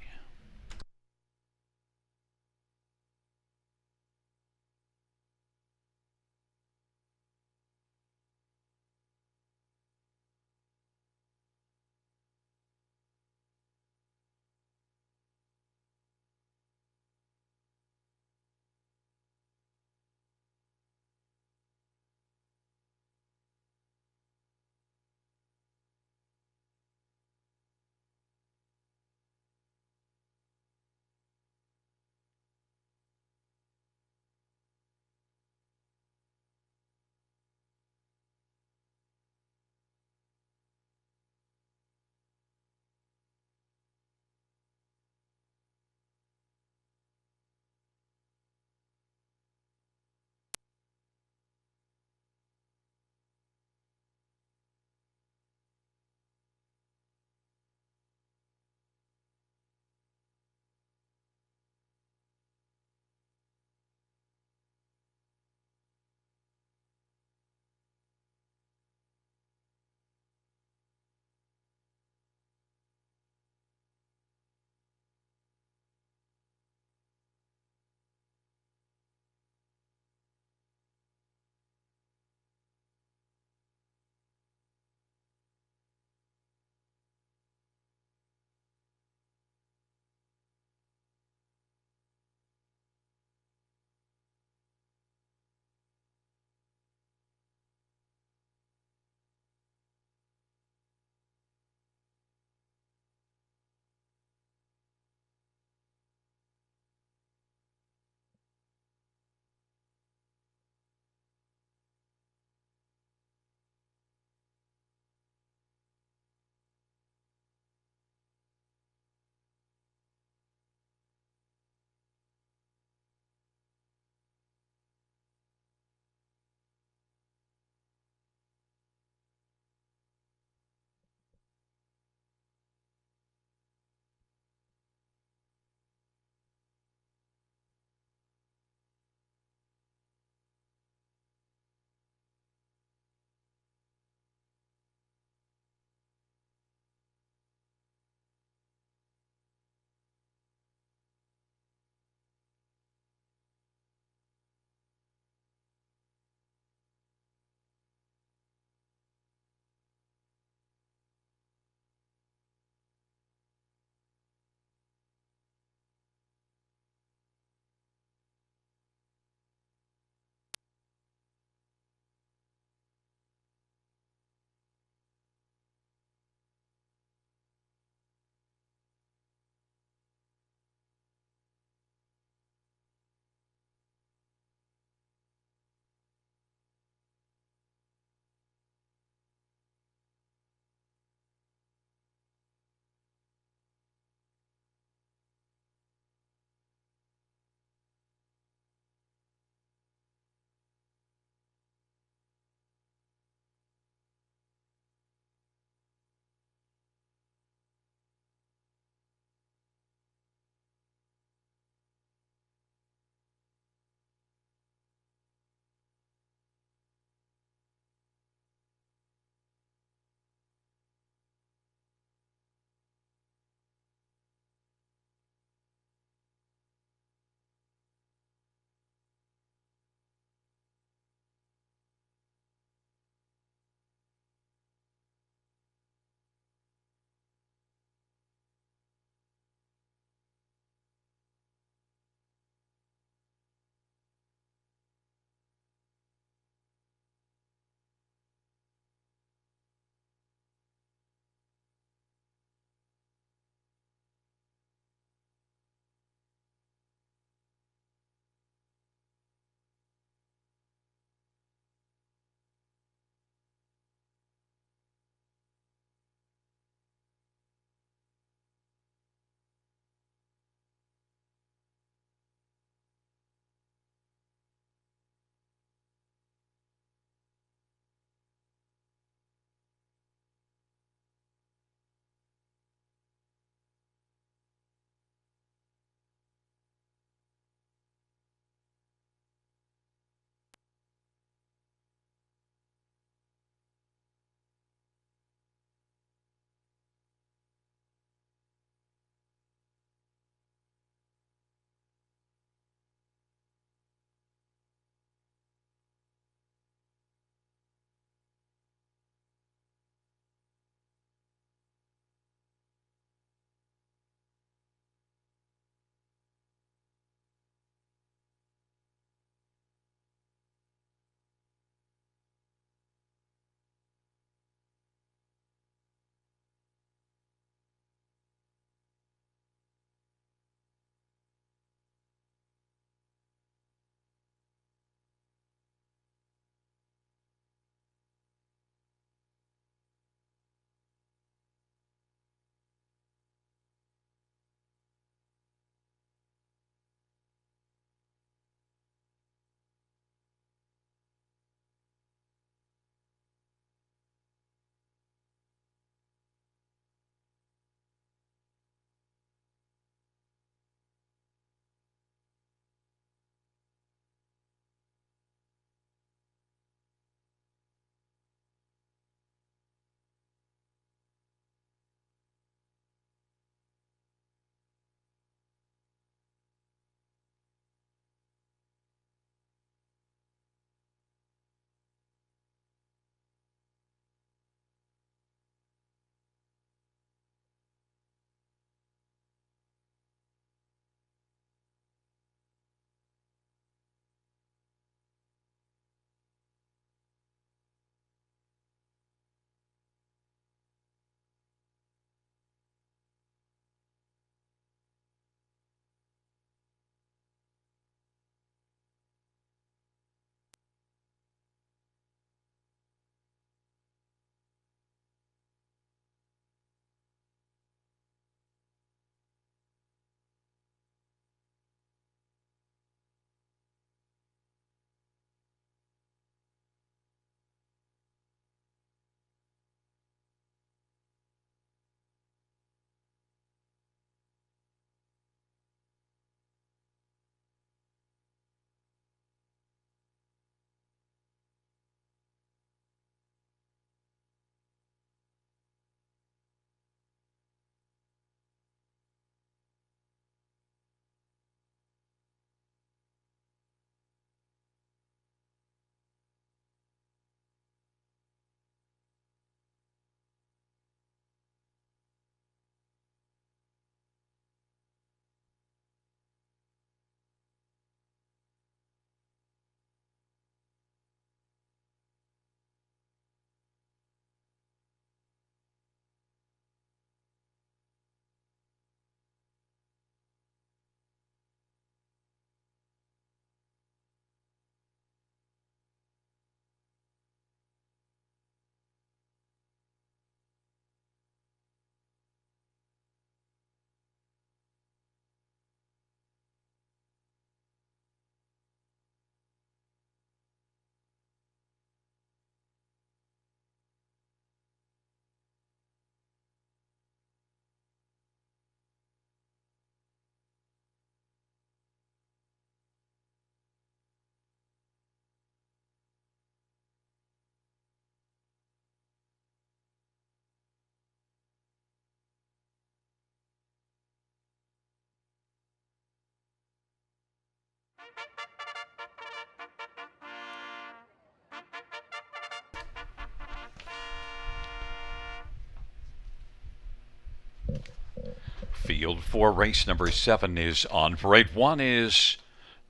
Speaker 2: field for race number 7 is on parade. 1 is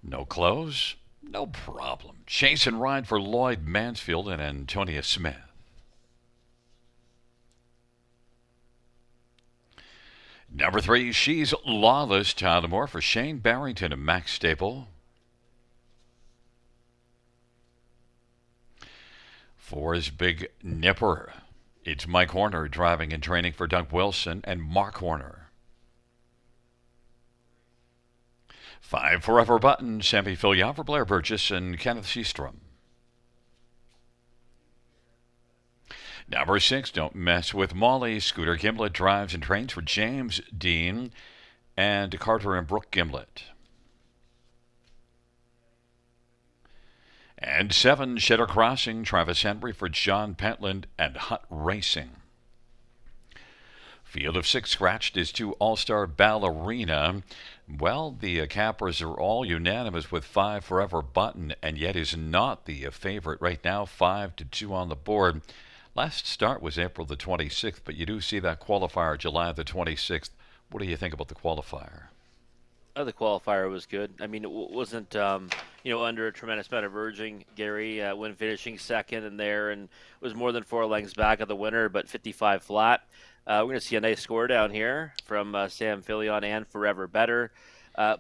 Speaker 2: no close, no problem. Chase and ride for Lloyd Mansfield and Antonia Smith. Number 3, She's Lawless, Tyler Moore for Shane Barrington and Max Staple. 4 is Big Nipper. It's Mike Horner driving and training for Doug Wilson and Mark Horner. 5, Forever Button, Sammy Fillion for Blair Burgess and Kenneth Seastrom. Number 6, Don't Mess with Molly. Scooter Gimlet drives and trains for James Dean and Carter and Brooke Gimlet. And 7, Cheddar Crossing, Travis Henry for John Pentland and Hut Racing. Field of 6 scratched is to All-Star Ballerina. Well, the cappers are all unanimous with 5, Forever Button, and yet is not the favorite right now, 5-2 on the board. Last start was April the 26th, but you do see that qualifier July the 26th. What do you think about the qualifier?
Speaker 1: Oh, the qualifier was good. I mean, it wasn't, under a tremendous amount of urging, Gary, when finishing second and there, and was more than 4 lengths back of the winner, but 55 flat. We're going to see a nice score down here from Sam Fillion and Forever Better.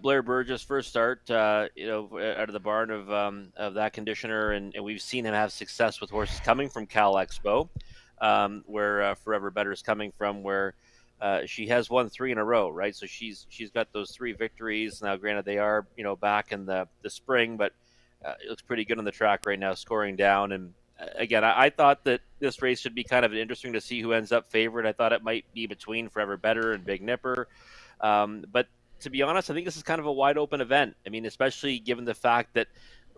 Speaker 1: Blair Burgess, first start, out of the barn of that conditioner, and we've seen him have success with horses coming from Cal Expo, where Forever Better is coming from, where she has won 3 in a row, right? So she's got those 3 victories. Now, granted, they are, back in the spring, but it looks pretty good on the track right now, scoring down. And again, I thought that this race should be kind of interesting to see who ends up favored. I thought it might be between Forever Better and Big Nipper. But to be honest, I think this is kind of a wide open event. I mean, especially given the fact that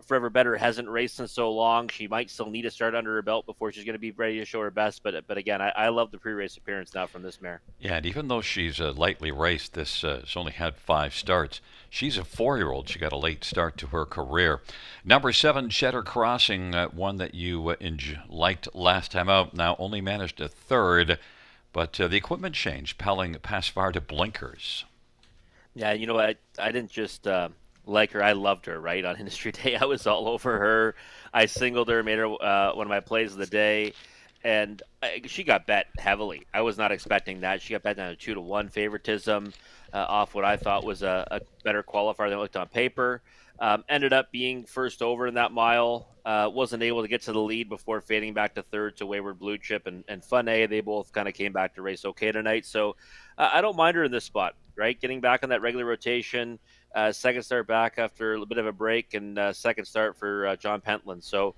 Speaker 1: Forever Better hasn't raced in so long. She might still need to start under her belt before she's going to be ready to show her best. But again, I love the pre-race appearance now from this mare.
Speaker 2: Yeah, and even though she's lightly raced, this has only had 5 starts. She's a 4-year-old. She got a late start to her career. Number 7, Cheddar Crossing, one that you liked last time out. Now only managed a 3rd, but the equipment change, pelling past far to blinkers.
Speaker 1: Yeah, I didn't just like her. I loved her, right? On Industry Day, I was all over her. I singled her, made her one of my plays of the day, and she got bet heavily. I was not expecting that. She got bet down to 2-1 favoritism off what I thought was a better qualifier than it looked on paper. Ended up being first over in that mile. Wasn't able to get to the lead before fading back to 3rd to Wayward Blue Chip and Fun A. They both kind of came back to race okay tonight. So I don't mind her in this spot, right? Getting back on that regular rotation. Second start back after a little bit of a break, and second start for John Pentland. So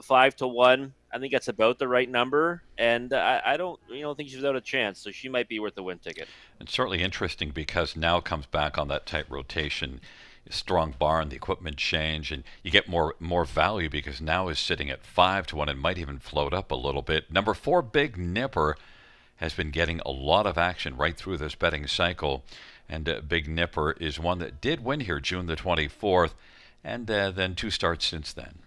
Speaker 1: 5-1, I think that's about the right number, and I don't think she's without a chance. So she might be worth a win ticket.
Speaker 2: It's certainly interesting because now comes back on that tight rotation, strong barn, the equipment change, and you get more value because now is sitting at 5-1 and might even float up a little bit. Number 4, Big Nipper, has been getting a lot of action right through this betting cycle. And Big Nipper is one that did win here June the 24th, and then 2 starts since then.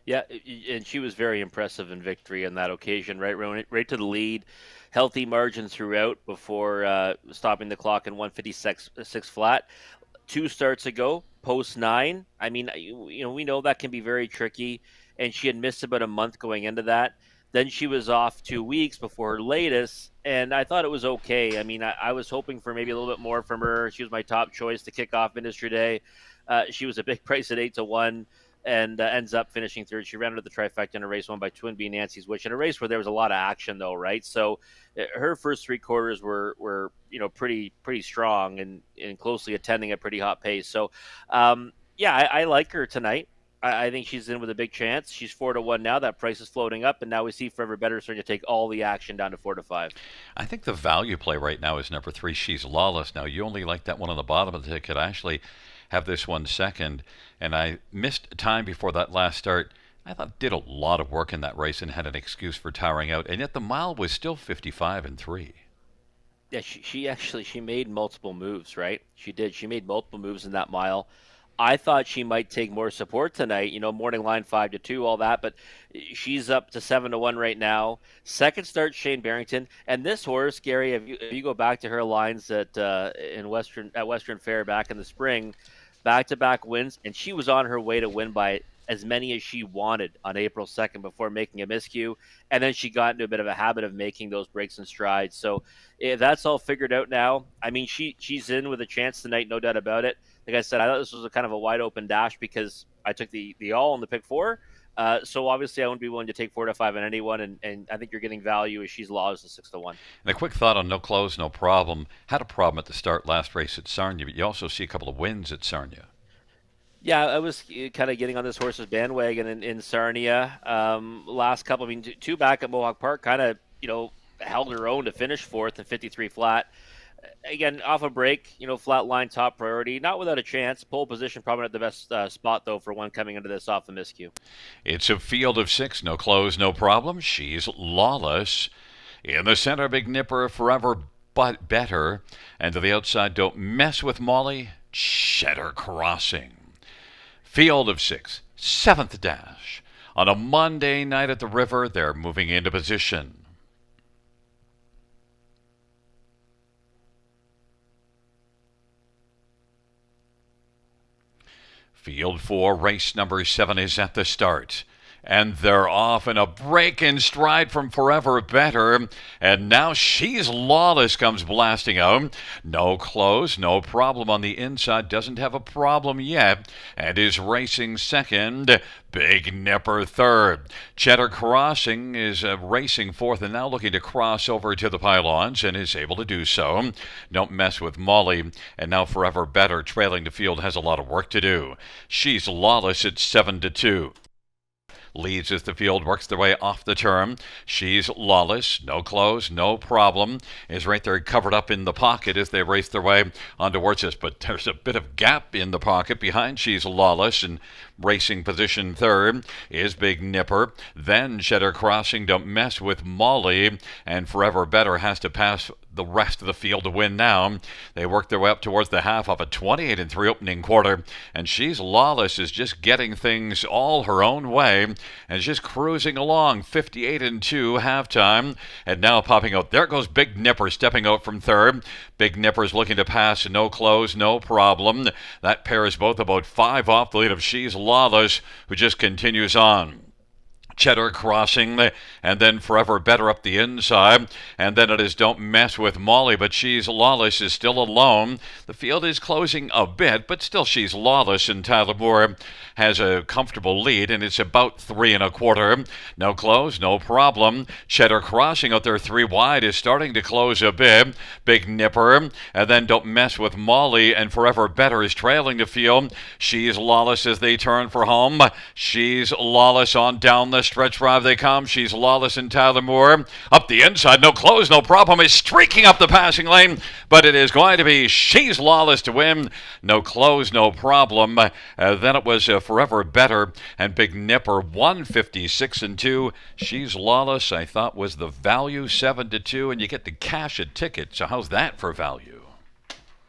Speaker 1: Yeah, and she was very impressive in victory on that occasion, right? Right to the lead, healthy margin throughout before stopping the clock in 156 flat. 2 starts ago, post 9. I mean, we know that can be very tricky, and she had missed about a month going into that. Then she was off 2 weeks before her latest, and I thought it was okay. I mean, I was hoping for maybe a little bit more from her. She was my top choice to kick off Industry Day. She was a big price at 8-1 and ends up finishing 3rd. She ran into the trifecta in a race won by Twin Bee Nancy's Wish, in a race where there was a lot of action, though, right? So her first 3 quarters were pretty strong and closely attending a pretty hot pace. So, I like her tonight. I think she's in with a big chance. She's 4-1 now. That price is floating up, and now we see Forever Better starting to take all the action down to 4-5.
Speaker 2: I think the value play right now is number 3, She's Lawless. Now, you only like that one on the bottom of the ticket. I actually have this one second, and I missed time before that last start. I thought did a lot of work in that race and had an excuse for tiring out, and yet the mile was still 55-3.
Speaker 1: Yeah, she made multiple moves, right? She did. She made multiple moves in that mile. I thought she might take more support tonight. Morning line 5-2, all that, but she's up to 7-1 right now. Second start, Shane Barrington, and this horse, Gary. If you go back to her lines at Western Fair back in the spring, back-to-back wins, and she was on her way to win by as many as she wanted on April 2nd before making a miscue, and then she got into a bit of a habit of making those breaks and strides. So if that's all figured out now, I mean, she's in with a chance tonight, no doubt about it. Like I said, I thought this was a kind of a wide open dash because I took the all in the pick four. So obviously, I wouldn't be willing to take 4-5 on anyone, and I think you're getting value as she's lost to 6-1.
Speaker 2: And a quick thought on No Close, No Problem. Had a problem at the start last race at Sarnia, but you also see a couple of wins at Sarnia.
Speaker 1: Yeah, I was kind of getting on this horse's bandwagon in Sarnia. Last couple, I mean, two back at Mohawk Park, kind of held her own to finish fourth and 53 flat. Again, off a break, flat line top priority, not without a chance. Pole position probably not the best spot though for one coming into this off the miscue.
Speaker 2: It's a field of 6, No Close, No Problem. She's Lawless. In the center, Big Nipper, Forever But Better. And to the outside, Don't Mess with Molly, Cheddar Crossing. Field of 6, seventh dash. On a Monday night at the river, they're moving into position. Field 4, race number 7 is at the start. And they're off in a break in stride from Forever Better. And now She's Lawless comes blasting out. No Close, No Problem on the inside. Doesn't have a problem yet. And is racing second. Big Nipper third. Cheddar Crossing is racing fourth and now looking to cross over to the pylons and is able to do so. Don't Mess with Molly. And now Forever Better trailing the field has a lot of work to do. She's Lawless at 7-2. Leads as the field works their way off the turn. She's Lawless, No Close, No Problem, is right there covered up in the pocket as they race their way on towards us. But there's a bit of gap in the pocket behind She's Lawless, and racing position third is Big Nipper. Then Cheddar Crossing, Don't Mess with Molly, and Forever Better has to pass the rest of the field to win now. They work their way up towards the half of a 28-3 opening quarter, and She's Lawless is just getting things all her own way and just cruising along. 58-2 halftime, and now popping out. There goes Big Nipper stepping out from third. Big Nipper's looking to pass. No Close, No Problem. That pair is both about 5 off the lead of She's Lawless, who just continues on. Cheddar Crossing, and then Forever Better up the inside, and then it is Don't Mess with Molly, but She's Lawless is still alone. The field is closing a bit, but still She's Lawless, and Tyler Moore has a comfortable lead, and it's about 3 1/4. No Close, No Problem. Cheddar Crossing out there 3 wide is starting to close a bit. Big Nipper, and then Don't Mess with Molly, and Forever Better is trailing the field. She's Lawless as they turn for home. She's Lawless on down the stretch drive they come. She's Lawless and Tyler Moore. Up the inside, No Close, No Problem is streaking up the passing lane, but it is going to be She's Lawless to win. No Close, No Problem. Then it was Forever Better and Big Nipper, 156-2. She's Lawless, I thought, was the value, 7-2, and you get the cash a ticket. So how's that for value?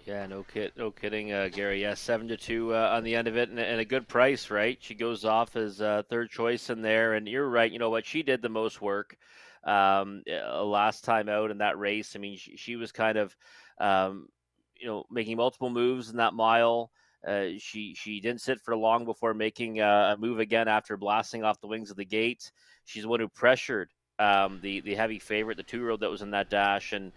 Speaker 1: Yeah, no kidding, Gary. Yeah, 7-2 on the end of it, and a good price, right? She goes off as third choice in there, and you're right. You know what? She did the most work last time out in that race. I mean, she was kind of, making multiple moves in that mile. She didn't sit for long before making a move again after blasting off the wings of the gate. She's the one who pressured the heavy favorite, the 2-year-old that was in that dash, and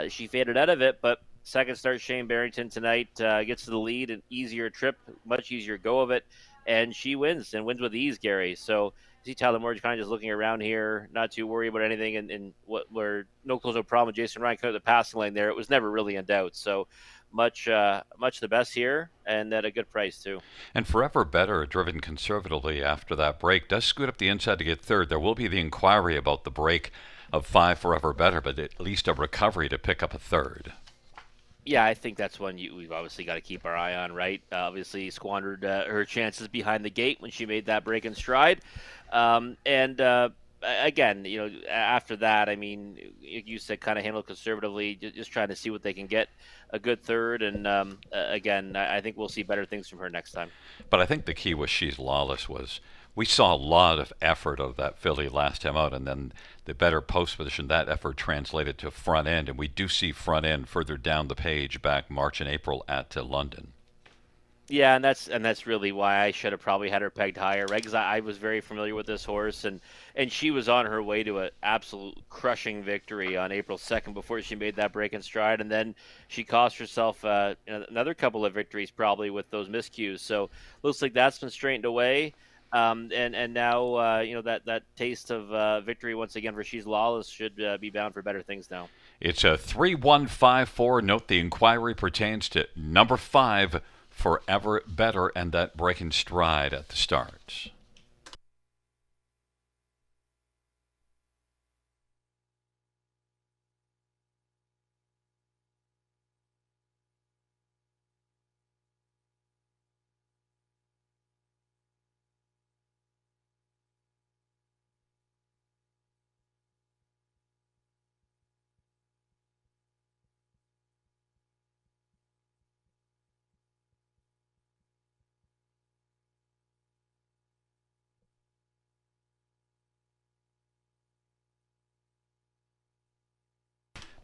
Speaker 1: she faded out of it, but. Second start, Shane Barrington tonight gets to the lead, an easier trip, much easier go of it, and she wins with ease, Gary. So see Tyler Moore kind of just looking around here, not too worried about anything, and where No Close, No Problem with Jason Ryan cut out the passing lane there. It was never really in doubt. So much the best here, and at a good price too.
Speaker 2: And Forever Better, driven conservatively after that break, does scoot up the inside to get third. There will be the inquiry about the break of 5 Forever Better, but at least a recovery to pick up a third.
Speaker 1: Yeah, I think that's one we've obviously got to keep our eye on, right? Obviously squandered her chances behind the gate when she made that break in stride. again, after that, I mean, you said kind of handle conservatively, just trying to see what they can get a good third. And again, I think we'll see better things from her next time.
Speaker 2: But I think the key with She's Lawless was we saw a lot of effort of that filly last time out, and then the better post position, that effort translated to front end, and we do see front end further down the page back March and April at London.
Speaker 1: Yeah, and that's really why I should have probably had her pegged higher, right? Because I was very familiar with this horse, and she was on her way to an absolute crushing victory on April 2nd before she made that break in stride, and then she cost herself another couple of victories probably with those miscues. So looks like that's been straightened away, and now that taste of victory once again for She's Lawless should be bound for better things now.
Speaker 2: It's a 3154. Note the inquiry pertains to number 5, Forever Better, and that break in stride at the start.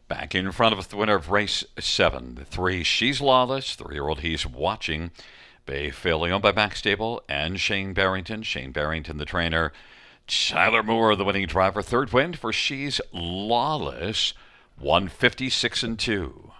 Speaker 2: Back in front of us, the winner of race 7, the 3, She's Lawless, 3-year-old He's Watching. Bay Filly owned by Max Stable and Shane Barrington. Shane Barrington, the trainer. Tyler Moore, the winning driver. Third win for She's Lawless, 156 and 2.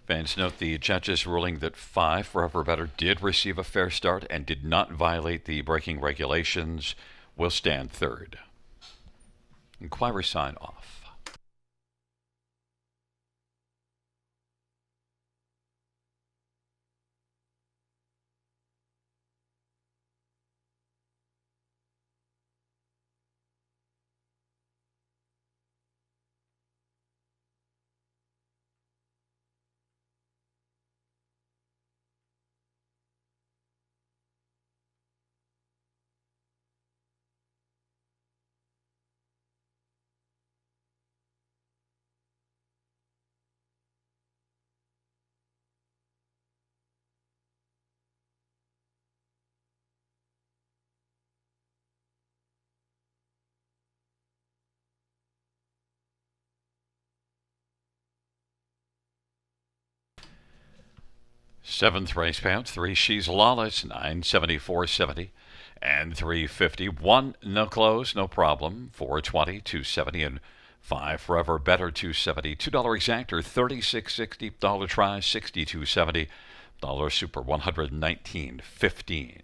Speaker 2: Fans note the judges ruling that 5, Forever Better, did receive a fair start and did not violate the braking regulations, will stand third. Inquiry sign off. Seventh race bounce, 3, She's Lawless, 974.70 and 350. 1, no close, no problem, 420, 270, and 5, Forever Better, 270. $2 exactor, 36.60. Dollar try, 62.70. Dollar super, 119.15.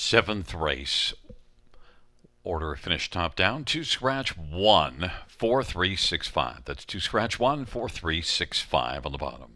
Speaker 2: Seventh race. Order finish top down. 2 scratch 1 4 3 6 5. That's 2 scratch 1 4 3 6 5 on the bottom.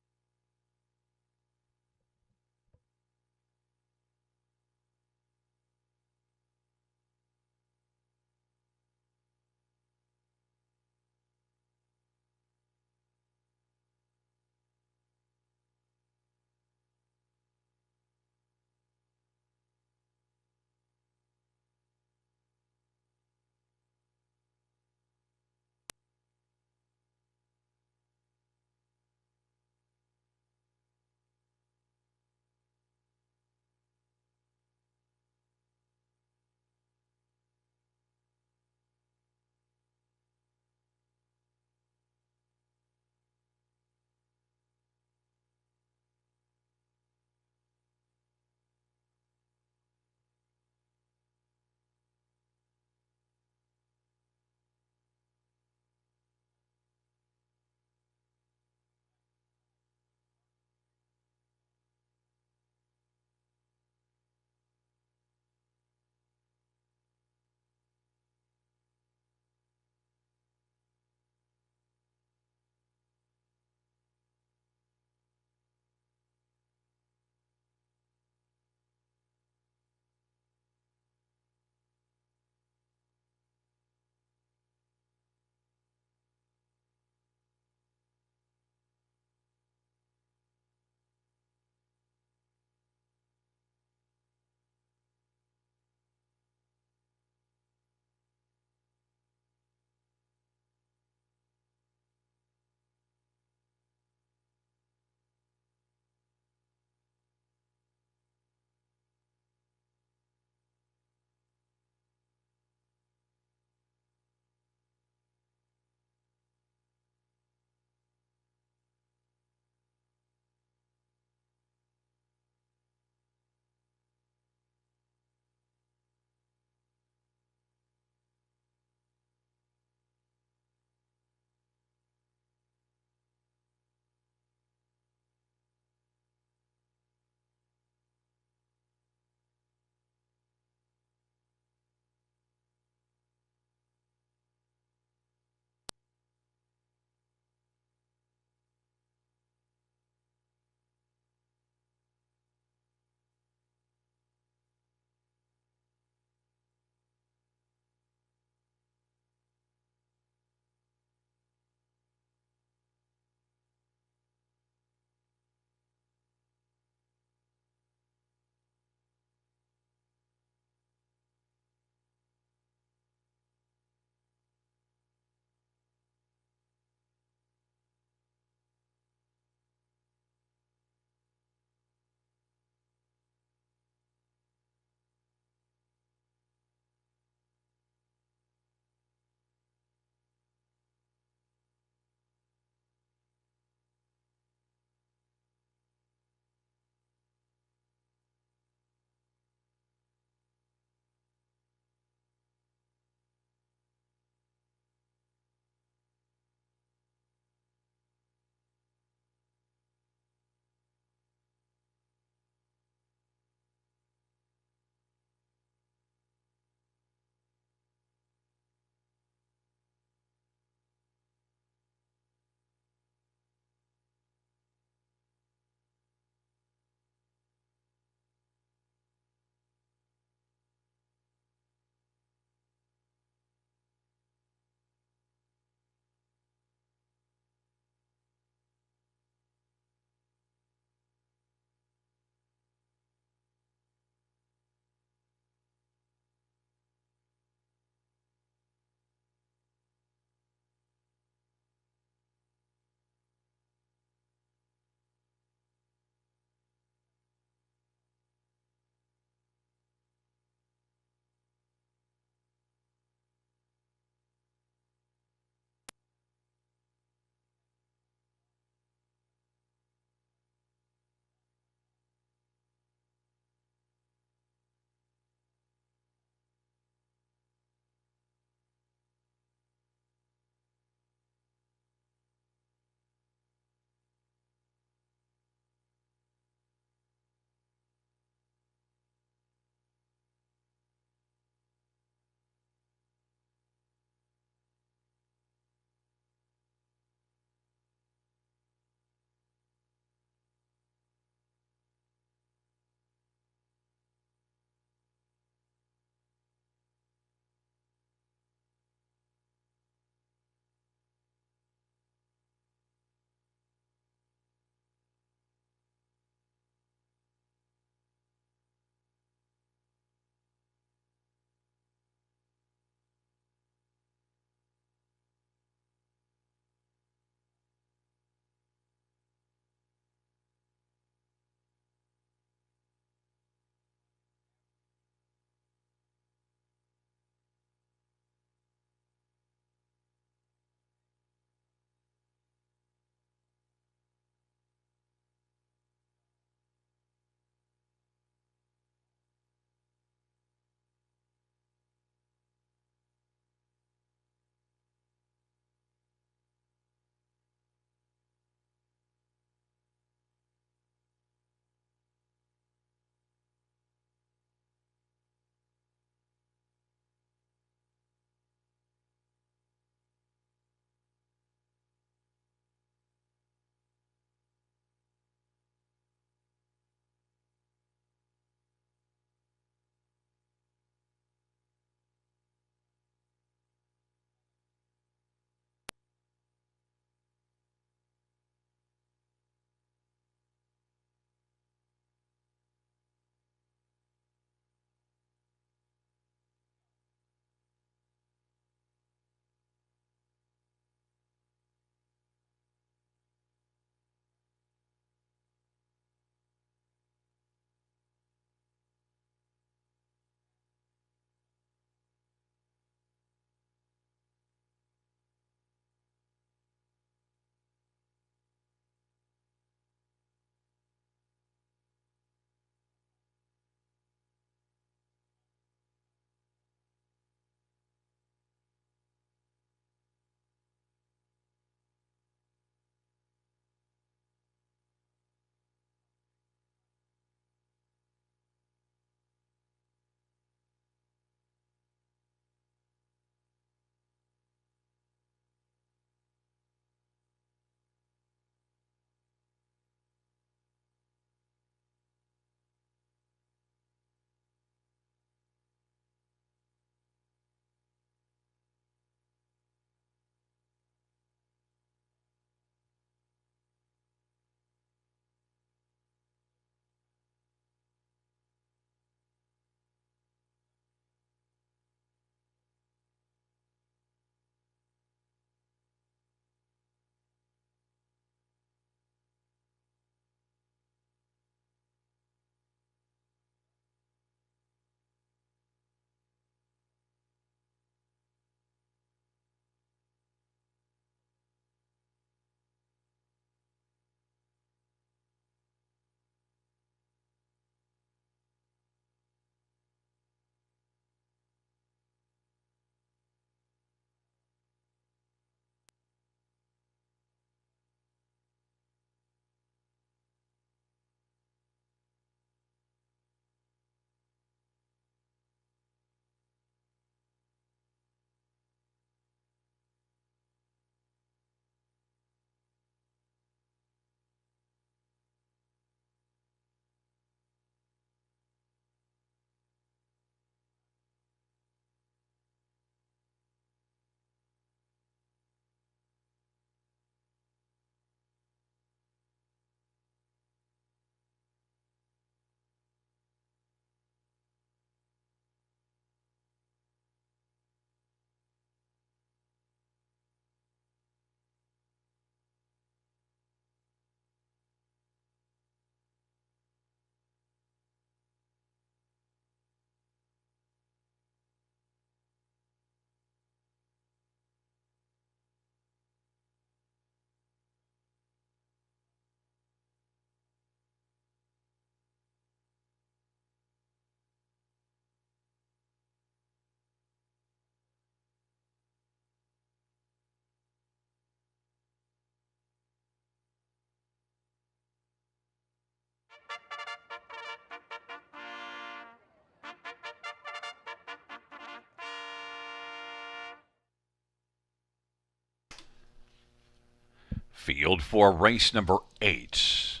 Speaker 2: Field for race number 8.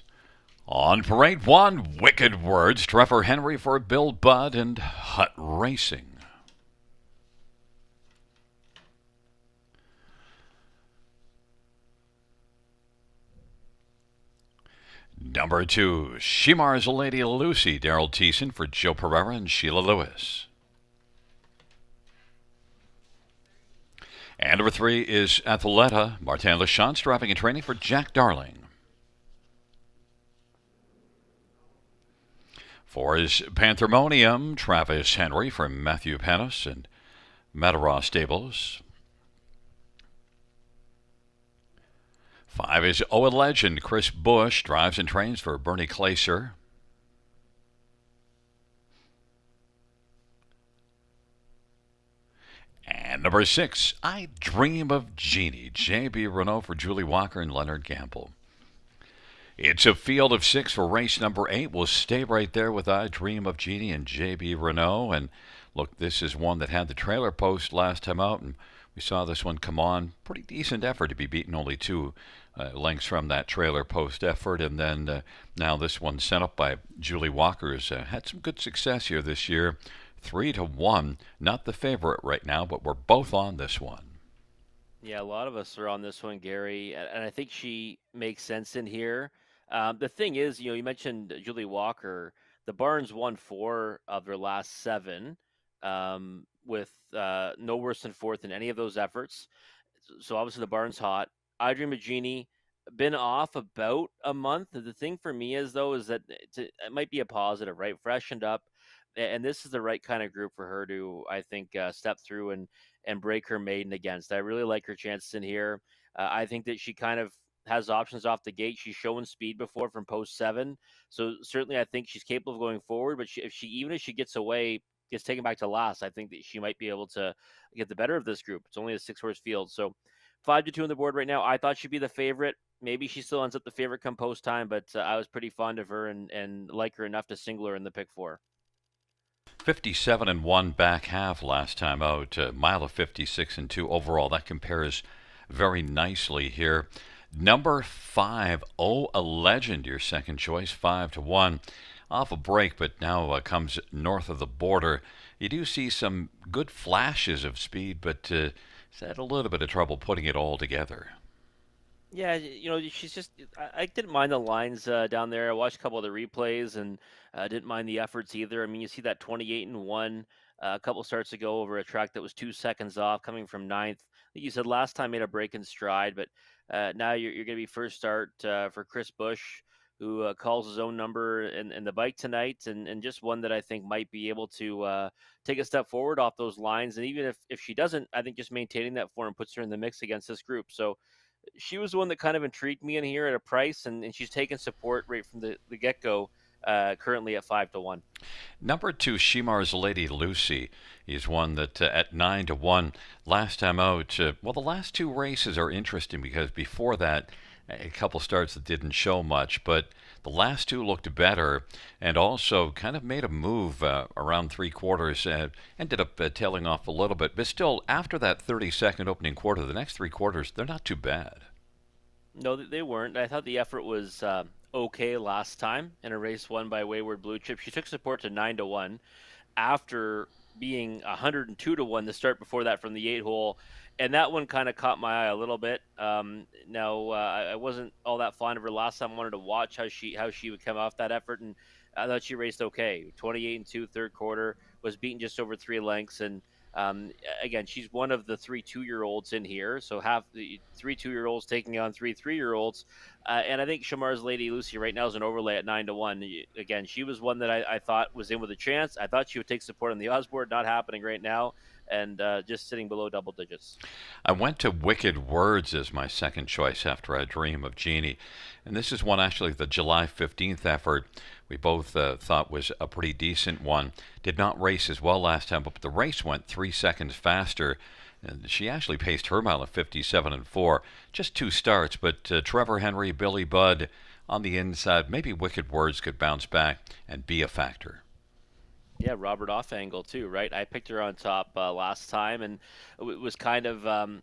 Speaker 2: On parade 1, Wicked Words, Trevor Henry for Bill Budd and Hut Racing. Number 2, Shimar's Lady Lucy, Daryl Thiessen for Joe Pereira and Sheila Lewis. And number 3 is Athleta, Martin Lachance, driving and training for Jack Darling. 4 is Panthermonium, Travis Henry from Matthew Panos and Mataross Stables. 5 is Owen Legend, Chris Bush, drives and trains for Bernie Klaser. And number 6, I Dream of Jeannie, J.B. Renault for Julie Walker and Leonard Gamble. It's a field of 6 for race number 8. We'll stay right there with I Dream of Jeannie and J.B. Renault. And look, this is one that had the trailer post last time out, and we saw this one come on. Pretty decent effort to be beaten only 2 lengths from that trailer post effort. And then now this one sent up by Julie Walker's had some good success here this year. 3-1, not the favorite right now, but we're both on this one.
Speaker 1: Yeah, a lot of us are on this one, Gary, and I think she makes sense in here. The thing is, you mentioned Julie Walker. The Barnes won 4 of their last 7, with no worse than 4th in any of those efforts. So obviously the Barnes hot. I Dream of Jeannie been off about a month. The thing for me is that it might be a positive, right? Freshened up. And this is the right kind of group for her to, I think, step through and break her maiden against. I really like her chances in here. I think that she kind of has options off the gate. She's shown speed before from post 7, so certainly I think she's capable of going forward. But if she gets away, gets taken back to last, I think that she might be able to get the better of this group. It's only a 6-horse field, so 5-2 on the board right now. I thought she'd be the favorite. Maybe she still ends up the favorite come post time, but I was pretty fond of her and like her enough to single her in the pick 4.
Speaker 2: 57-1 back half last time out, mile of 56-2 overall. That compares very nicely here. Number 5, Oh a Legend, your second choice, 5-1. Off a break, but now comes north of the border. You do see some good flashes of speed, but has had a little bit of trouble putting it all together.
Speaker 1: Yeah, she's just. I didn't mind the lines down there. I watched a couple of the replays and didn't mind the efforts either. I mean, you see that 28-1 a couple starts ago over a track that was 2 seconds off, coming from 9th. I think you said last time made a break in stride, but now you're going to be first start for Chris Bush, who calls his own number in the bike tonight, and just one that I think might be able to take a step forward off those lines. And even if she doesn't, I think just maintaining that form puts her in the mix against this group. So she was the one that kind of intrigued me in here at a price, and she's taken support right from the get-go, currently at 5-1.
Speaker 2: Number 2, Shimar's Lady Lucy, is one that at 9-1 last time out. The last 2 races are interesting because before that, a couple starts that didn't show much, but the last 2 looked better and also kind of made a move around 3/4. Ended up tailing off a little bit, but still, after that 30-second opening quarter, the next 3 quarters, they're not too bad.
Speaker 1: No, they weren't. I thought the effort was okay last time in a race won by Wayward Blue Chip. She took support to 9-1 after being 102-1 the start before that from the 8-hole. And that one kind of caught my eye a little bit. I wasn't all that fond of her last time. I wanted to watch how she would come off that effort, and I thought she raced okay. 28-2 third quarter, was beaten just over 3 lengths, and again, she's one of the 3 2-year-olds in here, so half the 3 2-year-olds taking on 3 3-year-olds, and I think Shimar's Lady Lucy right now is an overlay at 9-1. Again, she was one that I thought was in with a chance. I thought she would take support on the odds board, not happening right now, and just sitting below double digits.
Speaker 2: I went to Wicked Words as my second choice after I Dream of Jeannie. And this is one, actually, the July 15th effort we both thought was a pretty decent one. Did not race as well last time, but the race went 3 seconds faster. And she actually paced her mile at 57-4. Just 2 starts, but Trevor Henry, Billy Budd on the inside. Maybe Wicked Words could bounce back and be a factor.
Speaker 1: Yeah, Robert off angle too, right? I picked her on top last time and was kind of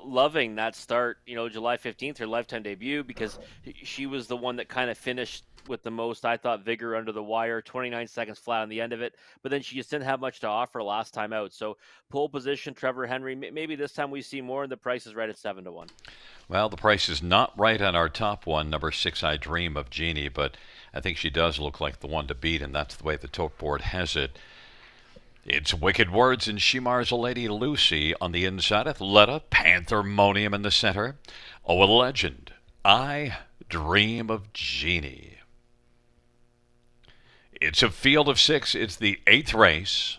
Speaker 1: loving that start. July 15th, her lifetime debut, because she was the one that kind of finished with the most, I thought, vigor under the wire. 29 seconds flat on the end of it, but then she just didn't have much to offer last time out. So pole position, Trevor Henry. Maybe this time we see more, and the price is right at 7-1.
Speaker 2: Well, the price is not right on our top one, number 6, I Dream of Jeannie, but I think she does look like the one to beat, and that's the way the tote board has it. It's Wicked Words and Shimar's Lady Lucy on the inside. Athleta, Panthermonium in the center. Oh, a Legend, I Dream of Jeannie. It's a field of 6. It's the 8th race.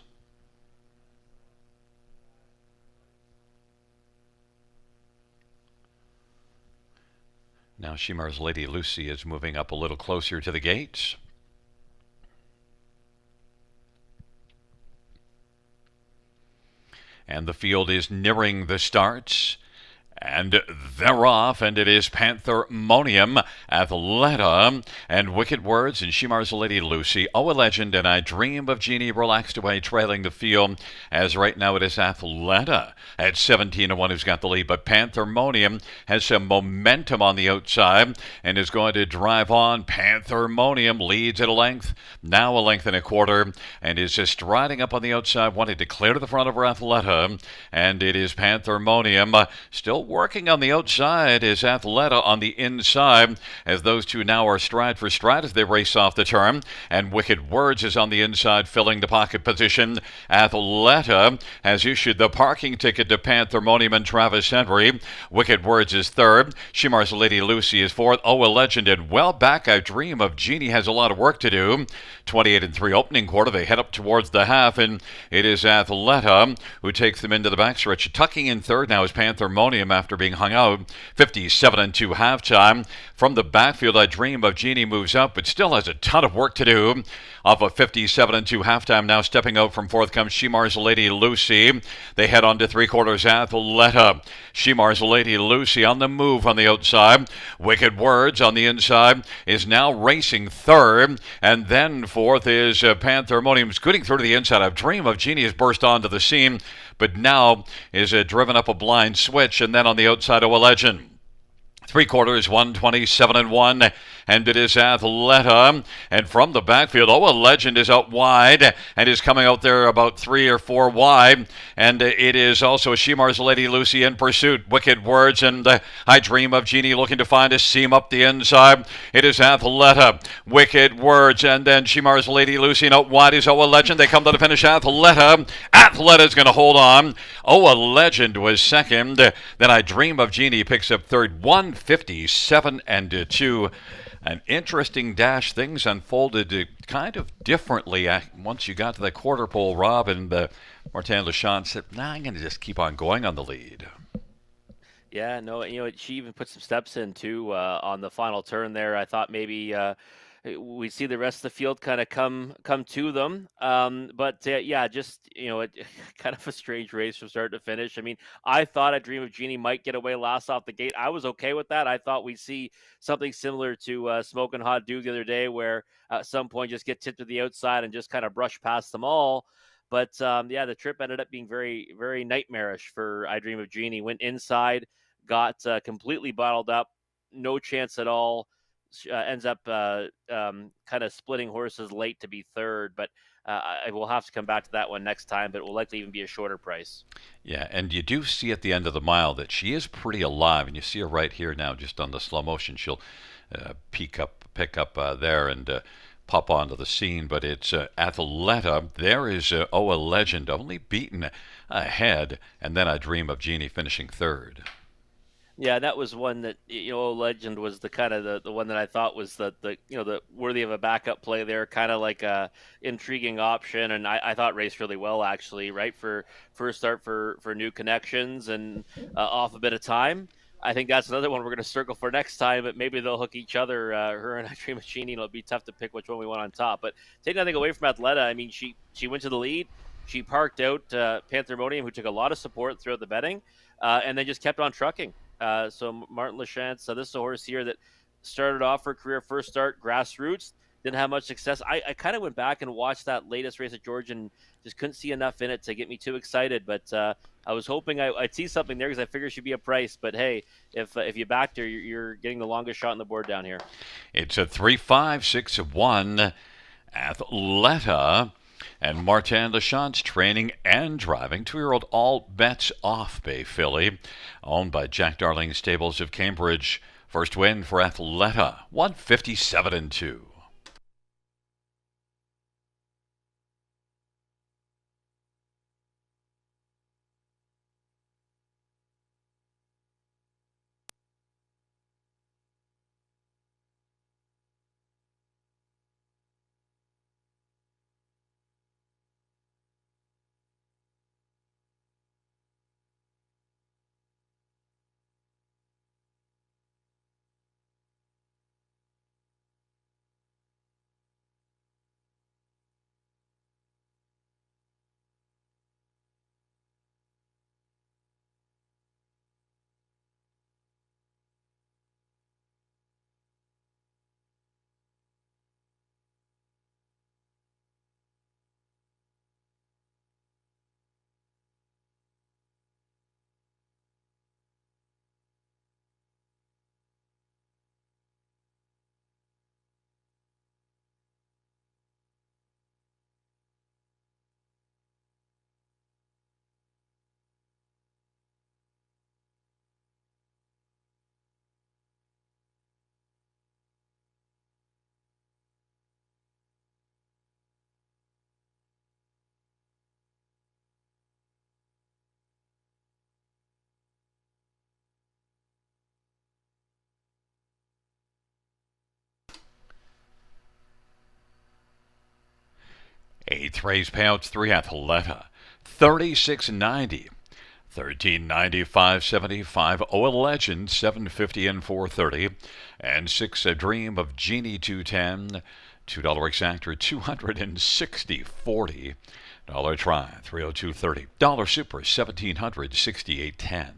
Speaker 2: Now Shimar's Lady Lucy is moving up a little closer to the gates. And the field is nearing the starts. And they're off, and it is Panthermonium, Athleta, and Wicked Words, and Shimar's Lady Lucy, Oh, a Legend, and I Dream of Jeannie relaxed away, trailing the field, as right now it is Athleta at 17-1 who's got the lead, but Panthermonium has some momentum on the outside and is going to drive on. Panthermonium leads at a length, now a length and a quarter, and is just riding up on the outside, wanting to clear to the front of her Athleta, and it is Panthermonium still working on the outside is Athleta on the inside, as those two now are stride for stride as they race off the turn. And Wicked Words is on the inside, filling the pocket position. Athleta has issued the parking ticket to Panthermonium and Travis Henry. Wicked Words is third. Shimar's Lady Lucy is fourth. Oh, a Legend, and well back, I Dream of Jeannie has a lot of work to do. 28-3 opening quarter. They head up towards the half, and it is Athleta who takes them into the backstretch. Tucking in third now is Panthermonium after being hung out. 57-2 halftime. From the backfield, I Dream of Jeannie moves up, but still has a ton of work to do. Off of 57-2 halftime, now stepping out from fourth comes Shimar's Lady Lucy. They head on to three quarters. Athleta. Shimar's Lady Lucy on the move on the outside. Wicked Words on the inside is now racing third, and then fourth is Panthermonium scooting through to the inside. I Dream of Jeannie has burst onto the scene, but now is driven up a blind switch, and then on the outside, Oh, a Legend. Three quarters, 127-1, and it is Athleta. And from the backfield, Oh, a Legend is out wide and is coming out there about 3 or 4 wide. And it is also Shimar's Lady Lucy in pursuit. Wicked Words and I Dream of Jeannie looking to find a seam up the inside. It is Athleta, Wicked Words, and then Shimar's Lady Lucy, and out wide is Oh, a Legend. They come to the finish. Athleta. Athleta is going to hold on. Oh, a Legend was second. Then I Dream of Jeannie picks up third. 157-2. An interesting dash. Things unfolded kind of differently once you got to the quarter pole, Rob, and Martin Lachance said, I'm going to just keep on going on the lead.
Speaker 1: Yeah, no, she even put some steps in too on the final turn there. I thought maybe we see the rest of the field kind of come to them. But yeah, just kind of a strange race from start to finish. I mean, I thought A Dream of Jeannie might get away last off the gate. I was okay with that. I thought we'd see something similar to Smoking Hot Dude the other day, where at some point just get tipped to the outside and just kind of brush past them all. But yeah, the trip ended up being very, very nightmarish for I Dream of Jeannie. Went inside, got completely bottled up, no chance at all. Ends up kind of splitting horses late to be third, but I will have to come back to that one next time, but it will likely even be a shorter price.
Speaker 2: Yeah, and you do see at the end of the mile that she is pretty alive, and you see her right here now just on the slow motion. She'll pick up there and pop onto the scene, but it's Athleta. There is Oh, a Legend, only beaten ahead, and then I Dream of Jeannie finishing third.
Speaker 1: Yeah, that was one that Legend was the kind of the one that I thought was the worthy of a backup play there, kind of like a intriguing option, and I thought raced really well actually, right, for first start for new connections and off a bit of time. I think that's another one we're going to circle for next time, but maybe they'll hook each other, her and I Dream of Jeannie, and it'll be tough to pick which one we want on top. But take nothing away from Athleta. I mean, she went to the lead. She parked out Panthermonium, who took a lot of support throughout the betting, and then just kept on trucking. So Martin Lachance, this is a horse here that started off her career first start grassroots. Didn't have much success. I kind of went back and watched that latest race at Georgia and just couldn't see enough in it to get me too excited. But I was hoping I'd see something there because I figured she'd be a price. But hey, if you backed her, you're getting the longest shot on the board down here.
Speaker 2: It's a 3-5-6-1 Athleta. And Martin Lachance training and driving. 2-year-old All Bets Off Bay filly, owned by Jack Darling Stables of Cambridge. First win for Athleta, 157-2. Eighth race payouts 3 Athleta, 36.90. 13.90, 5.75, Oh Legend, 7.50 and 4.30, and 6 A Dream of Genie 2.10, $2 exactor 260.40, dollar try 302.30, dollar super 1,768.10.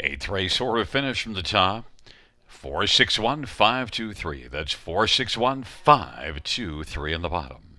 Speaker 2: Eighth race order finish from the top. 461523. That's 461523 in the bottom.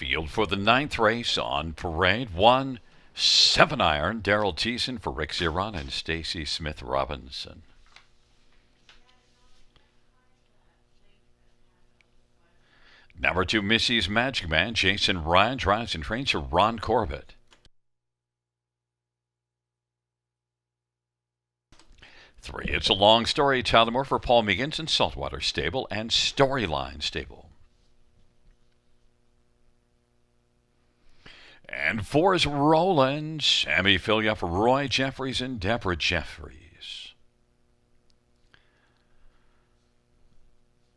Speaker 2: Field for the ninth race on parade. 1 7-iron. Daryl Thiessen for Rick Ziron and Stacy Smith Robinson. Number 2, Missy's Magic Man. Jason Ryan drives and trains for Ron Corbett. 3, It's a Long Story. Tyler Moore for Paul Meegans and Saltwater Stable and Storyline Stable. And 4 is Roland. Sammy Filia for Roy Jeffries and Deborah Jeffries.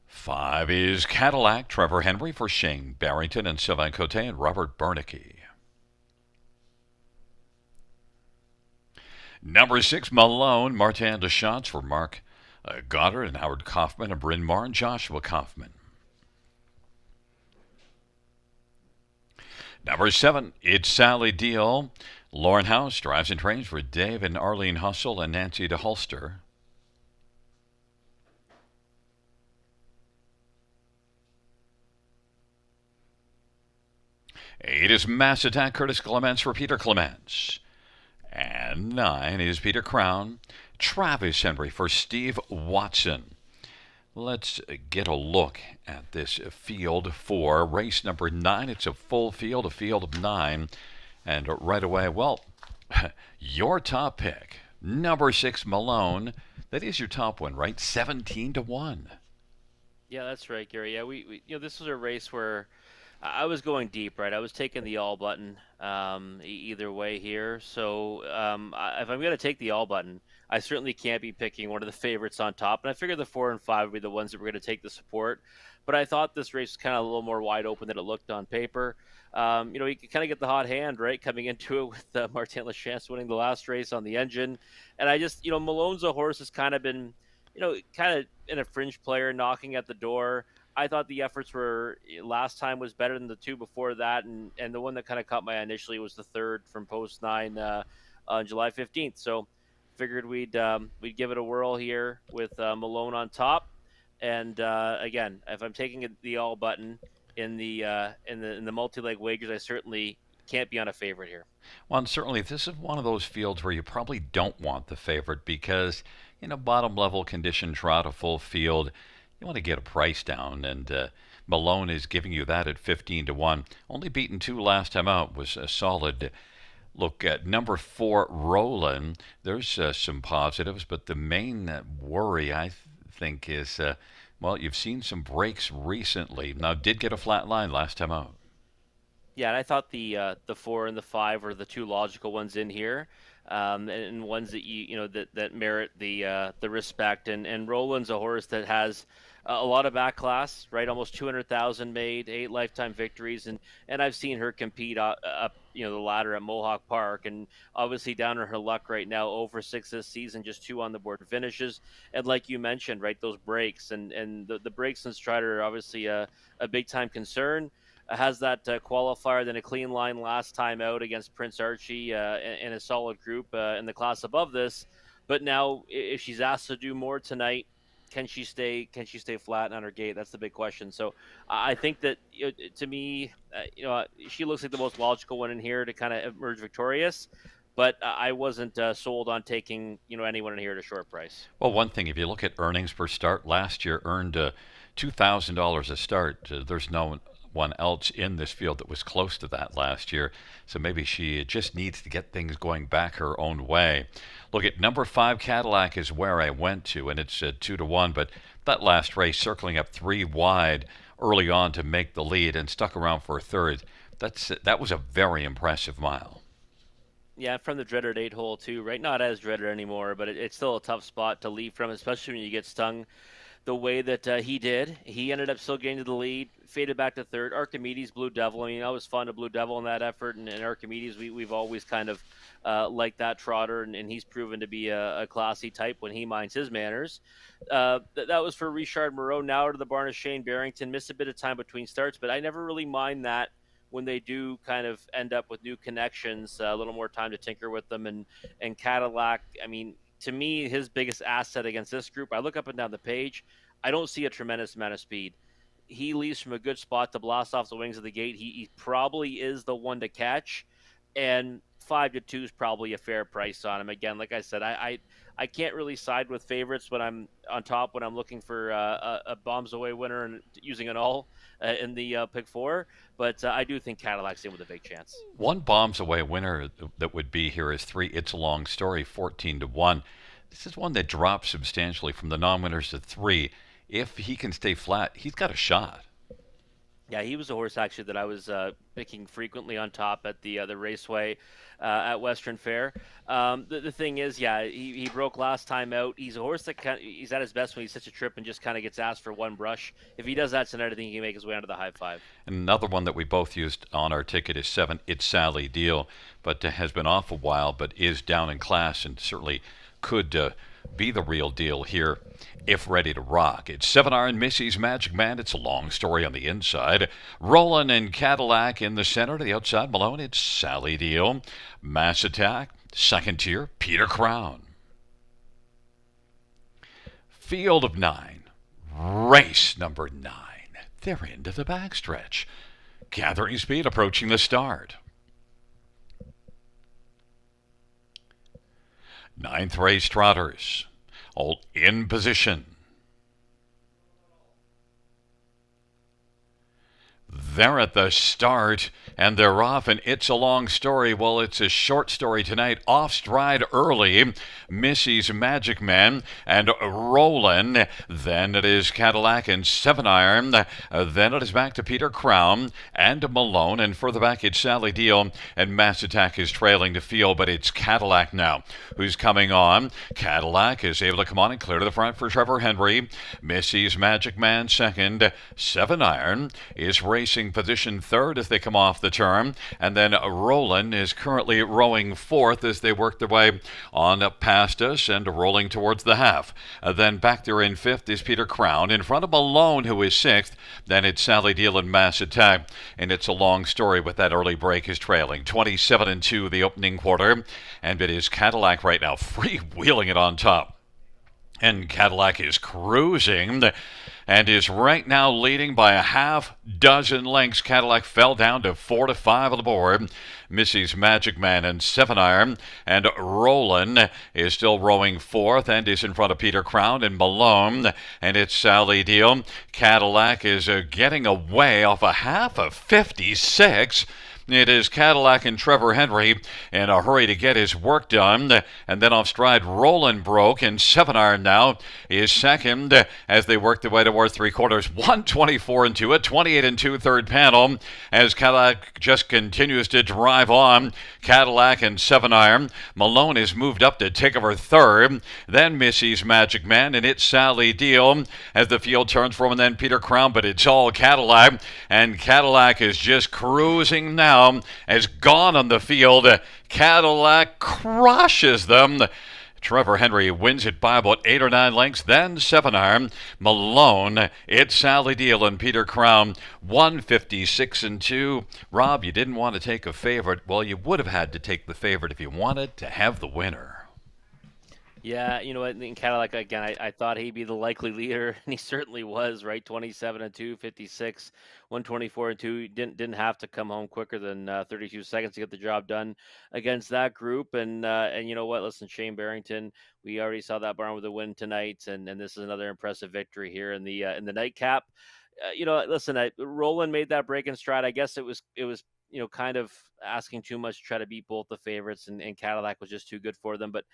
Speaker 2: 5 is Cadillac. Trevor Henry for Shane Barrington and Sylvain Cote and Robert Bernicki. Number 6, Malone. Martin Deschamps for Mark Goddard and Howard Kaufman and Bryn Mawr and Joshua Kaufman. Number 7, It's Sally Deal. Lauren House drives and trains for Dave and Arlene Hustle and Nancy DeHulster. 8 is Mass Attack. Curtis Clements for Peter Clements. And 9 is Peter Crown. Travis Henry for Steve Watson. Let's get a look at this field for race number 9. It's a full field, a field of 9. And right away, well, your top pick, number 6, Malone. That is your top one, right? 17-1.
Speaker 1: Yeah, that's right, Gary. Yeah, we this was a race where I was going deep, right? I was taking the all button either way here. So if I'm going to take the all button, I certainly can't be picking one of the favorites on top. And I figured the 4 and 5 would be the ones that were going to take the support. But I thought this race was kind of a little more wide open than it looked on paper. You could kind of get the hot hand, right, coming into it with Martin Lachance winning the last race on the engine. And I just, Malone's a horse has kind of been, kind of in a fringe player knocking at the door. I thought the efforts were last time was better than the 2 before that, and the one that kind of caught my eye initially was the 3rd from Post 9 on July 15th. So figured we'd give it a whirl here with Malone on top, and again, if I'm taking the all button in the multi-leg wagers, I certainly can't be on a favorite here.
Speaker 2: Well, and certainly this is one of those fields where you probably don't want the favorite because in a bottom level condition trot, a full field, you want to get a price down, and Malone is giving you that at 15-1. Only beaten 2 last time out, was a solid. Look at number 4, Roland. There's some positives, but the main worry, I think, is, you've seen some breaks recently. Now, did get a flat line last time out.
Speaker 1: Yeah, and I thought the 4 and the 5 were the 2 logical ones in here, and ones that that merit the respect. And Roland's a horse that has a lot of back class, right? Almost 200,000 made, 8 lifetime victories, and I've seen her compete up the ladder at Mohawk Park, and obviously down in her luck right now, over 6 this season, just 2 on the board finishes, and like you mentioned, right, those breaks and the breaks in Strider are obviously a big time concern. Has that qualifier, then a clean line last time out against Prince Archie in a solid group in the class above this. But now, if she's asked to do more tonight, can she stay flat on her gate? That's the big question. So I think that to me, she looks like the most logical one in here to kind of emerge victorious. But I wasn't sold on taking anyone in here at a short price.
Speaker 2: Well, one thing, if you look at earnings per start, last year earned $2,000 a start. There's no one else in this field that was close to that last year. So maybe she just needs to get things going back her own way. Look at number 5, Cadillac is where I went to, and it's 2-1. But that last race, circling up 3 wide early on to make the lead and stuck around for a third. That was a very impressive mile.
Speaker 1: Yeah, from the dreaded 8 hole too, right? Not as dreaded anymore, but it's still a tough spot to leave from, especially when you get stung the way that he did. He ended up still getting to the lead, faded back to 3rd. Archimedes, Blue Devil. I mean, I was fond of Blue Devil in that effort, and Archimedes, we've always kind of liked that trotter, and he's proven to be a classy type when he minds his manners. That was for Richard Moreau. Now to the barn of Shane Barrington. Missed a bit of time between starts, but I never really mind that when they do kind of end up with new connections, a little more time to tinker with them. And Cadillac, I mean, to me, his biggest asset against this group, I look up and down the page, I don't see a tremendous amount of speed. he leaves from a good spot to blast off the wings of the gate. He probably is the one to catch, and 5-2 is probably a fair price on him. Again, like I said, I can't really side with favorites when I'm on top when I'm looking for a bombs away winner and using an all in the pick four. But I do think Cadillac's in with a big chance.
Speaker 2: One bombs away winner that would be here is 3 It's a Long Story, 14-1. This is one that drops substantially from the non-winners to 3. If he can stay flat, he's got a shot.
Speaker 1: Yeah, he was a horse actually that I was picking frequently on top at the raceway at Western Fair. The thing is, yeah, he broke last time out. He's a horse that he's at his best when he's such a trip and just kind of gets asked for one brush. If he does that tonight, I think he can make his way onto the high five.
Speaker 2: And another one that we both used on our ticket is 7 It's Sally Deal, but has been off a while, but is down in class and certainly could be the real deal here if ready to rock. It's 7 Iron Missy's Magic Man. It's a long story on the inside. Roland and Cadillac in the center. To the outside, Malone. It's Sally Deal. Mass Attack. Second tier, Peter Crown. Field of 9. Race number 9. They're into the backstretch. Gathering speed approaching the start. 9th race trotters. All in position. They're at the start, and they're off, and it's a long story. Well, it's a short story tonight. Off stride early, Missy's Magic Man and Roland. Then it is Cadillac and 7 Iron. Then it is back to Peter Crown and Malone, and further back it's Sally Deal, and Mass Attack is trailing to field, but it's Cadillac now who's coming on. Cadillac is able to come on and clear to the front for Trevor Henry. Missy's Magic Man second. 7 Iron is racing position third as they come off the turn, and then Roland is currently rowing fourth as they work their way on past us and rolling towards the half. Then back there in fifth is Peter Crown in front of Malone, who is sixth. Then it's Sally Deal and Mass Attack, and it's a long story with that early break is trailing 27-2 the opening quarter, and it is Cadillac right now freewheeling it on top. And Cadillac is cruising and is right now leading by a half dozen lengths. Cadillac fell down to 4-5 on the board. Missy's Magic Man and 7 Iron, and Roland is still rowing fourth and is in front of Peter Crown and Malone, and it's Sally Deal. Cadillac is getting away off a half of 56. It is Cadillac and Trevor Henry in a hurry to get his work done. And then off stride, Roland broke, and 7 Iron now is second as they work their way towards three quarters. 124-2, a 28-2 third panel as Cadillac just continues to drive on. Cadillac and 7 Iron. Malone is moved up to take over third. Then Missy's Magic Man, and it's Sally Deal as the field turns for him, and then Peter Crown, but it's all Cadillac. And Cadillac is just cruising now. Has gone on the field. Cadillac crushes them. Trevor Henry wins it by about 8 or 9 lengths. Then 7 Iron. Malone. It's Sally Deal and Peter Crown. 156-2. Rob, you didn't want to take a favorite. Well, you would have had to take the favorite if you wanted to have the winner.
Speaker 1: Yeah, you know what? In Cadillac, again, I thought he'd be the likely leader, and he certainly was, right? 27-2, 56, 124-2. Didn't have to come home quicker than 32 seconds to get the job done against that group. And you know what? Listen, Shane Barrington, we already saw that barn with a win tonight, and this is another impressive victory here in the nightcap. You know, listen, Roland made that break in stride. I guess it was kind of asking too much to try to beat both the favorites, and Cadillac was just too good for them. But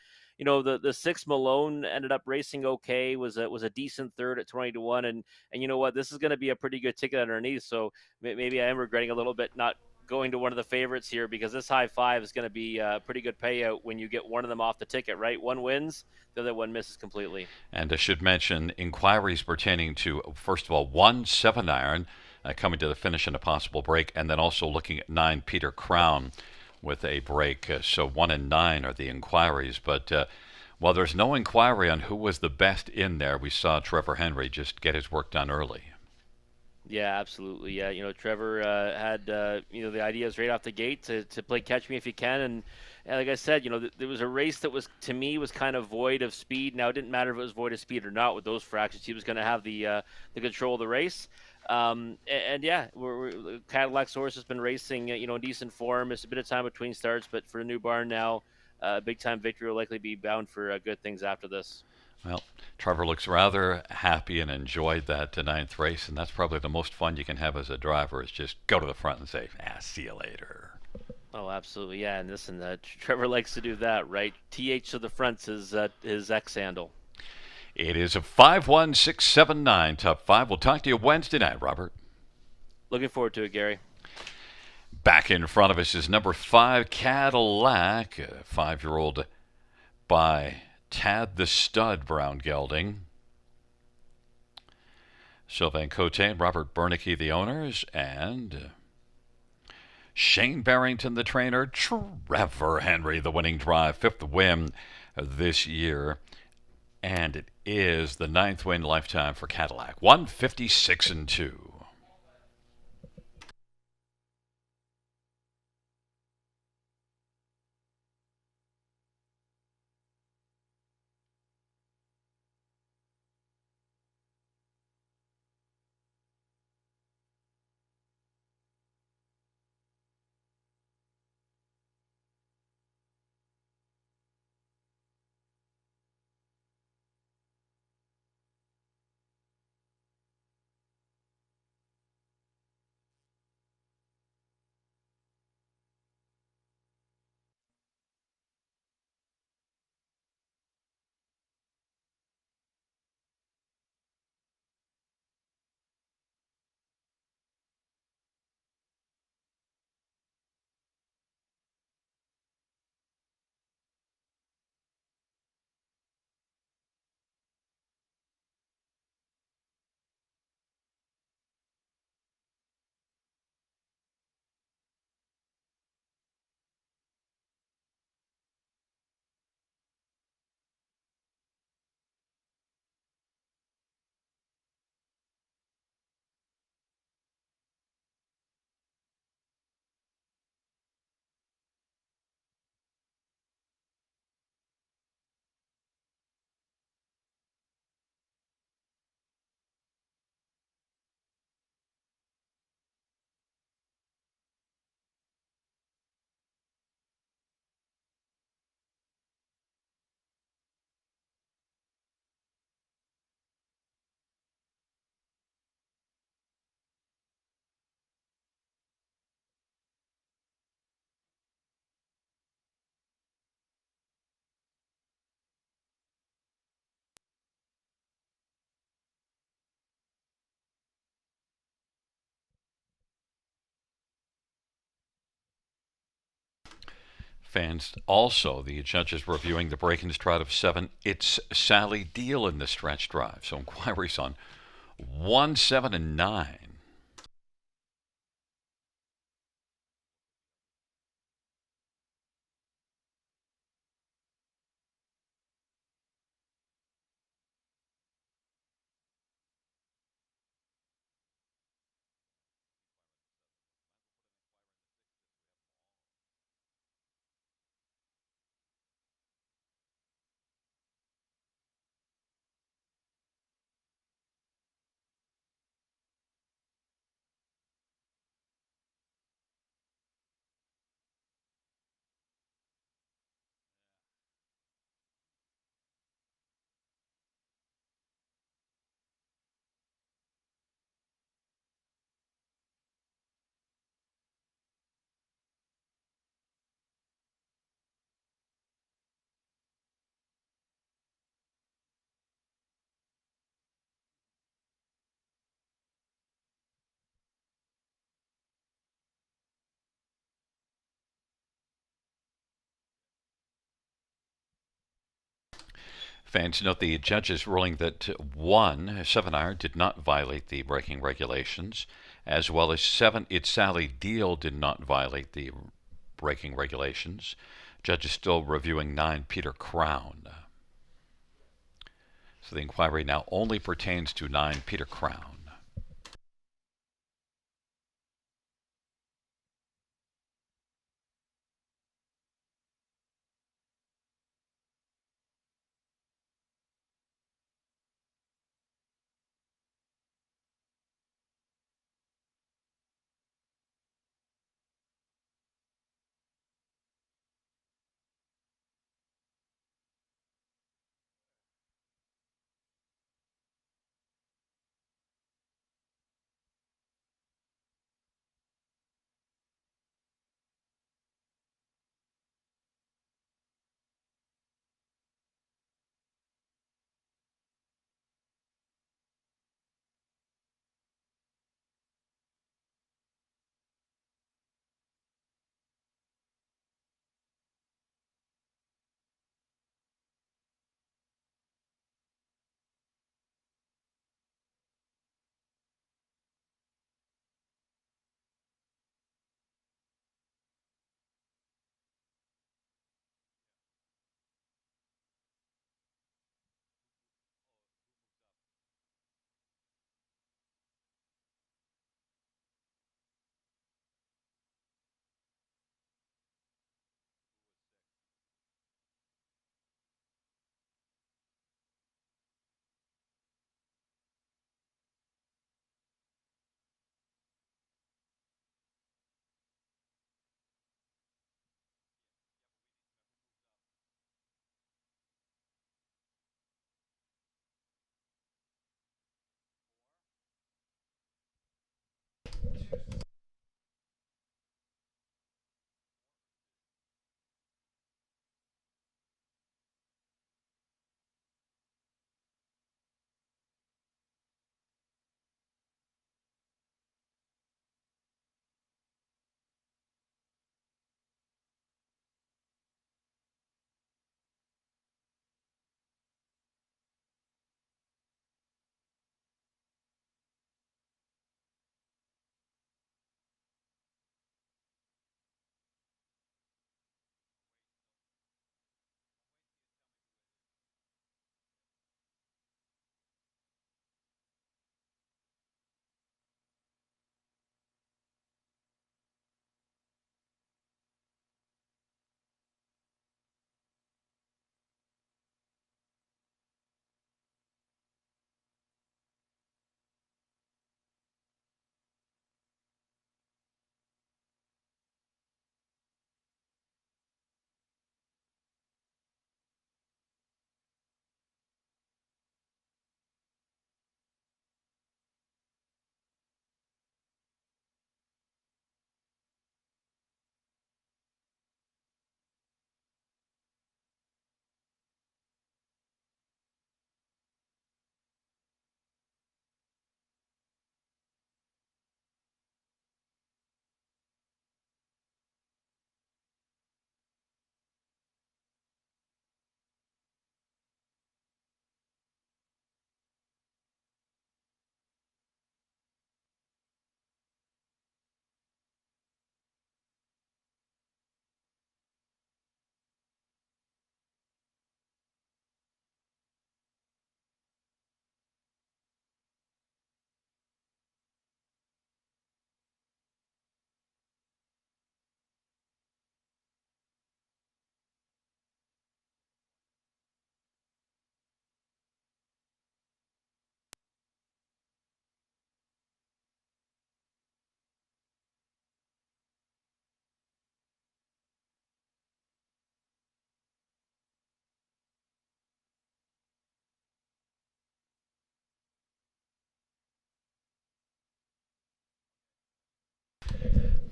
Speaker 1: the 6 Malone ended up racing okay, was a decent third at 20-1, and you know what, this is going to be a pretty good ticket underneath. So maybe I am regretting a little bit not going to one of the favorites here, because this high five is going to be a pretty good payout when you get one of them off the ticket, right? One wins, the other one misses completely.
Speaker 2: And I should mention inquiries pertaining to, first of all, 7 Iron coming to the finish in a possible break, and then also looking at 9 Peter Crown with a break. So 1 and 9 are the inquiries. But while there's no inquiry on who was the best in there, we saw Trevor Henry just get his work done early.
Speaker 1: Yeah, absolutely. Yeah, Trevor had the ideas right off the gate to play catch me if you can, and like I said, there was a race that was, to me, was kind of void of speed. Now it didn't matter if it was void of speed or not with those fractions. He was going to have the control of the race. And yeah, Cadillac's horse has been racing, in decent form. It's a bit of time between starts, but for a new barn now, big time victory will likely be bound for good things after this.
Speaker 2: Well, Trevor looks rather happy and enjoyed that ninth race, and that's probably the most fun you can have as a driver is just go to the front and say, see you later.
Speaker 1: Oh, absolutely, yeah. And listen, Trevor likes to do that, right? TH to the front's his X handle.
Speaker 2: It is a 5-1-6-7-9 top five. We'll talk to you Wednesday night, Robert.
Speaker 1: Looking forward to it, Gary.
Speaker 2: Back in front of us is number 5, Cadillac, a 5-year-old by Tad the Stud Brown Gelding. Sylvain Cote and Robert Bernicke, the owners, and Shane Barrington, the trainer. Trevor Henry, the winning drive, 5th win this year. And it is the 9th win lifetime for Cadillac. 156-2. Fans also, the judges reviewing the break-in stride of 7. It's Sally Deal in the stretch drive. So inquiries on 1, 7, and 9. Fans note the judges ruling that 1, 7 iron did not violate the braking regulations, as well as 7, It's Sally Deal did not violate the braking regulations. Judges still reviewing 9, Peter Crown. So the inquiry now only pertains to 9, Peter Crown.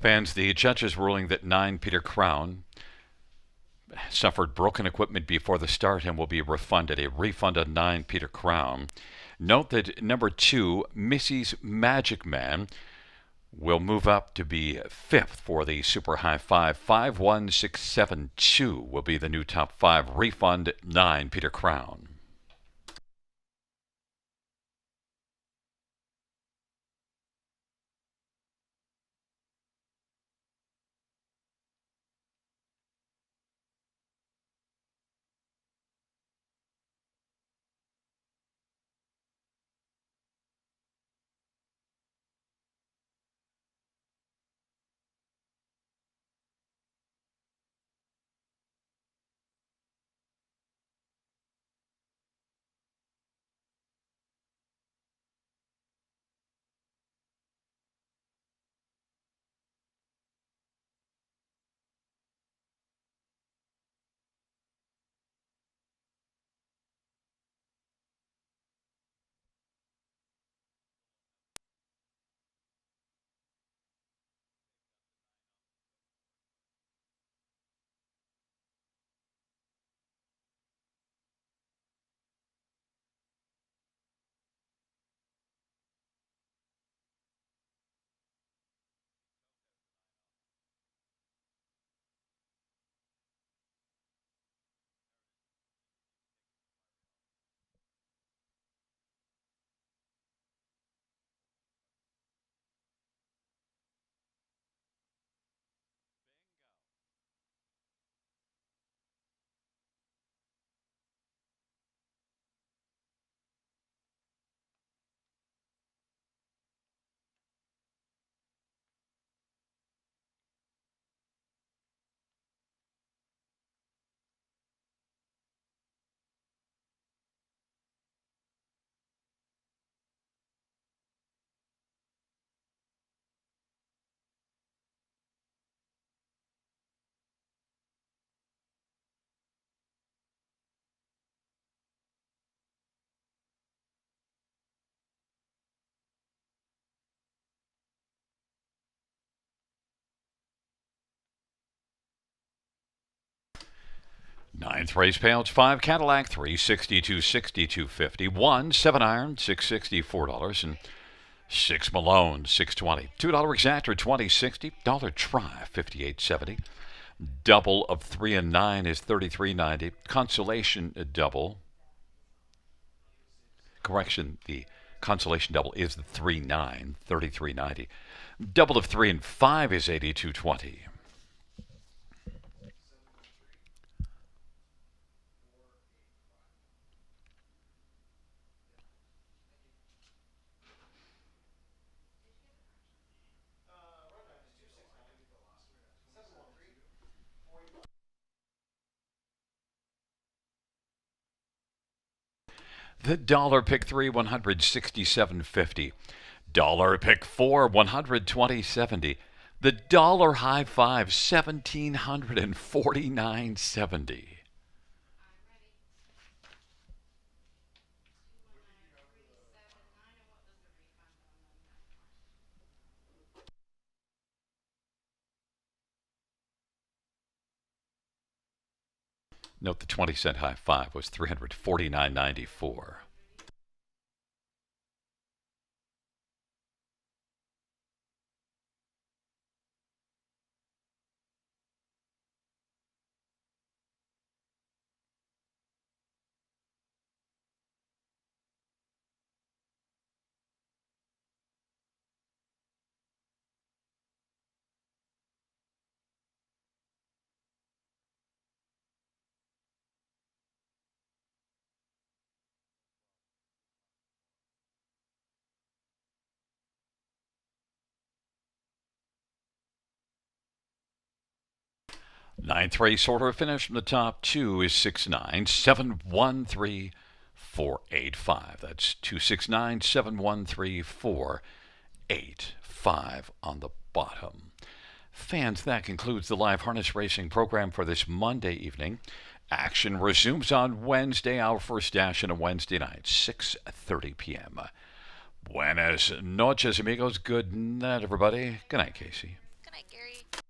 Speaker 2: Fans, the judges ruling that 9 Peter Crown suffered broken equipment before the start and will be refunded. A refund on 9 Peter Crown. Note that number 2, Missy's Magic Man, will move up to be 5th for the Super High 5. 51672 will be the new top 5. Refund 9 Peter Crown. Ninth race payouts 5 Cadillac 362 6250 1 7 iron $664 and 6 Malone $620 $2 exactor $20.60 dollar try $58.70 double of 3 and 9 is $33.90 consolation double correction the consolation double is the 3-9 $33.90 double of 3 and 5 is $82.20. The dollar pick 3, 167.50. Dollar pick 4, 120.70. The dollar high 5, 1,749.70. Note the 20-cent high 5 was 349.94. Ninth race order finish from the top 2 is 69713,485. That's 269713485 on the bottom. Fans, that concludes the live harness racing program for this Monday evening. Action resumes on Wednesday, our first dash on a Wednesday night, 6:30 p.m. Buenas noches, amigos. Good night, everybody. Good night, Casey.
Speaker 5: Good night. night, Gary.